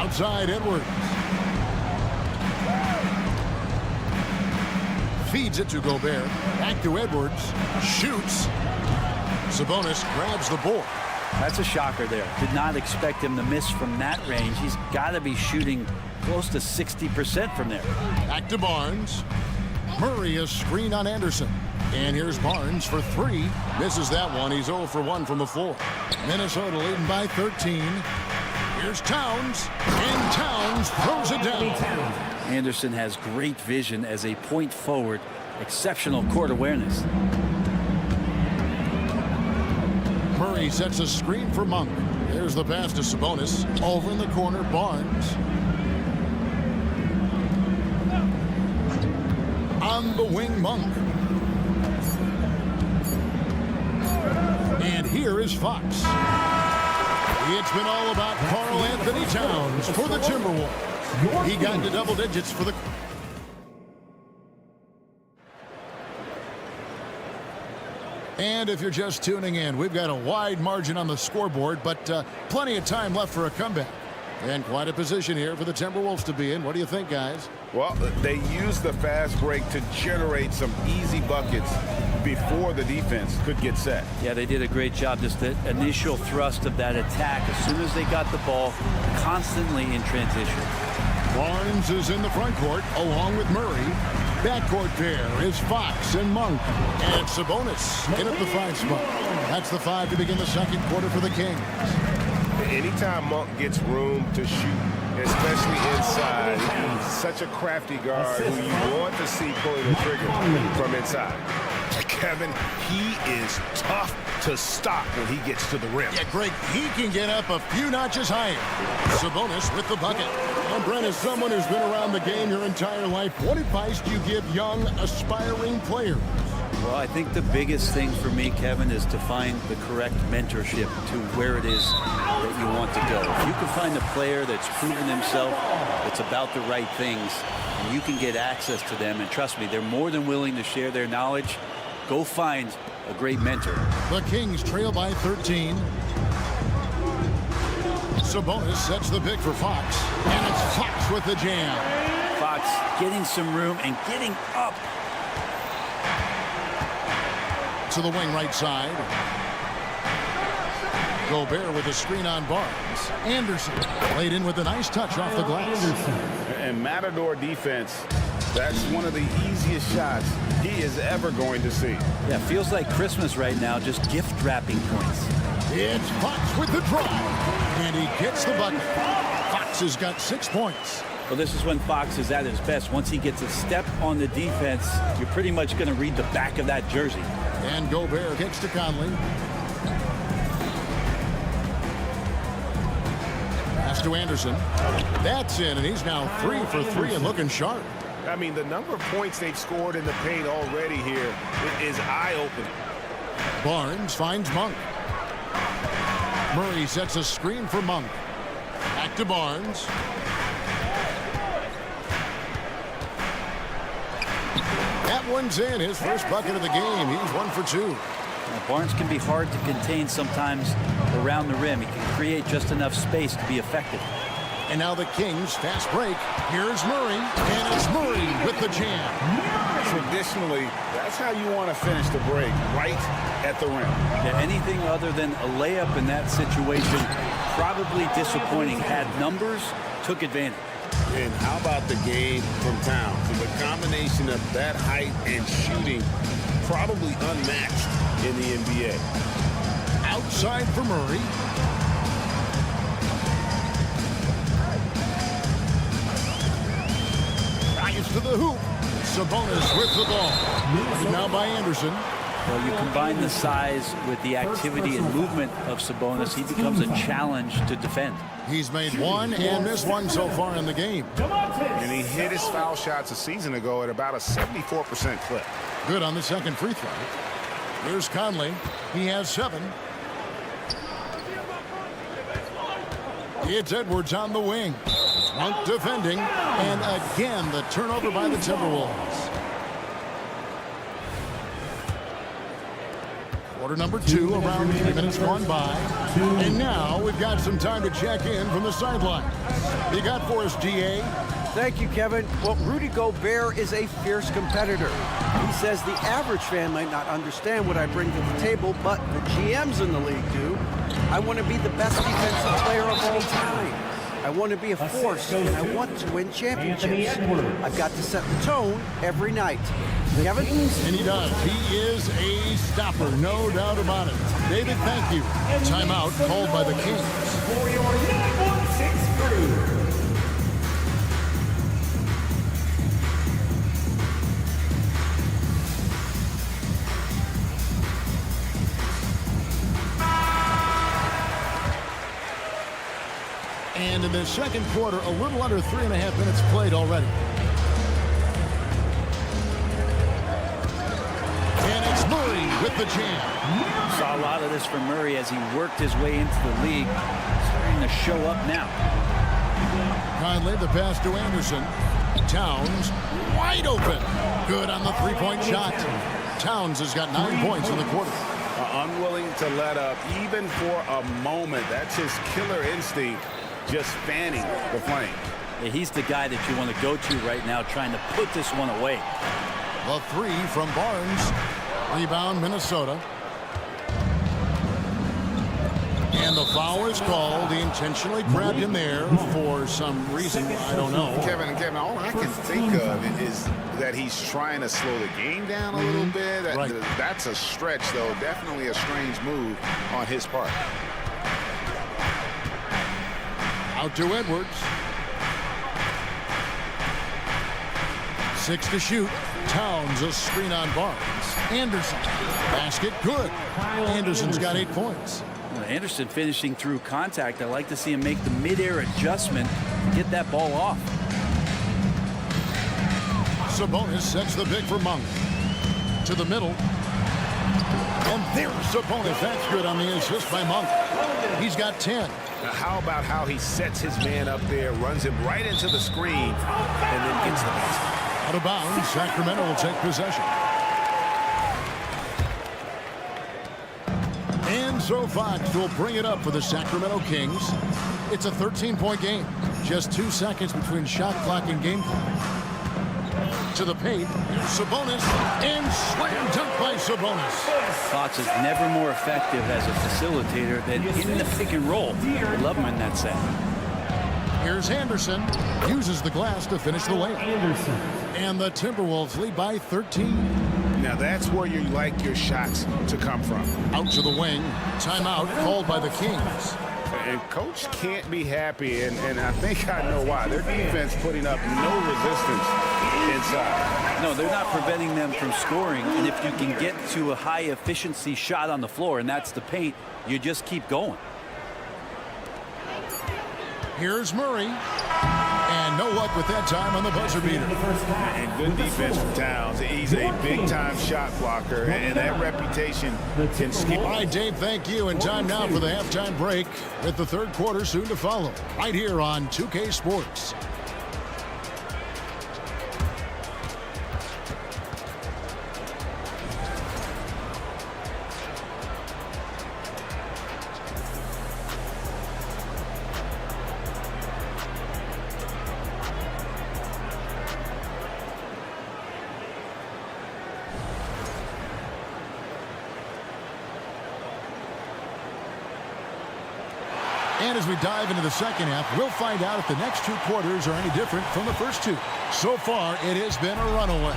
Outside Edwards. Feeds it to Gobert. Back to Edwards. Shoots. Sabonis grabs the board. That's a shocker there. Did not expect him to miss from that range. He's got to be shooting close to 60% from there. Back to Barnes. Murray a screen on Anderson. And here's Barnes for 3. Misses that one. He's 0 for 1 from the floor. Minnesota leading by 13. Here's Towns. And Towns throws it down. Anderson has great vision as a point forward. Exceptional court awareness. Murray sets a screen for Monk. There's the pass to Sabonis. Over in the corner, Barnes. On the wing, Monk. And here is Fox. It's been all about Karl Anthony Towns for the Timberwolves. He got into double digits for the... And if you're just tuning in, we've got a wide margin on the scoreboard, but plenty of time left for a comeback. And quite a position here for the Timberwolves to be in. What do you think, guys? Well, they used the fast break to generate some easy buckets before the defense could get set. Yeah, they did a great job. Just the initial thrust of that attack, as soon as they got the ball, constantly in transition. Barnes is in the front court along with Murray. Backcourt pair is Fox and Monk. And Sabonis in at the 5 spot. That's the 5 to begin the second quarter for the Kings. Anytime Monk gets room to shoot, especially inside, he's such a crafty guard who you want to see pulling the trigger from inside. Kevin, he is tough to stop when he gets to the rim. Yeah, Greg, he can get up a few notches higher. Sabonis with the bucket. And Brent, as someone who's been around the game your entire life, what advice do you give young, aspiring players? Well, I think the biggest thing for me, Kevin, is to find the correct mentorship to where it is that you want to go. If you can find a player that's proven himself, that's about the right things, and you can get access to them, and trust me, they're more than willing to share their knowledge, go find a great mentor. The Kings trail by 13. Sabonis sets the pick for Fox. And it's Fox with the jam. Fox getting some room and getting up. To the wing right side. Gobert with a screen on Barnes. Anderson laid in with a nice touch off the glass. And Matador defense, that's one of the easiest shots he is ever going to see. Yeah, feels like Christmas right now, just gift wrapping points. It's Fox with the drive. And he gets the bucket. Fox has got 6 points. Well, this is when Fox is at his best. Once he gets a step on the defense, you're pretty much going to read the back of that jersey. And Gobert kicks to Conley. Pass to Anderson. That's in, and he's now 3 for 3 and looking sharp. I mean, the number of points they've scored in the paint already here is eye-opening. Barnes finds Monk. Murray sets a screen for Monk. Back to Barnes. That one's in. His first bucket of the game. He's 1 for 2. Barnes can be hard to contain sometimes around the rim. He can create just enough space to be effective. And now the Kings, fast break. Here's Murray, and it's Murray with the jam. Traditionally, that's how you want to finish the break, right at the rim. Yeah, anything other than a layup in that situation, probably disappointing. Had numbers, took advantage. And how about the game from Towns? So the combination of that height and shooting, probably unmatched in the NBA. Outside for Murray. To the hoop. Sabonis with the ball. Now by Anderson. Well, you combine the size with the activity and movement of Sabonis, he becomes a challenge to defend. He's made one and missed one so far in the game. And he hit his foul shots a season ago at about a 74% clip. Good on the second free throw. Here's Conley. He has 7. It's Edwards on the wing. Monk defending, and again the turnover by the Timberwolves. Quarter number 2, around 3 minutes gone by. And now we've got some time to check in from the sideline. You got for us, GA? Thank you, Kevin. Well, Rudy Gobert is a fierce competitor. He says the average fan might not understand what I bring to the table, but the GMs in the league do. I want to be the best defensive player of all time. I want to be a force, and I want to win championships. I've got to set the tone every night. Kevin? And he does. He is a stopper, no doubt about it. David, thank you. Timeout called by the Kings. For your 916 crew. And in the second quarter, a little under 3.5 minutes played already. And it's Murray with the jam. Saw a lot of this from Murray as he worked his way into the league. Starting to show up now. Conley, the pass to Anderson. Towns, wide open. Good on the three-point shot. Towns has got 9 points in the quarter. Unwilling to let up, even for a moment. That's his killer instinct. Just fanning the flame. Yeah, he's the guy that you want to go to right now, trying to put this one away. The 3 from Barnes. Rebound, Minnesota. And the foul is called. He intentionally grabbed him there for some reason. I don't know. Kevin, all I can think of is that he's trying to slow the game down a little bit. Right. That's a stretch, though. Definitely a strange move on his part. Out to Edwards. 6 to shoot. Towns a screen on Barnes. Anderson. Basket good. Anderson's got 8 points. Well, Anderson finishing through contact. I like to see him make the mid-air adjustment to get that ball off. Sabonis sets the pick for Monk. To the middle. And there's Sabonis. That's good on the assist by Monk. He's got 10. Now, how about how he sets his man up there, runs him right into the screen, and then gets the basket. Out of bounds, Sacramento will take possession. And so Fox will bring it up for the Sacramento Kings. It's a 13-point game. Just 2 seconds between shot clock and game clock. To the paint, Sabonis, and slam dunk by Sabonis. Fox is never more effective as a facilitator than in the pick and roll. I love him in that set. Here's Anderson, uses the glass to finish the layup. And the Timberwolves lead by 13. Now that's where you like your shots to come from. Out to the wing, timeout called by the Kings. And coach can't be happy, and I think I know why. Their defense putting up no resistance inside. No, they're not preventing them from scoring, and if you can get to a high-efficiency shot on the floor, and that's the paint, you just keep going. Here's Murray. And no luck with that time on the buzzer beater. And good defense from Towns. He's a big-time shot blocker, and that reputation can skip. All right, Dave, thank you. And time now for the halftime break with the third quarter soon to follow. Right here on 2K Sports. And as we dive into the second half, we'll find out if the next two quarters are any different from the first two. So far, it has been a runaway.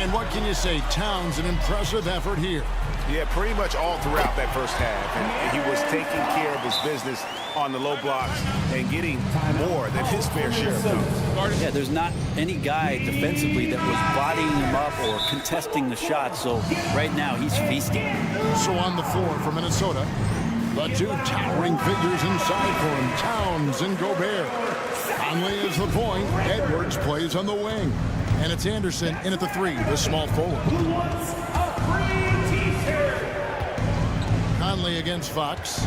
And what can you say? Towns, an impressive effort here. Yeah, pretty much all throughout that first half. And he was taking care of his business on the low blocks and getting more than his fair share of those. Yeah, there's not any guy defensively that was bodying him up or contesting the shot. So right now, he's feasting. So on the floor for Minnesota, the two towering figures inside for him, Towns and Gobert. Conley is the point. Edwards plays on the wing. And it's Anderson in at the three, the small forward. Conley against Fox.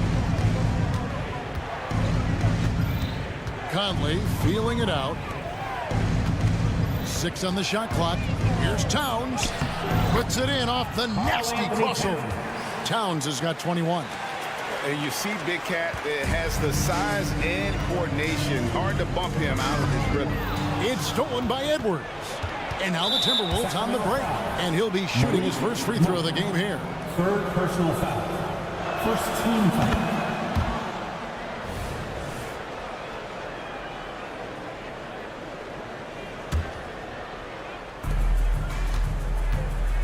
Conley feeling it out. 6 on the shot clock. Here's Towns. Puts it in off the nasty crossover. Towns has got 21. And you see Big Cat has the size and coordination. Hard to bump him out of his rhythm. It's stolen by Edwards. And now the Timberwolves on the break. And he'll be shooting his first free throw of the game here. Third personal foul. First team foul.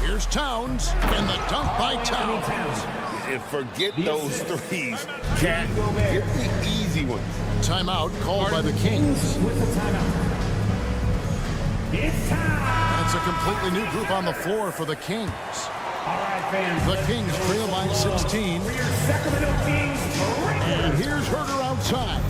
Here's Towns, and the dunk by Towns. And forget those threes. Cat, get the easy ones. Timeout called by the Kings. With the timeout. It's time. And it's a completely new group on the floor for the Kings. All right, fans. The Kings trail by 16. For your Sacramento Kings. And here's Herter outside.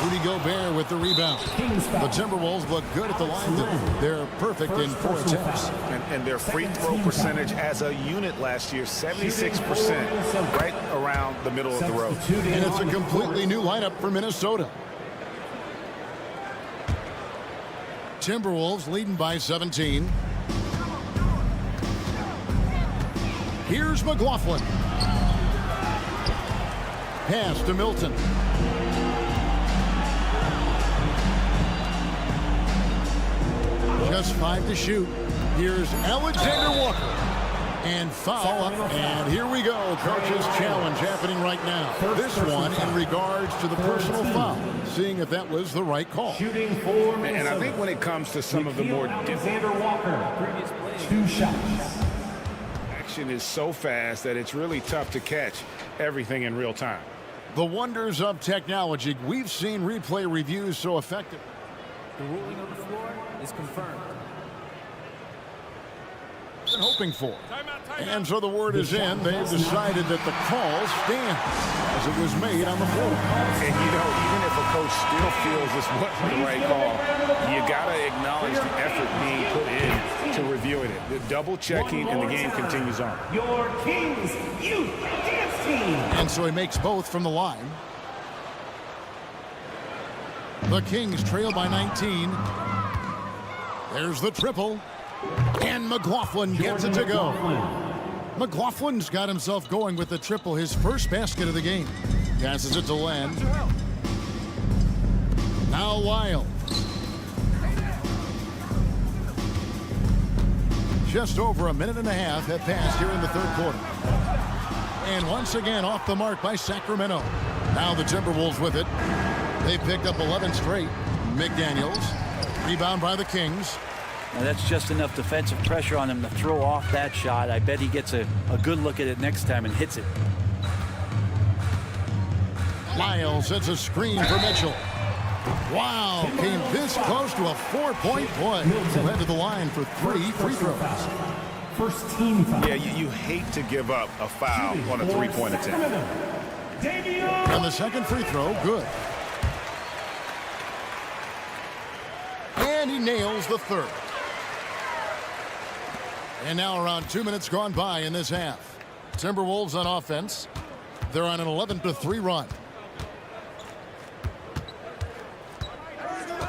Rudy Gobert with the rebound. The Timberwolves look good at the line. They're perfect in 4 attempts. And their free throw percentage as a unit last year, 76%, right around the middle of the road. And it's a completely new lineup for Minnesota. Timberwolves leading by 17. Here's McLaughlin. Pass to Milton. Just 5 to shoot. Here's Alexander Walker. And foul. And here we go. Coach's challenge happening right now. This one in regards to the personal foul. Seeing if that was the right call. Shooting for Minnesota. And I think when it comes to some of the more Alexander Walker. 2 shots. action is so fast that it's really tough to catch everything in real time. The wonders of technology. We've seen replay reviews so effective. The ruling on the floor is confirmed. Been hoping for. And so the word is in. They've decided that the call stands as it was made on the floor. And you know, even if a coach still feels this wasn't the right call, you got to acknowledge the effort being put in to reviewing it. The double checking and the game continues on. Your Kings Youth Dance Team. And so he makes both from the line. The Kings trail by 19. There's the triple. And McLaughlin gets it to go. McLaughlin's got himself going with the triple, his first basket of the game. Passes it to Len. Now Wild. Just over a minute and a half have passed here in the third quarter. And once again off the mark by Sacramento. Now the Timberwolves with it. They picked up 11 straight. McDaniels. Rebound by the Kings. Now that's just enough defensive pressure on him to throw off that shot. I bet he gets a good look at it next time and hits it. Lyles sets a screen for Mitchell. Wow, came this close to a 4-point play. Led to the line for 3 free throws. First team foul. Yeah, you hate to give up a foul on a three-point attempt. And the second free throw, good. And he nails the third. And now around 2 minutes gone by in this half. Timberwolves on offense. They're on an 11-3 run.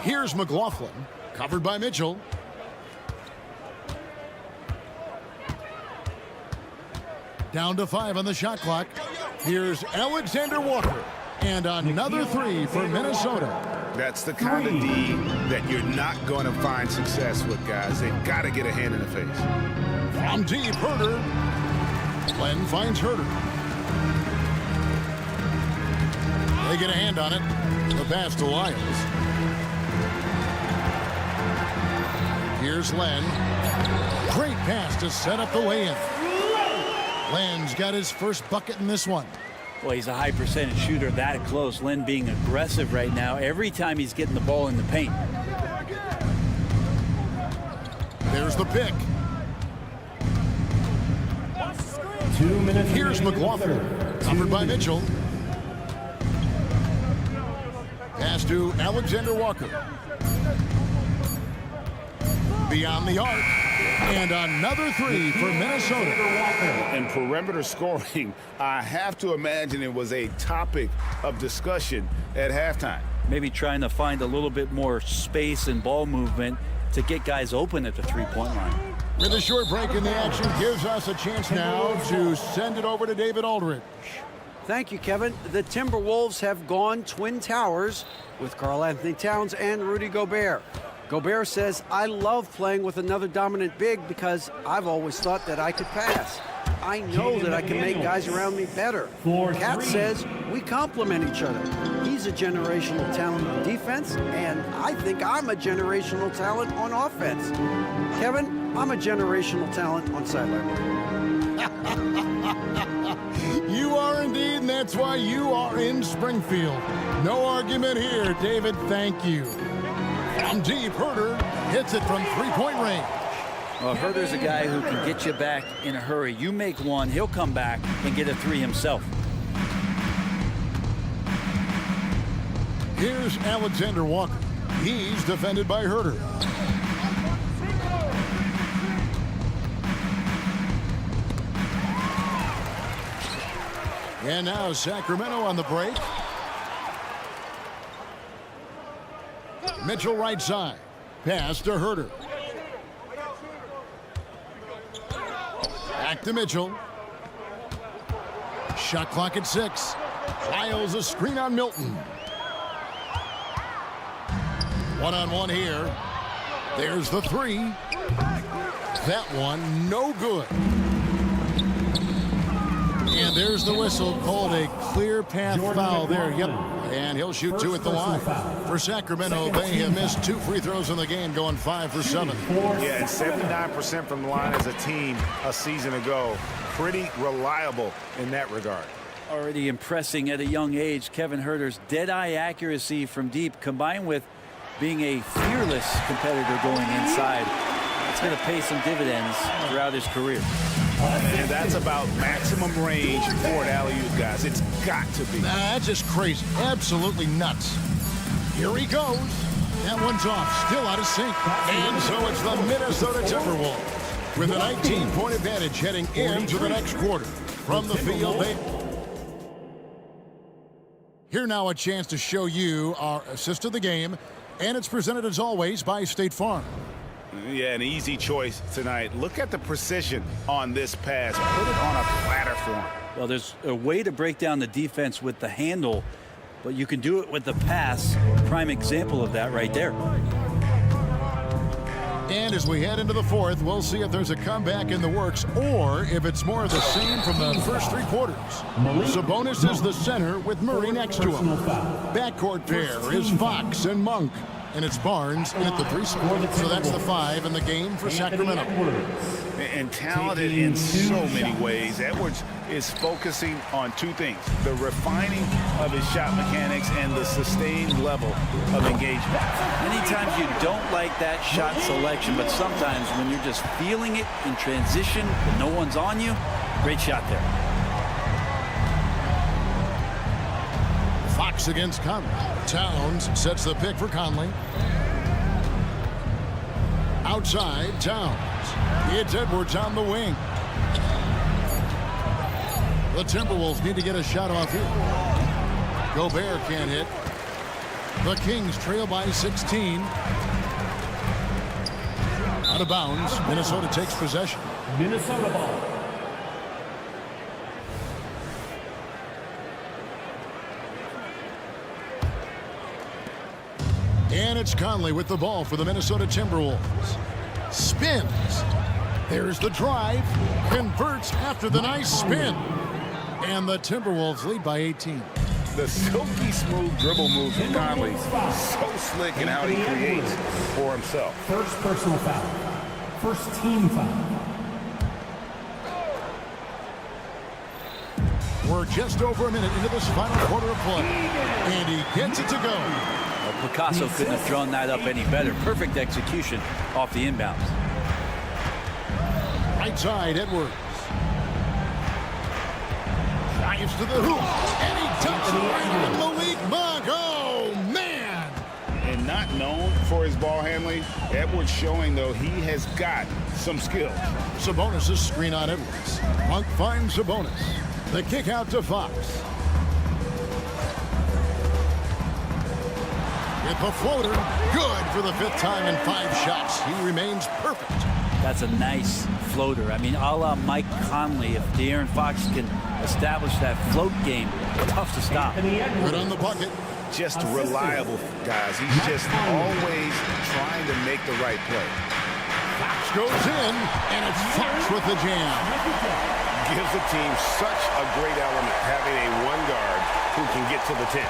Here's McLaughlin, covered by Mitchell. Down to 5 on the shot clock. Here's Alexander Walker. And another 3 for Minnesota. That's the kind of D that you're not going to find success with, guys. They've got to get a hand in the face. From deep, Herter. Glenn finds Herter. They get a hand on it. The pass to Lyles. Here's Len. Great pass to set up the lay-in. Len's got his first bucket in this one. Well, he's a high percentage shooter that close. Len being aggressive right now every time he's getting the ball in the paint. There's the pick. 2 minutes. Here's McLaughlin. Covered by Mitchell. Pass to Alexander Walker. Beyond the arc. And another three for Minnesota. And perimeter scoring, I have to imagine it was a topic of discussion at halftime. Maybe trying to find a little bit more space and ball movement to get guys open at the three-point line. With a short break in the action, gives us a chance now to send it over to David Aldridge. Thank you, Kevin. The Timberwolves have gone Twin Towers with Karl-Anthony Towns and Rudy Gobert. Gobert says, I love playing with another dominant big because I've always thought that I could pass. I know that I can make guys around me better. Cat says, we complement each other. He's a generational talent on defense, and I think I'm a generational talent on offense. Kevin, I'm a generational talent on sideline. You are indeed, and that's why you are in Springfield. No argument here, David. Thank you. From deep, Herter hits it from three-point range. Well, Herter's a guy who can get you back in a hurry. You make one, he'll come back and get a three himself. Here's Alexander Walker. He's defended by Herter. And now Sacramento on the break. Mitchell right side. Pass to Herter. Back to Mitchell. Shot clock at 6. Lyles a screen on Milton. One-on-one here. There's the three. That one no good. And there's the whistle, called a clear path foul there. Yep. And he'll shoot two at the line. For Sacramento, they have missed 2 free throws in the game, going 5 for 7. Yeah, and 79% from the line as a team a season ago. Pretty reliable in that regard. Already impressing at a young age, Kevin Herter's dead-eye accuracy from deep, combined with being a fearless competitor going inside. It's going to pay some dividends throughout his career. And that's about maximum range for an alley-oop, guys. It's got to be. That's just crazy. Absolutely nuts. Here he goes. That one's off. Still out of sync. And so it's the Minnesota Timberwolves with a 19-point advantage heading into the next quarter. From the field, they... Here now a chance to show you our assist of the game. And it's presented as always by State Farm. Yeah, an easy choice tonight. Look at the precision on this pass. Put it on a platter for him. Well, there's a way to break down the defense with the handle, but you can do it with the pass. Prime example of that right there. And as we head into the fourth, we'll see if there's a comeback in the works or if it's more of the same from the first 3 quarters. Sabonis is the center with Murray next to him. Backcourt pair is Fox and Monk. And it's Barnes at the 3 spot. So that's the 5 in the game for Sacramento. And talented in so many ways. Edwards is focusing on 2 things: the refining of his shot mechanics and the sustained level of engagement. Many times you don't like that shot selection, but sometimes when you're just feeling it in transition and no one's on you, great shot there. Fox against Conley. Towns sets the pick for Conley. Outside, Towns. It's Edwards on the wing. The Timberwolves need to get a shot off here. Gobert can't hit. The Kings trail by 16. Out of bounds. Minnesota takes possession. Minnesota ball. And it's Conley with the ball for the Minnesota Timberwolves. Spins. There's the drive. Converts after the nice spin. And the Timberwolves lead by 18. The silky smooth dribble move from Conley. So slick in how he creates for himself. First personal foul. First team foul. We're just over a minute into this final quarter of play. And he gets it to go. Well, Picasso couldn't have drawn that up any better. Perfect execution off the inbounds. Right side, Edwards. Drives to the hoop. And he dumps it right in the league mug. Oh, man. And not known for his ball handling, Edwards showing, though, he has got some skill. Sabonis' screen on Edwards. Monk finds Sabonis. The kick out to Fox. With the floater, good for the 5th time in 5 shots. He remains perfect. That's a nice floater. I mean, a la Mike Conley, if De'Aaron Fox can establish that float game, tough to stop. Good on the bucket. Just reliable, guys. He's just always trying to make the right play. Fox goes in, and it's Fox with the jam. Gives the team such a great element, having a one guard who can get to the 10.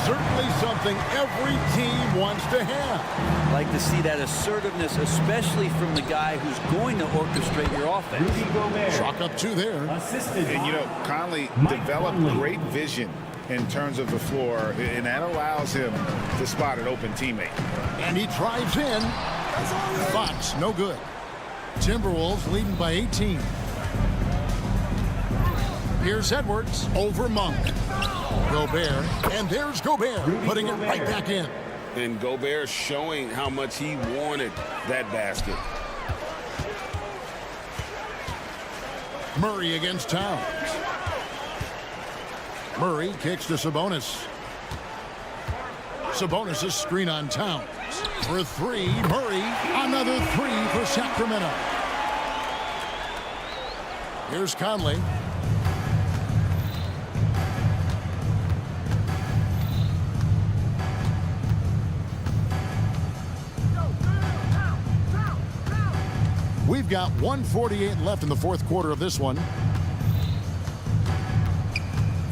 Certainly something every team wants to have. Like to see that assertiveness, especially from the guy who's going to orchestrate your offense. Chalk up 2 there. And, you know, Conley developed great vision in terms of the floor, and that allows him to spot an open teammate. And he drives in. Fox, no good. Timberwolves leading by 18. Here's Edwards over Monk. Gobert, and there's Gobert, putting it right back in. And Gobert showing how much he wanted that basket. Murray against Towns. Murray kicks to Sabonis. Sabonis' screen on Towns. For 3, Murray, another 3 for Sacramento. Here's Conley. We've got 1:48 left in the 4th quarter of this one.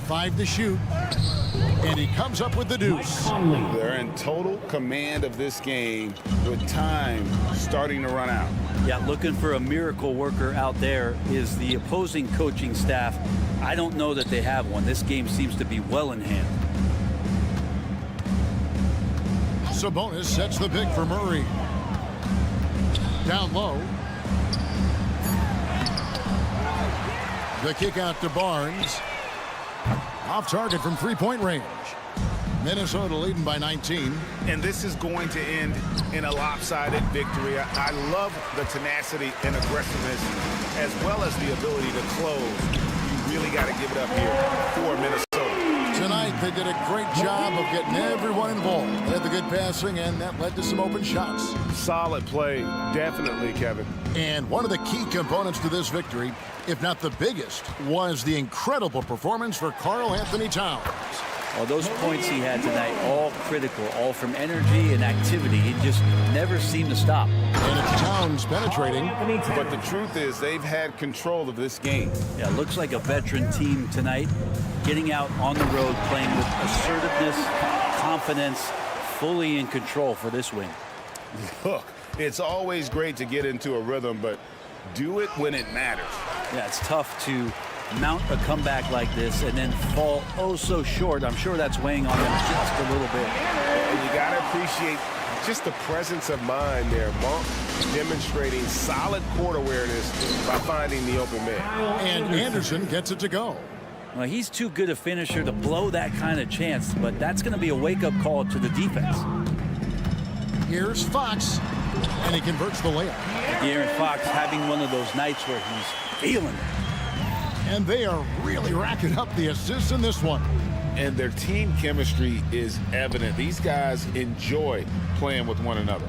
5 to shoot. And he comes up with the deuce. They're in total command of this game with time starting to run out. Yeah, looking for a miracle worker out there is the opposing coaching staff. I don't know that they have one. This game seems to be well in hand. Sabonis sets the pick for Murray. Down low. The kick out to Barnes. Off target from 3-point range. Minnesota leading by 19. And this is going to end in a lopsided victory. I love the tenacity and aggressiveness as well as the ability to close. You really got to give it up here for Minnesota. Tonight they did a great job of getting everyone involved. They had the good passing, and that led to some open shots. Solid play, definitely, Kevin. And one of the key components to this victory, if not the biggest, was the incredible performance for Karl Anthony Towns. Well, those points he had tonight, all critical, all from energy and activity. He just never seemed to stop. And it's Towns penetrating. But the truth is they've had control of this game. Yeah, looks like a veteran team tonight, getting out on the road, playing with assertiveness, confidence, fully in control for this win. Look, it's always great to get into a rhythm, but do it when it matters. Yeah, it's tough to mount a comeback like this and then fall oh so short. I'm sure that's weighing on them just a little bit. And you got to appreciate just the presence of mind there. Monk demonstrating solid court awareness by finding the open man. And Anderson gets it to go. Well, he's too good a finisher to blow that kind of chance, but that's going to be a wake-up call to the defense. Here's Fox, and he converts the layup. De'Aaron Fox having one of those nights where he's feeling it. And they are really racking up the assists in this one. And their team chemistry is evident. These guys enjoy playing with one another.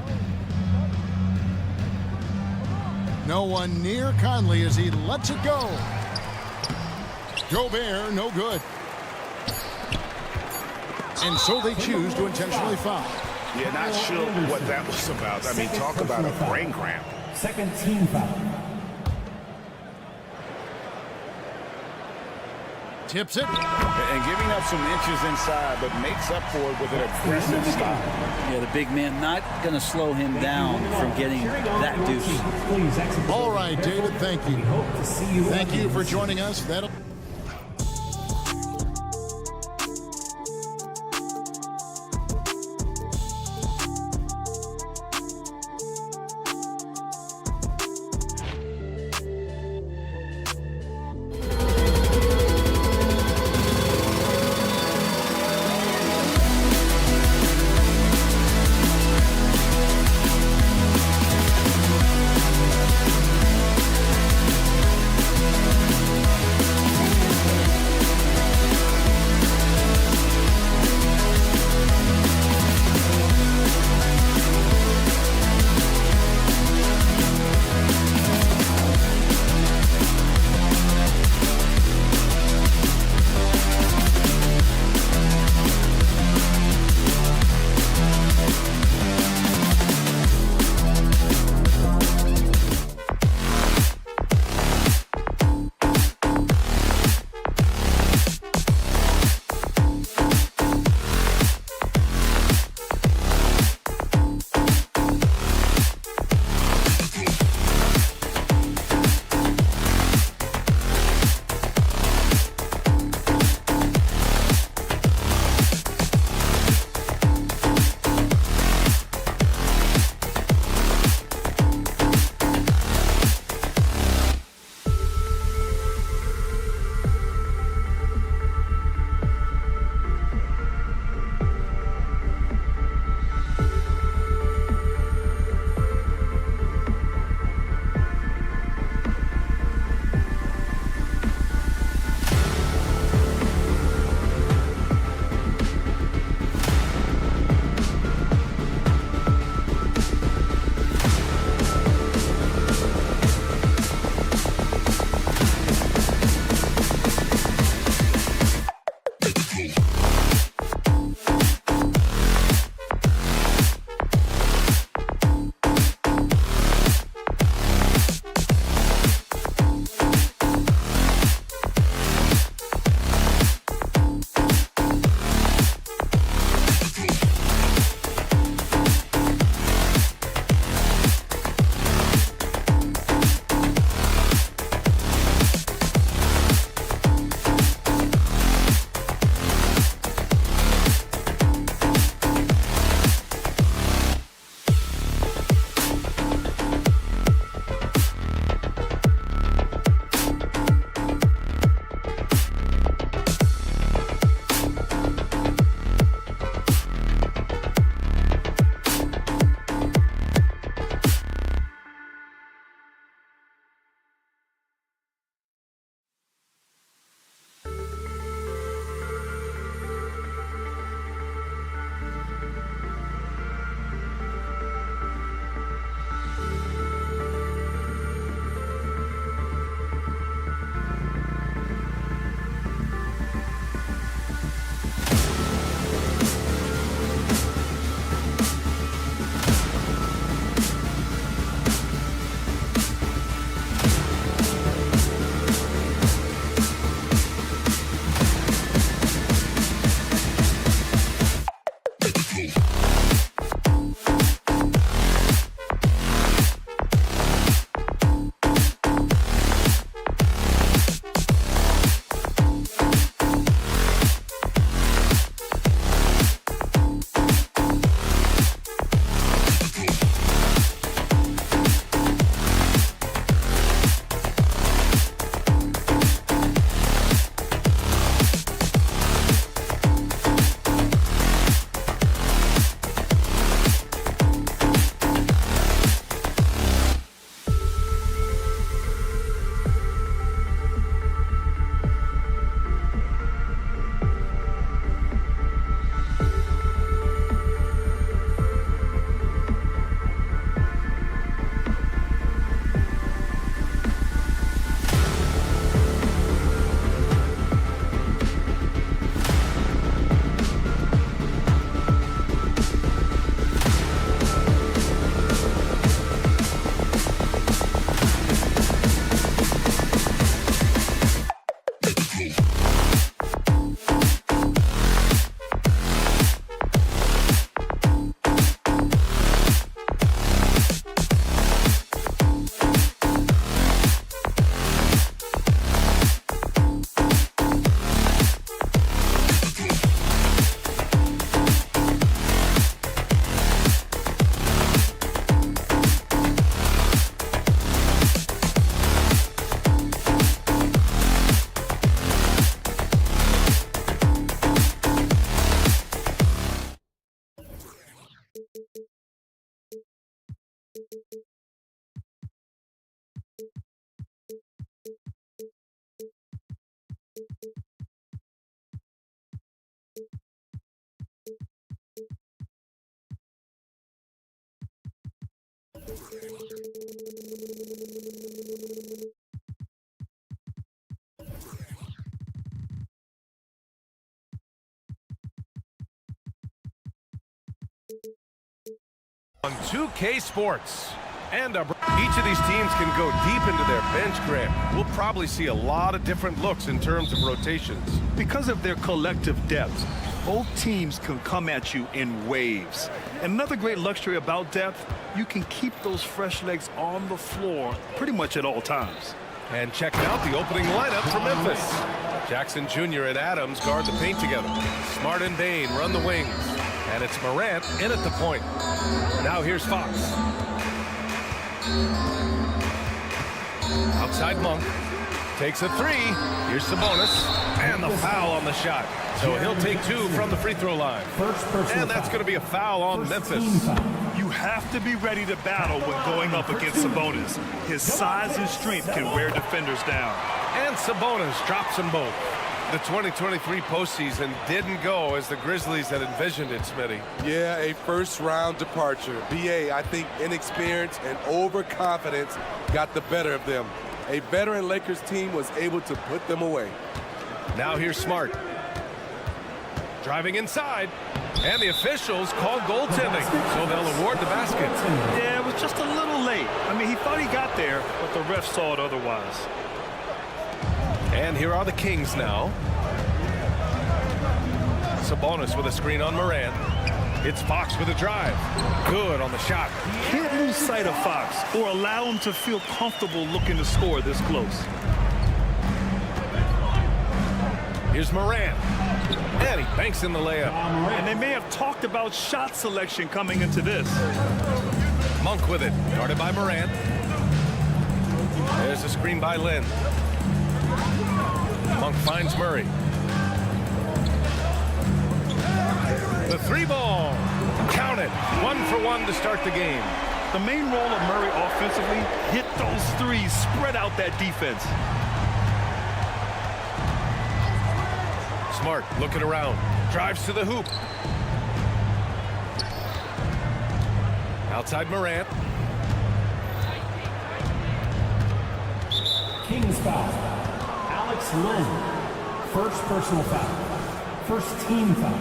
No one near Conley as he lets it go. Gobert, no good. And so they choose to intentionally foul. Yeah, not sure what that was about. I mean, talk about a brain cramp. Second team foul. Tips it. And giving up some inches inside, but makes up for it with an aggressive stop. Yeah, the big man not going to slow him down from getting that deuce. All right, David, thank you. Thank you for joining us. That'll On 2K Sports. And each of these teams can go deep into their bench, Graham. We'll probably see a lot of different looks in terms of rotations. Because of their collective depth, both teams can come at you in waves. And another great luxury about depth, you can keep those fresh legs on the floor pretty much at all times. And check out the opening lineup for Memphis. Jackson Jr. and Adams guard the paint together. Smart and Bain run the wings. And it's Morant in at the point. Now here's Fox. Outside Monk. Takes a three. Here's Sabonis. And the foul on the shot. So he'll take 2 from the free throw line. And that's going to be a foul on Memphis. You have to be ready to battle when going up against Sabonis. His size and strength can wear defenders down. And Sabonis drops them both. The 2023 postseason didn't go as the Grizzlies had envisioned it, Smitty. Yeah, a first-round departure. BA, I think inexperience and overconfidence got the better of them. A veteran Lakers team was able to put them away. Now here's Smart. Driving inside. And the officials called goaltending, so they'll award the basket. Yeah, it was just a little late. I mean, he thought he got there, but the ref saw it otherwise. And here are the Kings now. Sabonis with a screen on Morant. It's Fox with a drive. Good on the shot. Can't lose sight of Fox or allow him to feel comfortable looking to score this close. Here's Morant. And he banks in the layup. And they may have talked about shot selection coming into this. Monk with it. Guarded by Morant. There's a screen by Lynn. Monk finds Murray. The 3-ball. Count it. 1 for 1 to start the game. The main role of Murray offensively, hit those threes, spread out that defense. Smart looking around. Drives to the hoop. Outside Morant. Kings foul. Alex Lynn, first personal foul. First team foul.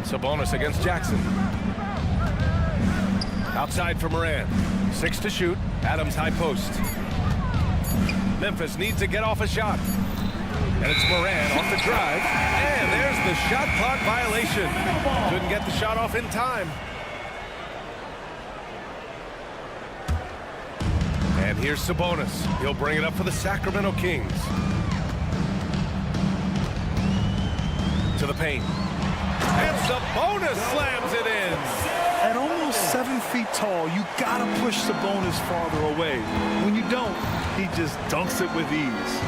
Sabonis against Jackson. Outside for Morant. 6 to shoot. Adams high post. Memphis needs to get off a shot. And it's Morant off the drive. And there's the shot clock violation. Couldn't get the shot off in time. And here's Sabonis. He'll bring it up for the Sacramento Kings. To the paint. And Sabonis slams it in. At almost 7 feet tall, you gotta push Sabonis farther away. When you don't, he just dunks it with ease.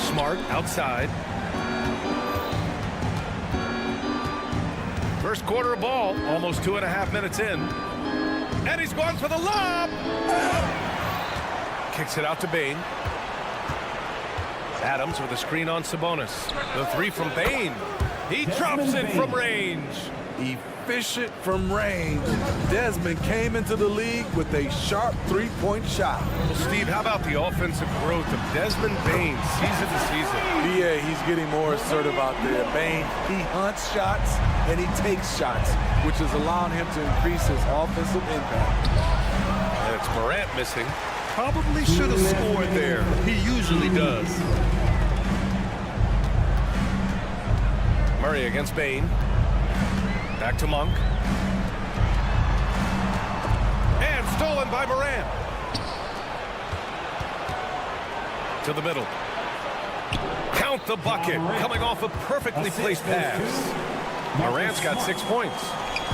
Smart outside. First quarter of ball, almost 2.5 minutes in. And he's going for the lob. Kicks it out to Bain. Adams with a screen on Sabonis. The 3 from Bain. He drops it from range. Efficient from range. Desmond came into the league with a sharp three-point shot. Well, Steve, how about the offensive growth of Desmond Bain season to season? Yeah, he's getting more assertive out there. Bain, he hunts shots and he takes shots, which is allowing him to increase his offensive impact. And it's Morant missing. Probably should have scored there. He usually does. Murray against Bain. Back to Monk. And stolen by Morant. To the middle. Count the bucket. Coming off a perfectly placed pass. Morant's got 6 points.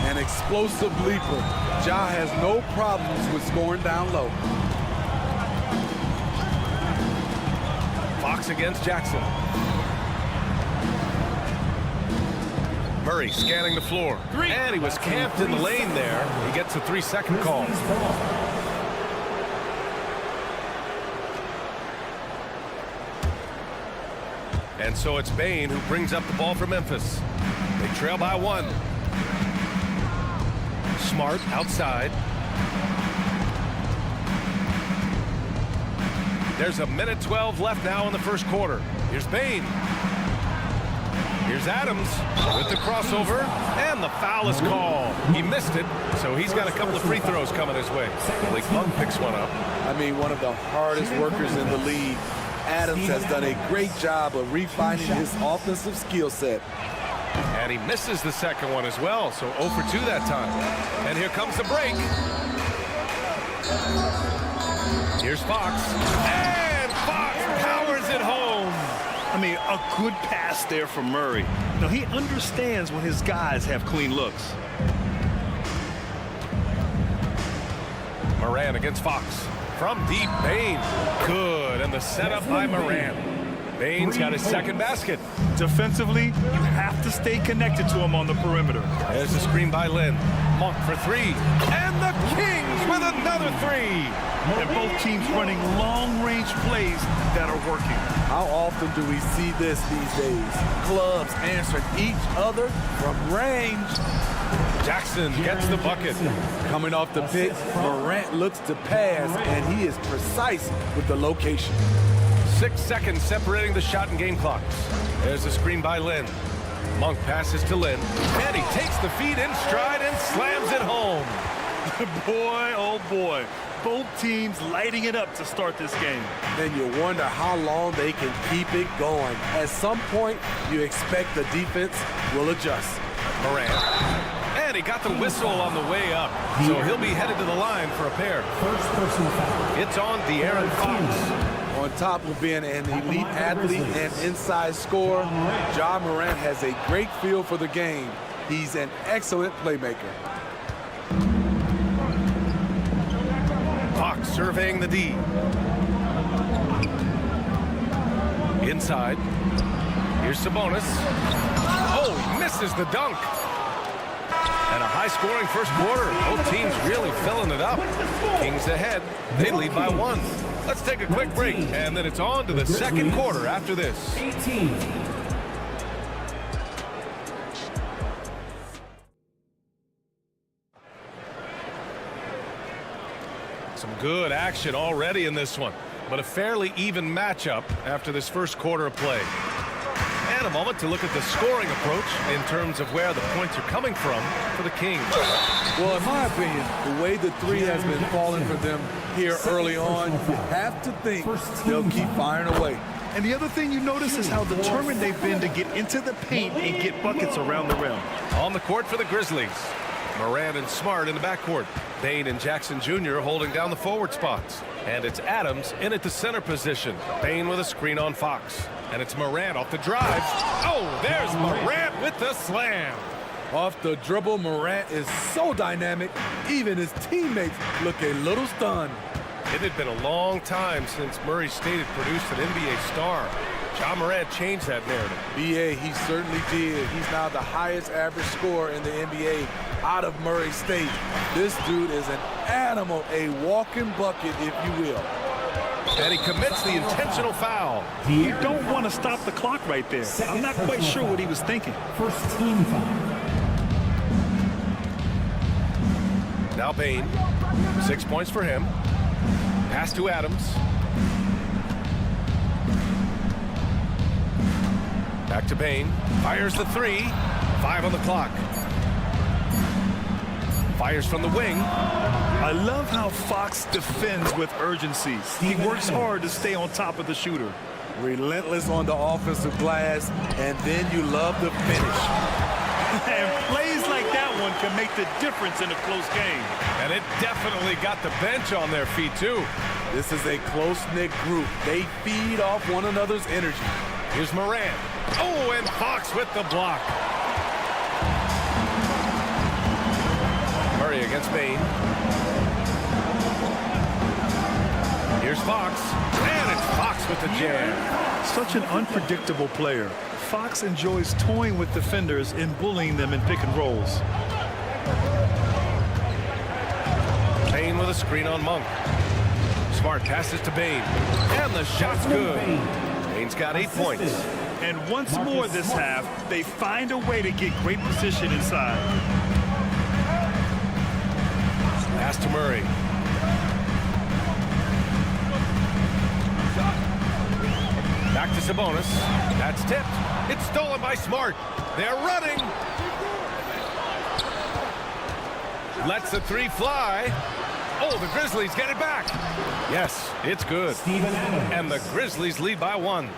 An explosive leaper. Ja has no problems with scoring down low. Fox against Jackson. Murray scanning the floor. And he was camped in the lane there. He gets a 3-second call. And so it's Bain who brings up the ball for Memphis. They trail by 1. Smart outside. There's 1:12 left now in the first quarter. Here's Bain. Here's Adams with the crossover, and the foul is called. He missed it, so he's got a couple of free throws coming his way. Blake Monk picks one up. I mean, one of the hardest workers in the league. Adams has done a great job of refining his offensive skill set. And he misses the second one as well, so 0 for 2 that time. And here comes the break. Here's Fox. And Fox powers it home. I mean, a good pass there from Murray. Now, he understands when his guys have clean looks. Moran against Fox. From deep, Bain. Good, and the setup by Moran. Bain's got his second basket. Defensively, you have to stay connected to him on the perimeter. There's a screen by Lynn. Monk for 3. And the Kings with another 3. And both teams running long-range plays that are working. How often do we see this these days? Clubs answering each other from range. Jackson gets the bucket. Coming off the pick, Morant looks to pass, and he is precise with the location. 6 seconds separating the shot and game clocks. There's a screen by Lynn. Monk passes to Lynn, and he takes the feed in stride and slams it home. Boy, oh boy. Both teams lighting it up to start this game. Then you wonder how long they can keep it going. At some point, you expect the defense will adjust. Moran. And he got the whistle on the way up, so he'll be headed to the line for a pair. It's on De'Aaron Fox. On top of being an elite athlete and inside scorer, Ja Morant has a great feel for the game. He's an excellent playmaker. Fox surveying the D. Inside. Here's Sabonis. Oh, he misses the dunk. And a high-scoring first quarter. Both teams really filling it up. Kings ahead. They lead by 1. Let's take a quick break, and then it's on to the second quarter after this. 18. Some good action already in this one, but a fairly even matchup after this first quarter of play. And a moment to look at the scoring approach in terms of where the points are coming from for the Kings. Well, in my opinion, the way the 3 has been falling for them here early on, you have to think they'll keep firing away. And the other thing you notice is how determined they've been to get into the paint and get buckets around the rim. On the court for the Grizzlies. Moran and Smart in the backcourt. Bain and Jackson Jr. holding down the forward spots. And it's Adams in at the center position. Bain with a screen on Fox. And it's Moran off the drive. Oh, there's Moran with the slam. Off the dribble, Morant is so dynamic, even his teammates look a little stunned. It had been a long time since Murray State had produced an NBA star. Ja Morant changed that narrative. BA, he certainly did. He's now the highest average scorer in the NBA out of Murray State. This dude is an animal, a walking bucket, if you will. And he commits the intentional foul. You don't want to stop the clock right there. I'm not quite sure what he was thinking. First team foul. Now Bain, 6 points for him. Pass to Adams. Back to Bain. Fires the 3. 5 on the clock. Fires from the wing. I love how Fox defends with urgency. He works hard to stay on top of the shooter. Relentless on the offensive glass, and then you love the finish. And plays like that one can make the difference in a close game. And it definitely got the bench on their feet, too. This is a close-knit group. They feed off one another's energy. Here's Moran. Oh, and Fox with the block. Murray against Bain. Here's Fox. And it's Fox with the jam. Such an unpredictable player. Fox enjoys toying with defenders and bullying them in pick and rolls. Bain with a screen on Monk. Smart passes to Bain. And the shot's good. Bain's got 8 points. And once more this half, they find a way to get great position inside. Pass to Murray. Sabonis. That's tipped. It's stolen by Smart. They're running. Lets the three fly. Oh, the Grizzlies get it back. Yes, it's good. And the Grizzlies lead by 1.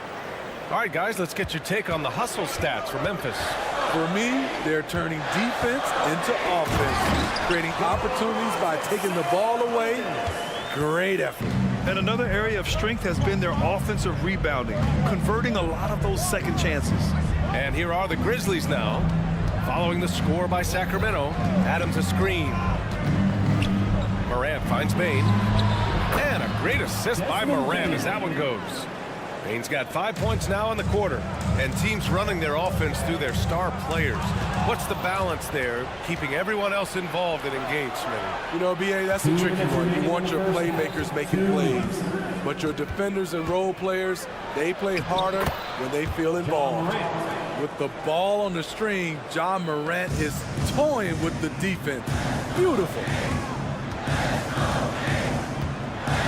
All right, guys, let's get your take on the hustle stats for Memphis. For me, they're turning defense into offense, creating opportunities by taking the ball away. Great effort. And another area of strength has been their offensive rebounding, converting a lot of those second chances. And here are the Grizzlies now, following the score by Sacramento. Adams a screen. Morant finds Bain. And a great assist by Morant as that one goes. Bain's got 5 points now in the quarter. And teams running their offense through their star players. What's the balance there, keeping everyone else involved and engaged, Smitty? You know, B.A., that's a tricky one. You want your playmakers making plays. But your defenders and role players, they play harder when they feel involved. With the ball on the string, John Morant is toying with the defense. Beautiful.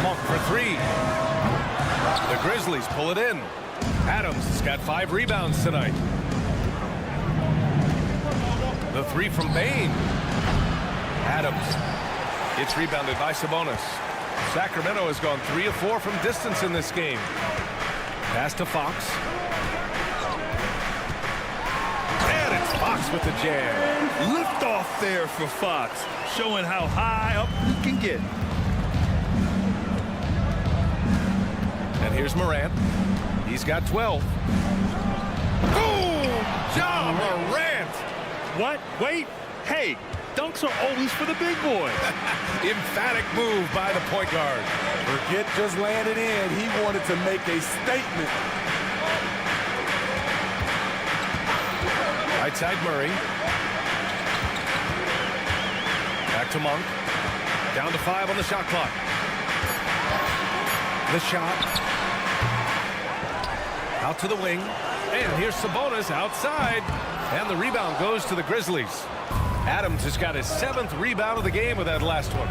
Monk for 3. The Grizzlies pull it in. Adams has got 5 rebounds tonight. The 3 from Bain. Adams. It's rebounded by Sabonis. Sacramento has gone 3 of 4 from distance in this game. Pass to Fox. And it's Fox with the jam. Lift off there for Fox, showing how high up he can get. And here's Morant. He's got 12. Boom! Ja Morant! What? Wait. Hey, dunks are always for the big boy. Emphatic move by the point guard. Forget just landed in. He wanted to make a statement. Right side Murray. Back to Monk. Down to 5 on the shot clock. The shot. Out to the wing. And here's Sabonis outside. And the rebound goes to the Grizzlies. Adams has got his 7th rebound of the game with that last one.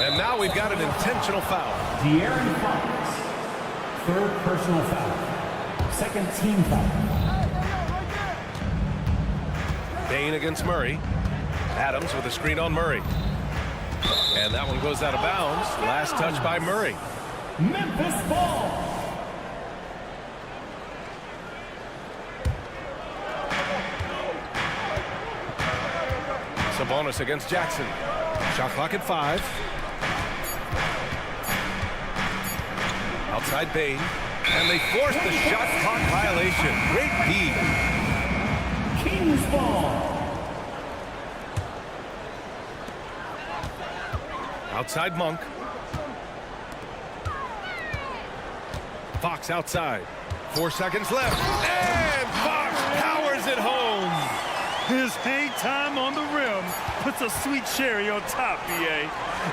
And now we've got an intentional foul. De'Aaron Fox, 3rd personal foul. 2nd team foul. Bain against Murray. Adams with a screen on Murray. And that one goes out of bounds. Last touch by Murray. Memphis ball. Sabonis against Jackson. Shot clock at 5. Outside Bain. And they force the shot clock violation. Great D. Kings ball. Outside Monk. Fox outside. 4 seconds left. And Fox powers it home. His hang time on the rim puts a sweet cherry on top, B.A.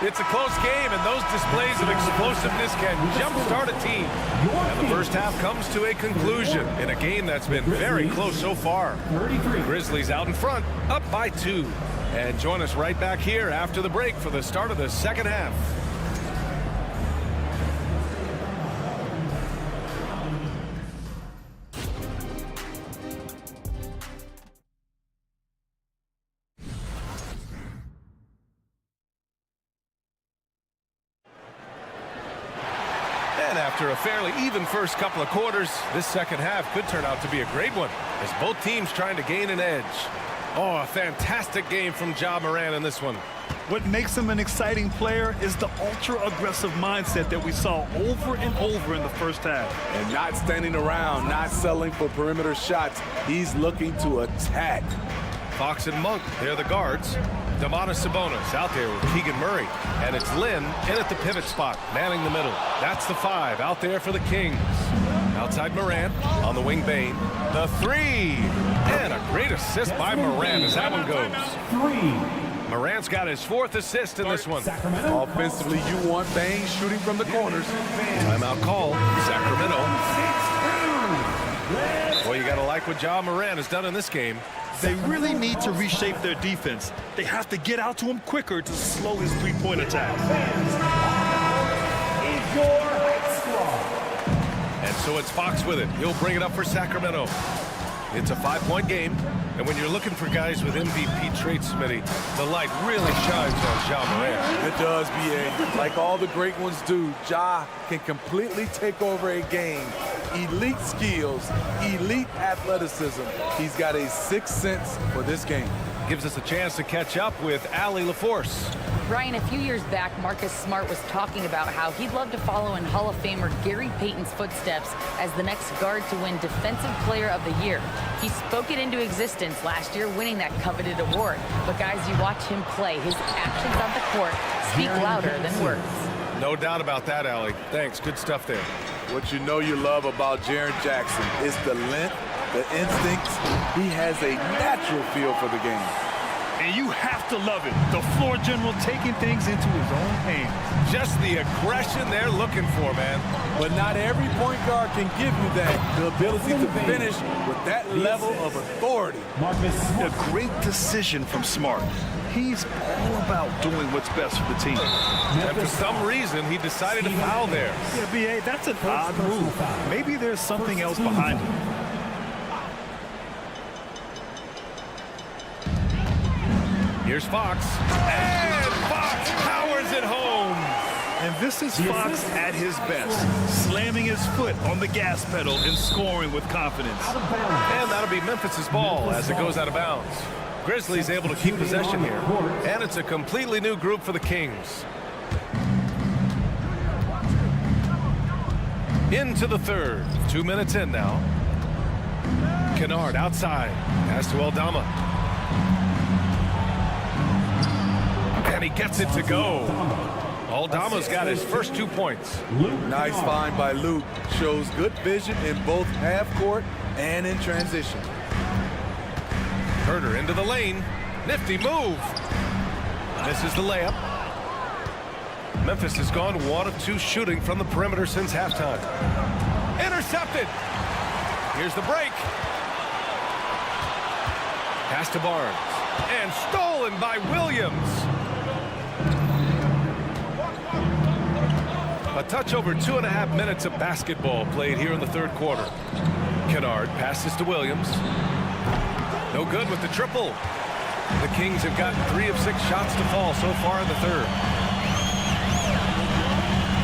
It's a close game, and those displays of explosiveness can jumpstart a team. And the first half comes to a conclusion in a game that's been very close so far. The Grizzlies out in front, up by 2. And join us right back here after the break for the start of the second half. And after a fairly even first couple of quarters, this second half could turn out to be a great one as both teams trying to gain an edge. Oh, a fantastic game from Ja Morant in this one. What makes him an exciting player is the ultra-aggressive mindset that we saw over and over in the first half. And not standing around, not settling for perimeter shots. He's looking to attack. Fox and Monk, they're the guards. Domantas Sabonis out there with Keegan Murray. And it's Lynn in at the pivot spot, manning the middle. That's the 5 out there for the Kings. Outside Morant, on the wing Bain. The 3! And a great assist by Morant as that one goes. 3. Morant's got his 4th assist in this one. Offensively, you want Bain shooting from the corners. Timeout call, Sacramento. Well, you got to like what Ja Morant has done in this game. They really need to reshape their defense. They have to get out to him quicker to slow his three-point attack. Is your squad. And so it's Fox with it. He'll bring it up for Sacramento. It's a 5-point game. And when you're looking for guys with MVP traits, Smitty, the light really shines on Ja Morant. It does, B.A. Like all the great ones do, Ja can completely take over a game. Elite skills, elite athleticism. He's got a sixth sense for this game. Gives us a chance to catch up with Allie LaForce. Ryan, a few years back, Marcus Smart was talking about how he'd love to follow in Hall of Famer Gary Payton's footsteps as the next guard to win Defensive Player of the Year. He spoke it into existence last year, winning that coveted award. But guys, you watch him play. His actions on the court speak louder than words. No doubt about that, Allie. Thanks. Good stuff there. What you know you love about Jaren Jackson is the length, the instincts. He has a natural feel for the game. And you have to love it. The floor general taking things into his own hands. Just the aggression they're looking for, man. But not every point guard can give you that. The ability to finish with that level of authority. A great decision from Smart. He's all about doing what's best for the team. And for some reason, he decided to foul there. Yeah, B.A., that's an odd move. Maybe there's something else behind it. Here's Fox. And Fox powers it home. And this is Fox at his best, slamming his foot on the gas pedal and scoring with confidence. And that'll be Memphis's ball as it goes out of bounds. Grizzlies able to keep possession here. And it's a completely new group for the Kings. Into the third. 2 minutes in now. Kennard outside. Pass to Aldama. And he gets it to go. Aldama's got his first 2 points. Nice find by Luke. Shows good vision in both half court and in transition. Herter into the lane. Nifty move. Misses the layup. Memphis has gone 1 of 2 shooting from the perimeter since halftime. Intercepted. Here's the break. Pass to Barnes. And stolen by Williams. A touch over 2.5 minutes of basketball played here in the third quarter. Kennard passes to Williams. No good with the triple. The Kings have gotten 3 of 6 shots to fall so far in the third.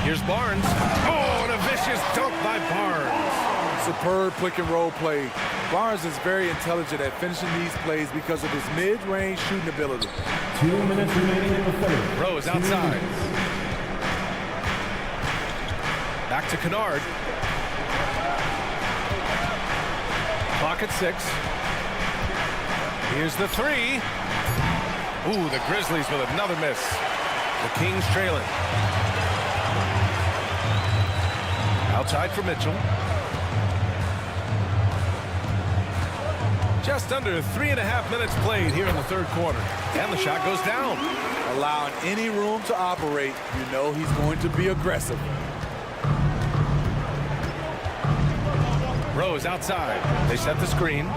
Here's Barnes. Oh, and a vicious dunk by Barnes. Superb pick and roll play. Barnes is very intelligent at finishing these plays because of his mid-range shooting ability. 2 minutes remaining in the third. Rose outside. Back to Kennard. Clock at 6. Here's the 3. Ooh, the Grizzlies with another miss. The Kings trailing. Outside for Mitchell. Just under 3.5 minutes played here in the third quarter. And the shot goes down. Allowing any room to operate, you know he's going to be aggressive. Rose outside. They set the screen.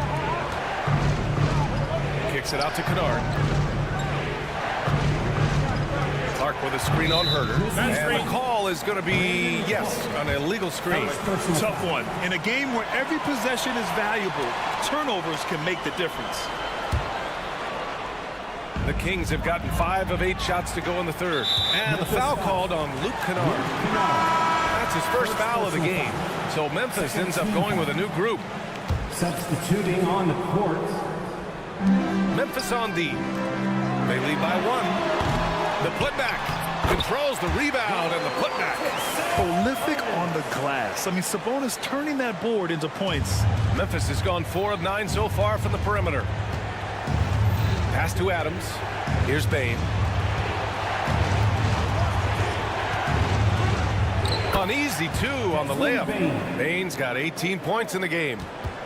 Kicks it out to Kennard. Clark with a screen on Herter. And the call is going to be, yes, an illegal screen. Tough one. In a game where every possession is valuable, turnovers can make the difference. The Kings have gotten 5 of 8 shots to go in the third. And the foul called on Luke Kennard. That's his first foul of the game. So Memphis ends up going with a new group. Substituting on the court. Memphis on D. They lead by 1. The putback controls the rebound and the putback. Prolific on the glass. I mean, Sabonis turning that board into points. Memphis has gone 4 of 9 so far from the perimeter. Pass to Adams. Here's Bane. Uneasy, too, on the layup. Bane's got 18 points in the game.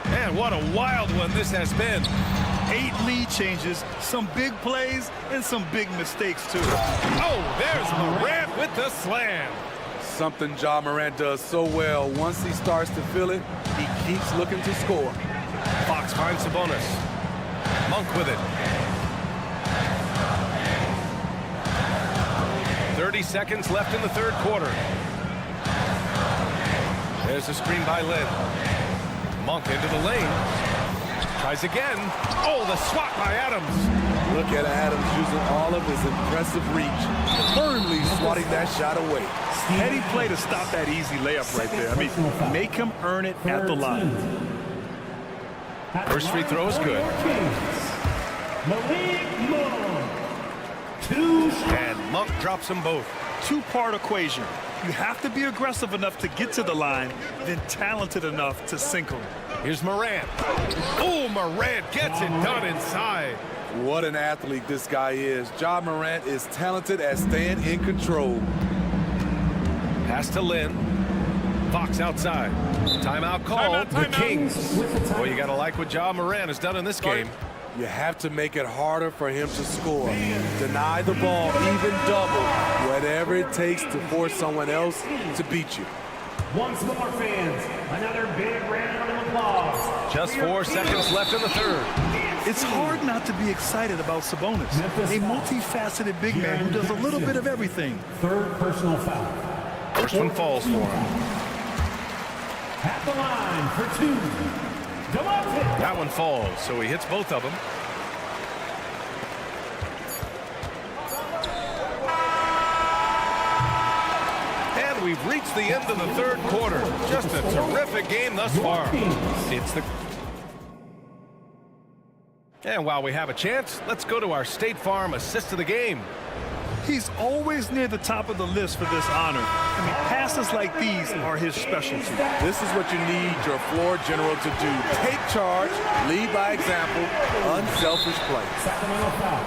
And what a wild one this has been. 8 lead changes, some big plays, and some big mistakes, too. Oh, there's Morant with the slam. Something Ja Morant does so well. Once he starts to feel it, he keeps looking to score. Fox finds Sabonis. Monk with it. 30 seconds left in the third quarter. There's a screen by Lynn. Monk into the lane. Tries again. Oh, the swat by Adams. Look at Adams using all of his impressive reach, firmly swatting that shot away. Heady play to stop that easy layup right there. I mean, make him earn it at the line. First free throw is good. And Monk drops them both. Two-part equation. You have to be aggressive enough to get to the line, then talented enough to sink them. Here's Morant. Oh, Morant gets it done inside. What an athlete this guy is. Ja Morant is talented at staying in control. Pass to Lynn. Fox outside. Timeout call. The Kings. Well, you got to like what Ja Morant has done in this game. You have to make it harder for him to score. Deny the ball, even double, whatever it takes to force someone else to beat you. Once more, fans, another big round of applause. Just 4 seconds left in the third. It's hard not to be excited about Sabonis, a multifaceted big man who does a little bit of everything. Third personal foul. First one falls for him. At the line for two. That one falls, so he hits both of them. And we've reached the end of the third quarter. Just a terrific game thus far. And while we have a chance, let's go to our State Farm assist of the game. He's always near the top of the list for this honor. I mean, passes like these are his specialty. This is what you need your floor general to do. Take charge, lead by example, unselfish play. Sacramento foul.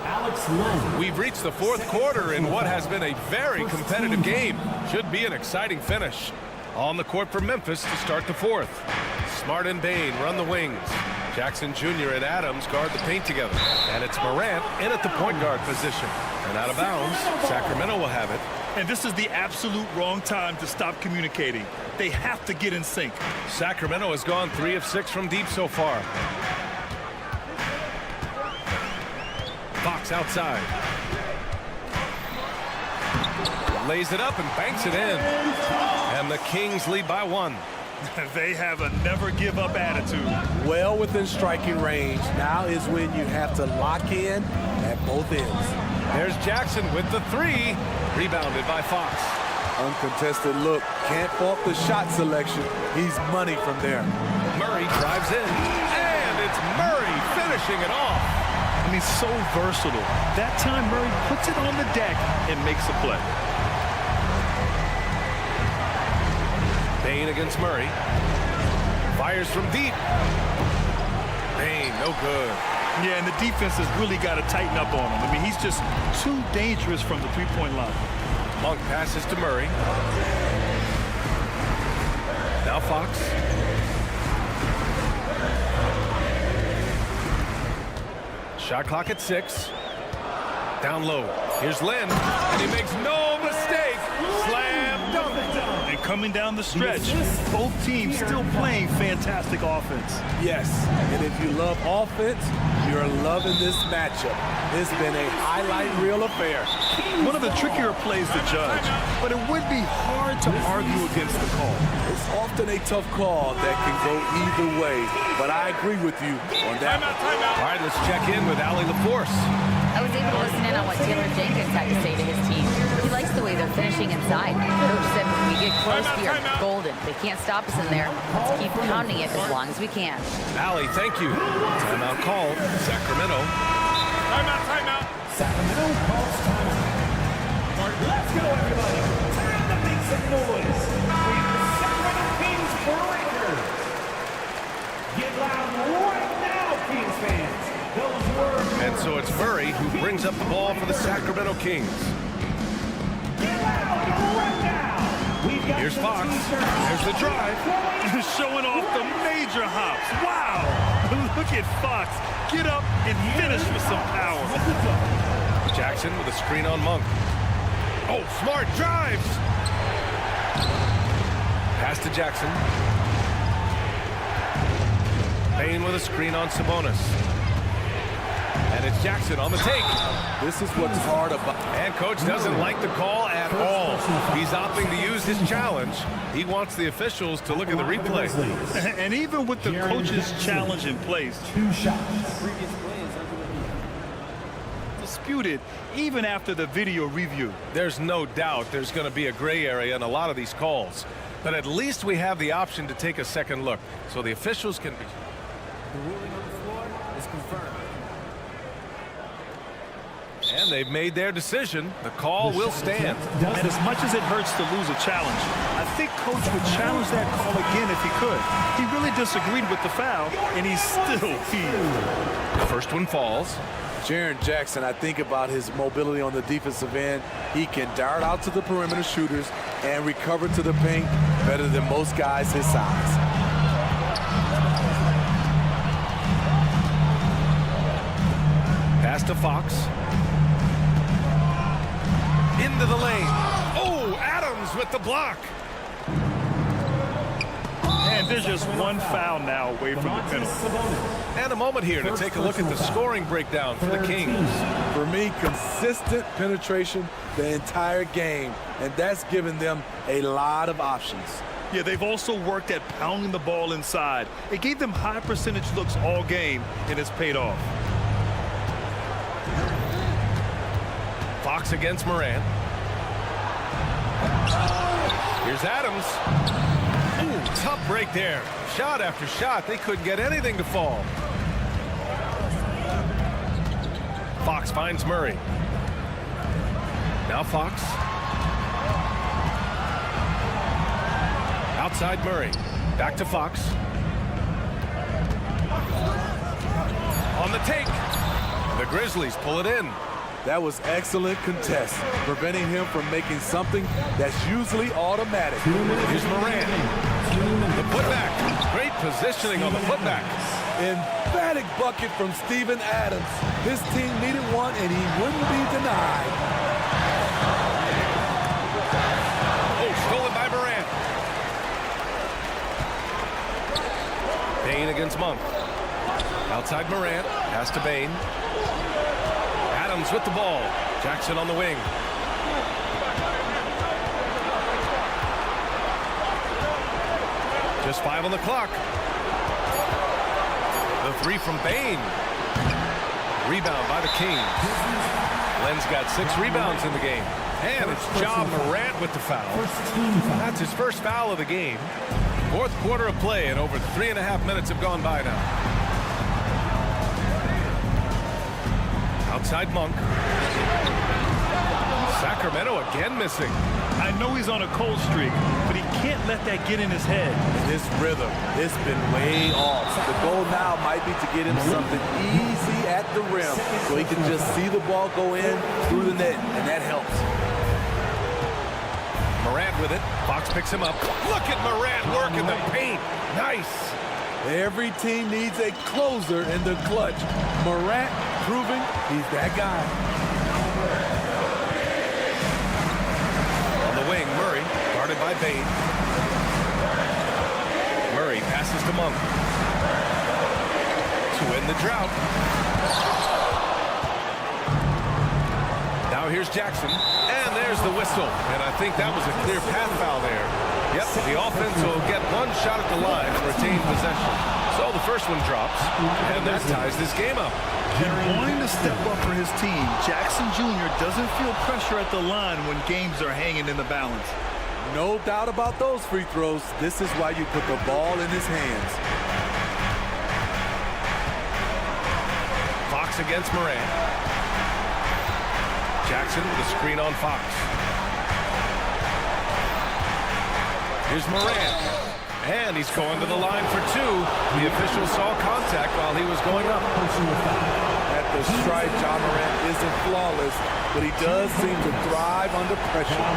Alex Len. We've reached the fourth quarter in what has been a very competitive game. Should be an exciting finish. On the court for Memphis to start the fourth. Smart and Bain run the wings. Jackson Jr. and Adams guard the paint together. And it's Morant in at the point guard position. And out of bounds, Sacramento will have it. And this is the absolute wrong time to stop communicating. They have to get in sync. Sacramento has gone 3 of 6 from deep so far. Fox outside. Lays it up and banks it in. And the Kings lead by 1. They have a never-give-up attitude. Well within striking range. Now is when you have to lock in at both ends. There's Jackson with the 3. Rebounded by Fox. Uncontested look. Can't fault the shot selection. He's money from there. Murray drives in. And it's Murray finishing it off. I mean, so versatile. That time, Murray puts it on the deck and makes a play. Bain against Murray. Fires from deep. Bain, no good. Yeah, and the defense has really got to tighten up on him. I mean, he's just too dangerous from the three-point line. Monk passes to Murray. Now Fox. Shot clock at 6. Down low. Here's Lynn. And he makes no mistake. Slam dunk. And coming down the stretch, both teams still playing fantastic offense. Yes, and if you love offense, you're loving this matchup. It's been a highlight reel affair. One of the trickier plays to judge, but it would be hard to argue against the call. It's often a tough call that can go either way, but I agree with you on that. All right, let's check in with Allie LaForce. I was able to listen in on what Taylor Jenkins had to say to his team. He likes the way they're finishing inside. Coach said when we get close, we are golden. They can't stop us in there. Let's keep pounding it as long as we can. Allie, thank you. Timeout called. Sacramento. Timeout. Sacramento calls timeout. Let's go, everybody. Time to make some noise. We have the Sacramento Kings breakers. Get loud right now, Kings fans. And so it's Murray who brings up the ball for the Sacramento Kings. Here's Fox. There's the drive. Showing off the major hops. Wow. Look at Fox. Get up and finish with some power. Jackson with a screen on Monk. Oh, Smart drives. Pass to Jackson. Bain with a screen on Sabonis. And it's Jackson on the take. This is what's hard about. And coach doesn't like the call at all. He's opting to use his challenge. He wants the officials to look at the replay. And even with the coach's challenge in place, 2 shots. Previous play is disputed even after the video review. There's no doubt there's going to be a gray area in a lot of these calls. But at least we have the option to take a second look so the officials can be. The ruling on the floor is confirmed. And they've made their decision. The call will stand. And as much as it hurts to lose a challenge, I think coach would challenge that call again if he could. He really disagreed with the foul, and he's still here. The first one falls. Jaren Jackson, I think about his mobility on the defensive end. He can dart out to the perimeter shooters and recover to the paint better than most guys his size. Pass to Fox. Into the lane. Oh, Adams with the block. And there's just one foul now away from the penalty. And a moment here to take a look at the scoring breakdown for the Kings. For me, consistent penetration the entire game, and that's given them a lot of options. Yeah, they've also worked at pounding the ball inside. It gave them high percentage looks all game, and it's paid off. Fox against Morant. Here's Adams. Ooh, tough break there. Shot after shot. They couldn't get anything to fall. Fox finds Murray. Now Fox. Outside Murray. Back to Fox. On the take. The Grizzlies pull it in. That was excellent contest, preventing him from making something that's usually automatic. Here's Morant. The putback. Great positioning on the putback. Emphatic bucket from Steven Adams. His team needed one, and he wouldn't be denied. Oh, stolen by Morant. Bain against Monk. Outside Morant. Pass to Bain. Adams with the ball. Jackson on the wing. Just 5 on the clock. The 3 from Bain. Rebound by the Kings. Len's got 6 rebounds in the game. And it's Ja Morant with the foul. That's his first foul of the game. 4th quarter of play, and over 3.5 minutes have gone by now. Outside Monk. Sacramento again missing. I know he's on a cold streak, but he can't let that get in his head. His rhythm, it's been way off. The goal now might be to get him something easy at the rim so he can just see the ball go in through the net, and that helps. Morant with it. Fox picks him up. Look at Morant working the paint. Nice. Every team needs a closer in the clutch. Morant proving he's that guy. On the wing, Murray, guarded by Bain. Murray passes to Monk. To end the drought. Now here's Jackson. And there's the whistle. And I think that was a clear path foul there. Yep, the offense will get one shot at the line to retain possession. So the first one drops, and that ties this game up. Wanting to step up for his team, Jackson Jr. doesn't feel pressure at the line when games are hanging in the balance. No doubt about those free throws. This is why you put the ball in his hands. Fox against Morant. Jackson with a screen on Fox. Here's Morant. And he's going to the line for 2. The official saw contact while he was going up. At the stripe, Ja Morant isn't flawless, but he does seem to thrive under pressure.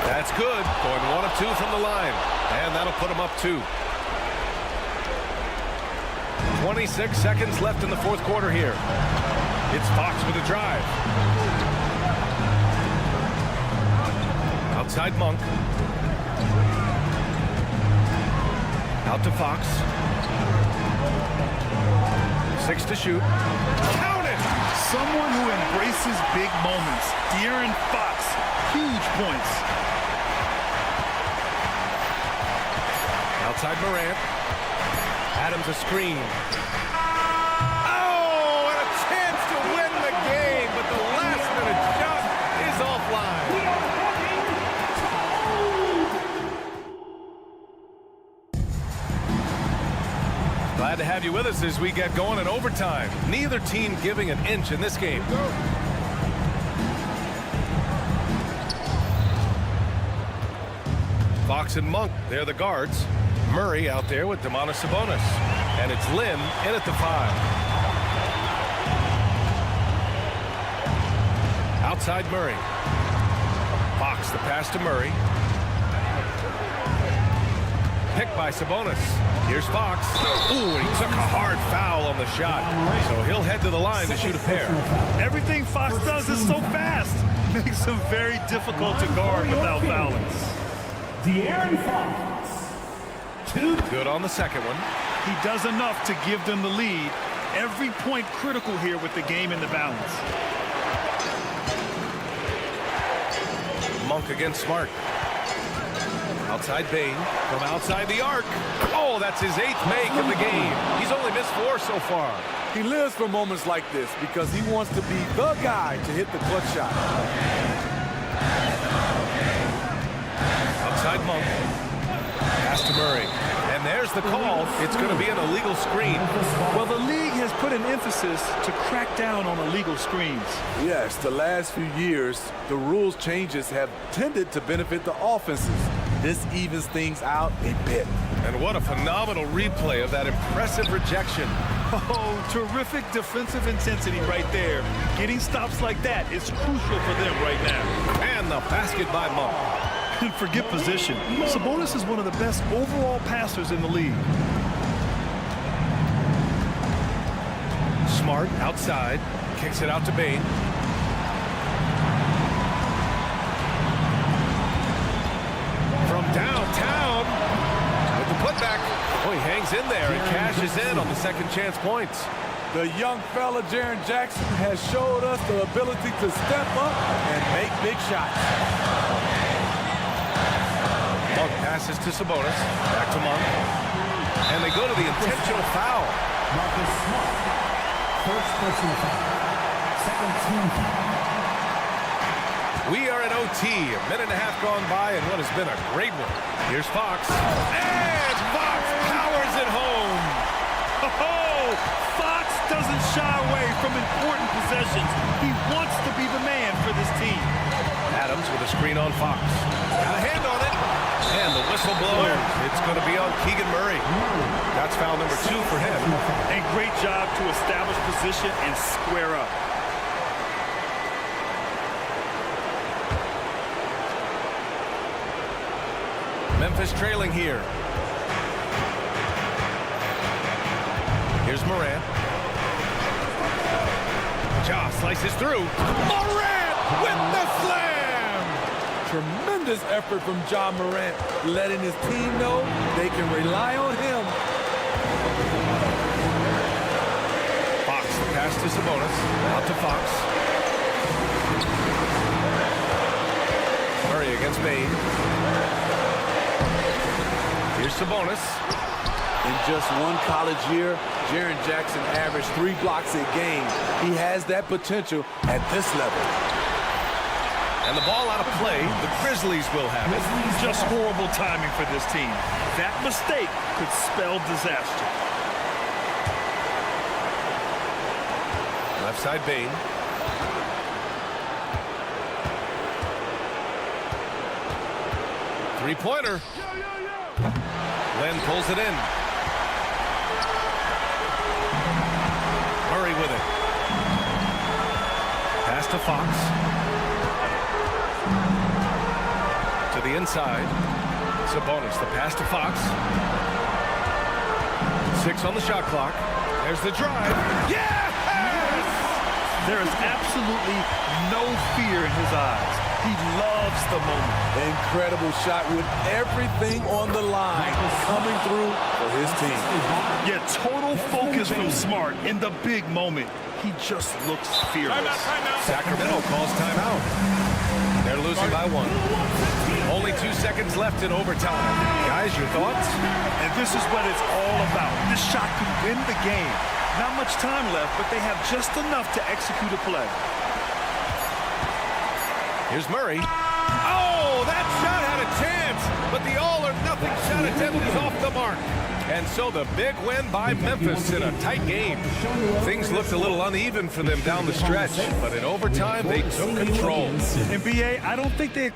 That's good. Going 1 of 2 from the line. And that'll put him up 2. 26 seconds left in the 4th quarter here. It's Fox with a drive. Outside Monk. Out to Fox. 6 to shoot. Count it! Someone who embraces big moments. De'Aaron Fox, huge points. Outside Morant. Adams a screen. Oh, and a chance to win the game, but the last-minute shot is offline. Glad to have you with us as we get going in overtime. Neither team giving an inch in this game. Fox and Monk, they're the guards. Murray out there with Domantas Sabonis. And it's Lim in at the 5. Outside Murray. Fox, the pass to Murray. Picked by Sabonis. Here's Fox. Ooh, and he took a hard foul on the shot. So he'll head to the line to shoot a pair. Everything Fox does is so fast. Makes him very difficult to guard without fouling. De'Aaron Fox. Good on the second one. He does enough to give them the lead. Every point critical here with the game in the balance. Monk against Smart. Outside Bane from outside the arc. Oh, that's his 8th make of the game. He's only missed 4 so far. He lives for moments like this because he wants to be the guy to hit the clutch shot. Outside Monk. Pass to Murray. And there's the call. It's going to be an illegal screen. Well, the league has put an emphasis to crack down on illegal screens. Yes, the last few years, the rules changes have tended to benefit the offenses. This evens things out a bit. And what a phenomenal replay of that impressive rejection. Oh, terrific defensive intensity right there. Getting stops like that is crucial for them right now. And the basket by Monk. And forget position. Sabonis is one of the best overall passers in the league. Smart outside. Kicks it out to Bane. From downtown with the putback. Oh, he hangs in there and cashes in on the second chance points. The young fella, Jaren Jackson, has showed us the ability to step up and make big shots. Monk passes to Sabonis. Back to Monk. And they go to the intentional foul. Marcus Smart. First personal foul. Second team foul. We are at OT. A minute and a half gone by and what has been a great one. Here's Fox. And Fox powers it home. Oh, Fox doesn't shy away from important possessions. He wants to be the man for this team. Adams with a screen on Fox. Got a hand on it. And the whistle blows. It's going to be on Keegan Murray. That's foul number 2 for him. And great job to establish position and square up. Memphis trailing here. Here's Morant. Ja slices through. Morant with the slam! Tremendous effort from Ja Morant, letting his team know they can rely on him. Fox, the pass to Sabonis. Out to Fox. Murray against Bane. Here's Sabonis. In just one college year, Jaren Jackson averaged 3 blocks a game. He has that potential at this level. And the ball out of play, the Grizzlies will have it. Just horrible timing for this team. That mistake could spell disaster. Left side Bane. Three-pointer. Len pulls it in. Murray with it. Pass to Fox. To the inside. Sabonis, the pass to Fox. 6 on the shot clock. There's the drive. Yes! There is absolutely no fear in his eyes. He loves the moment. Incredible shot with everything on the line coming through for his team. Yeah, total focus from Smart in the big moment. he just looks fearless. Sacramento calls timeout. They're losing by 1. Only 2 seconds left in overtime. Guys, your thoughts? And this is what it's all about. This shot could win the game. Not much time left, but they have just enough to execute a play. Here's Murray. Oh, that shot had a chance, but the all-or-nothing shot attempt is off the mark. And so the big win by Memphis in a tight game. Things looked a little uneven for them down the stretch, but in overtime, they took control. And BA, I don't think they